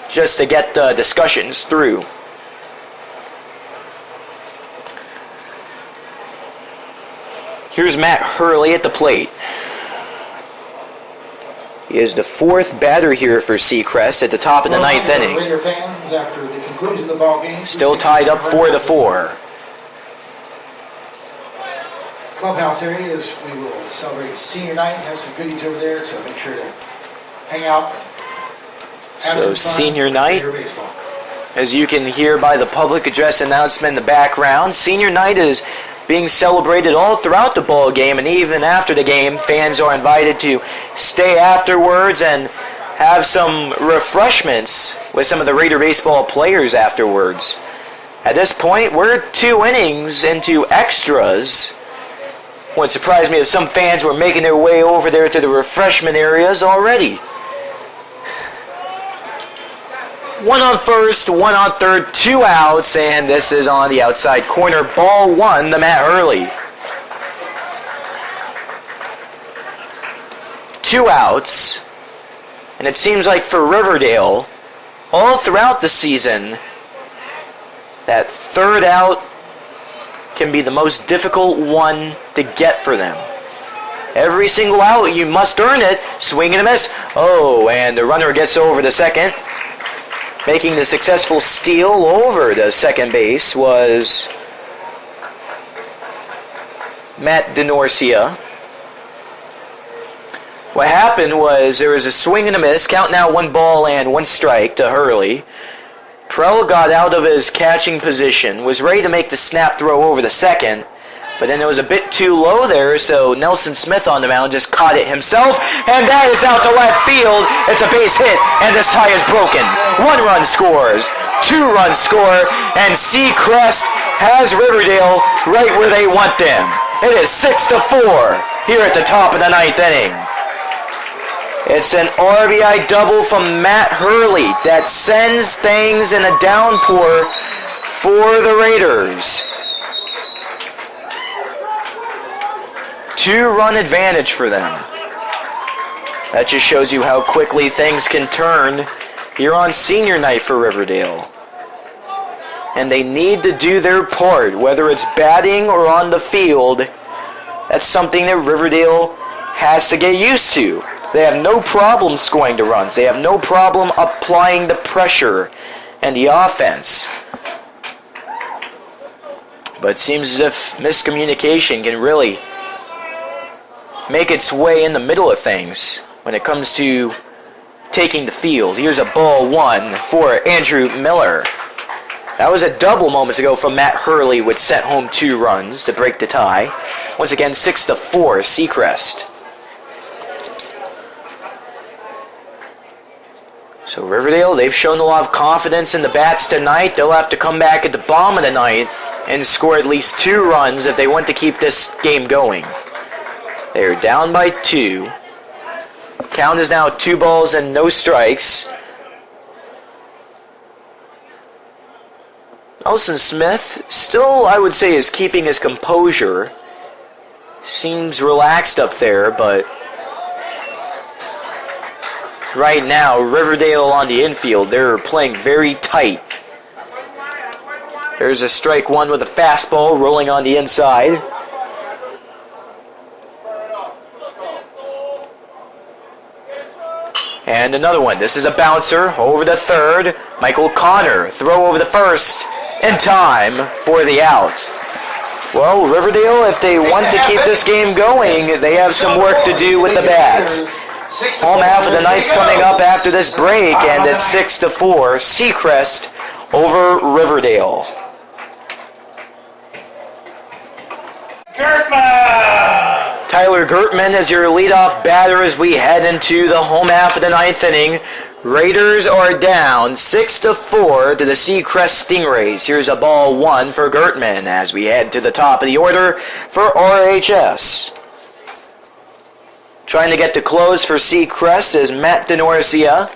just to get the discussions through. Here's Matt Hurley at the plate. He is the 4th batter here for Seacrest at the top of the 9th inning. Raider fans, after the conclusion of the ball game, still tied up 4-4. Clubhouse areas, we will celebrate senior night, have some goodies over there, so make sure to hang out. So senior night, as you can hear by the public address announcement in the background, senior night is being celebrated all throughout the ball game, and even after the game, fans are invited to stay afterwards and have some refreshments with some of the Raider baseball players afterwards. At this point, we're 2 innings into extras. Wouldn't surprise me if some fans were making their way over there to the refreshment areas already. 1 on first, 1 on third, 2 outs, and this is on the outside corner. Ball 1 to Matt Hurley. 2 outs, and it seems like for Riverdale, all throughout the season, that 3rd out can be the most difficult one to get for them. Every single out, you must earn it. Swing and a miss. Oh, and the runner gets over to second. Making the successful steal over to second base was Matt DeNorcia. What happened was there was a swing and a miss, count now 1 ball and 1 strike to Hurley. Prell got out of his catching position, was ready to make the snap throw over the second, but then it was a bit too low there, so Nelson Smith on the mound just caught it himself, and that is out to left field. It's a base hit, and this tie is broken. 1 run scores, 2 runs score, and Seacrest has Riverdale right where they want them. It is 6-4 here at the top of the ninth inning. It's an RBI double from Matt Hurley that sends things in a downpour for the Raiders. 2-run advantage for them. That just shows you how quickly things can turn here on senior night for Riverdale. And they need to do their part, whether it's batting or on the field. That's something that Riverdale has to get used to. They have no problem scoring the runs. They have no problem applying the pressure and the offense. But it seems as if miscommunication can really make its way in the middle of things when it comes to taking the field. Here's a ball 1 for Andrew Miller. That was a double moments ago from Matt Hurley, which sent home 2 runs to break the tie. Once again, 6-4 Seacrest. So Riverdale, they've shown a lot of confidence in the bats tonight. They'll have to come back at the bottom of the ninth and score at least 2 runs if they want to keep this game going. They're down by 2. Count is now 2 balls and no strikes. Nelson Smith still, I would say, is keeping his composure. Seems relaxed up there, but right now, Riverdale on the infield, they're playing very tight. There's a strike 1 with a fastball rolling on the inside. And another one. This is a bouncer over the third. Michael Connor, throw over the first in time for the out. Well, Riverdale, if they want to keep this game going, they have some work to do with the bats. Home half of the ninth coming up after this break, and it's 6-4, Seacrest over Riverdale. Gertman! Tyler Gertman is your leadoff batter as we head into the home half of the ninth inning. Raiders are down 6-4 to the Seacrest Stingrays. Here's a ball 1 for Gertman as we head to the top of the order for RHS. Trying to get to close for Seacrest is Matt DeNorcia.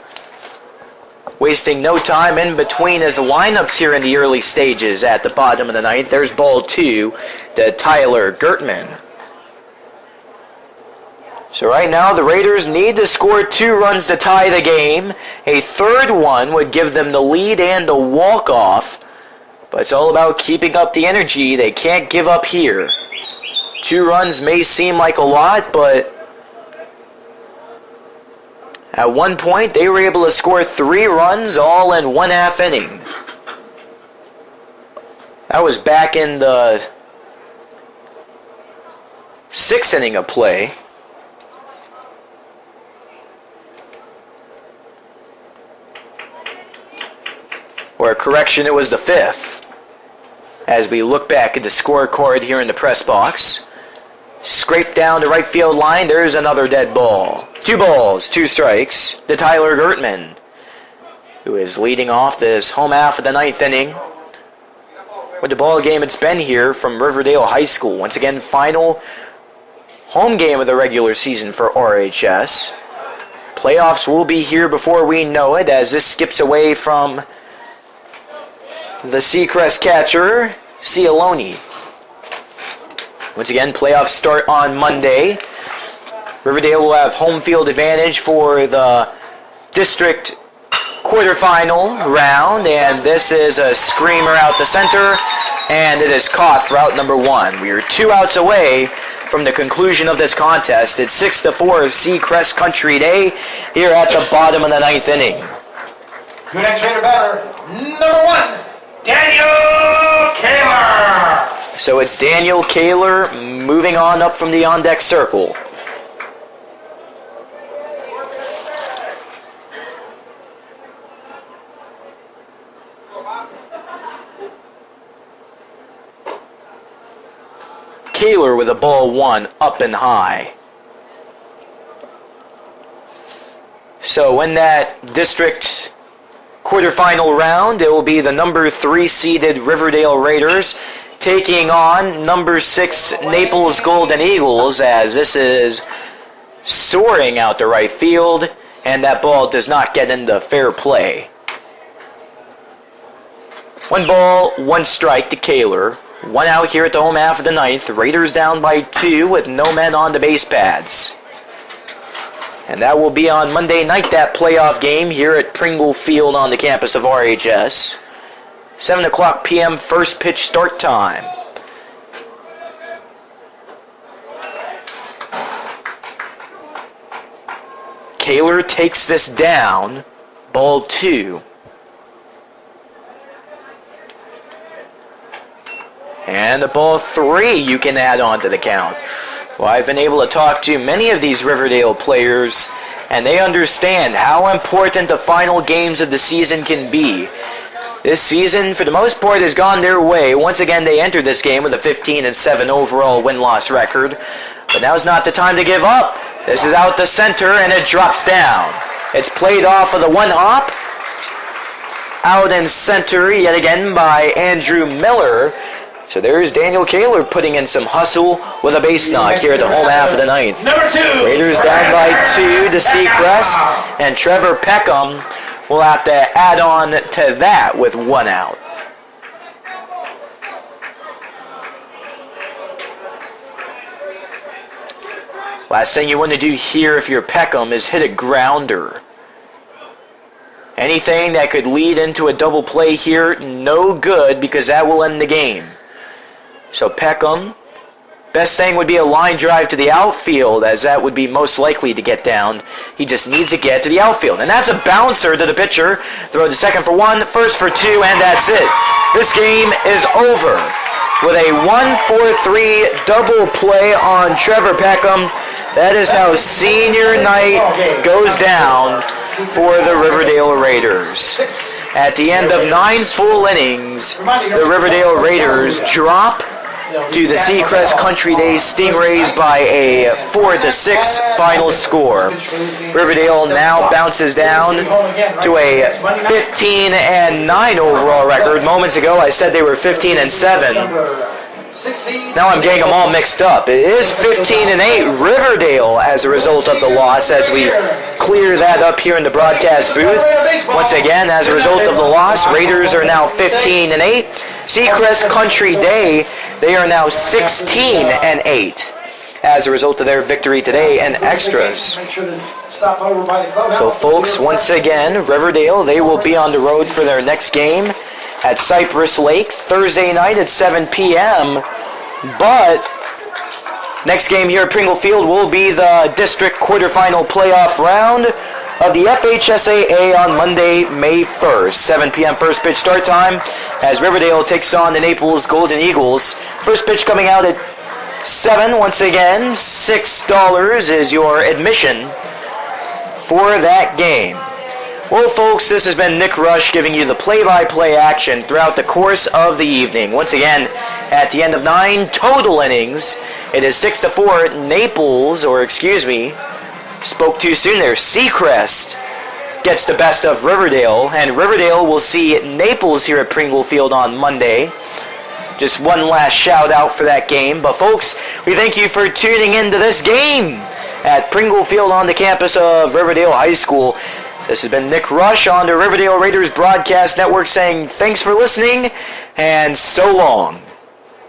Wasting no time in between his lineups here in the early stages at the bottom of the ninth. There's ball 2 to Tyler Gertman. So right now the Raiders need to score 2 runs to tie the game. A third one would give them the lead and the walk-off. But it's all about keeping up the energy. They can't give up here. 2 runs may seem like a lot, but at one point they were able to score 3 runs all in 1/2 inning. That was back in the 6th inning of play. Or correction, it was the 5th. As we look back at the scorecard here in the press box. Scraped down the right field line. There's another dead ball. 2 balls, 2 strikes to Tyler Gertman, who is leading off this home half of the 9th inning. With the ball game it's been here from Riverdale High School. Once again, final home game of the regular season for RHS. Playoffs will be here before we know it, as this skips away from the Seacrest catcher, Cialoni. Once again, playoffs start on Monday. Riverdale will have home field advantage for the district quarterfinal round, and this is a screamer out to center, and it is caught for out number 1. We are 2 outs away from the conclusion of this contest. It's 6-4 Seacrest Country Day here at the bottom of the 9th inning. Good X-rated batter, number 1, Daniel Kaler. So it's Daniel Kaler moving on up from the on-deck circle. Kaler with a ball 1 up and high. So in that district quarterfinal round, it will be the number 3 seeded Riverdale Raiders taking on number 6 Naples Golden Eagles, as this is soaring out to right field, and that ball does not get into fair play. 1 ball, 1 strike to Kaler. 1 out here at the home half of the ninth. Raiders down by 2 with no men on the base pads. And that will be on Monday night, that playoff game here at Pringle Field on the campus of RHS. 7 o'clock p.m. first pitch start time. Kaler takes this down. Ball 2. And the ball 3 you can add on to the count. Well, I've been able to talk to many of these Riverdale players, and they understand how important the final games of the season can be. This season, for the most part, has gone their way. Once again, they entered this game with a 15-7 overall win-loss record. But now's not the time to give up. This is out the center, and it drops down. It's played off of the 1-hop. Out in center yet again by Andrew Miller. So there's Daniel Kaler putting in some hustle with a base knock here at the home half of the ninth. Number 2. Raiders down by 2 to Seacrest, and Trevor Peckham will have to add on to that with 1 out. Last thing you want to do here if you're Peckham is hit a grounder. Anything that could lead into a double play here, no good, because that will end the game. So Peckham, best thing would be a line drive to the outfield, as that would be most likely to get down. He just needs to get to the outfield. And that's a bouncer to the pitcher. Throw to second for 1, first for 2, and that's it. This game is over with a 1-4-3 double play on Trevor Peckham. That is how senior night goes down for the Riverdale Raiders. At the end of 9 full innings, the Riverdale Raiders drop to the Seacrest Country Day Stingrays by a 4-6 final score. Riverdale now bounces down to a 15-9 overall record. Moments ago I said they were 15-7. Now I'm getting them all mixed up. It is 15-8 Riverdale as a result of the loss, as we clear that up here in the broadcast booth. Once again, as a result of the loss, Raiders are now 15-8. Seacrest Country Day, they are now 16-8 as a result of their victory today and extras. So folks, once again, Riverdale, they will be on the road for their next game at Cypress Lake Thursday night at 7 p.m. But next game here at Pringle Field will be the district quarterfinal playoff round of the FHSAA on Monday, May 1st. 7 p.m. first pitch start time as Riverdale takes on the Naples Golden Eagles. First pitch coming out at 7. Once again, $6 is your admission for that game. Well, folks, this has been Nick Rush giving you the play-by-play action throughout the course of the evening. Once again, at the end of 9 total innings, it is 6-4. Naples, spoke too soon there. Seacrest gets the best of Riverdale, and Riverdale will see Naples here at Pringle Field on Monday. Just one last shout out for that game. But folks, we thank you for tuning into this game at Pringle Field on the campus of Riverdale High School. This has been Nick Rush on the Riverdale Raiders Broadcast Network saying thanks for listening and so long.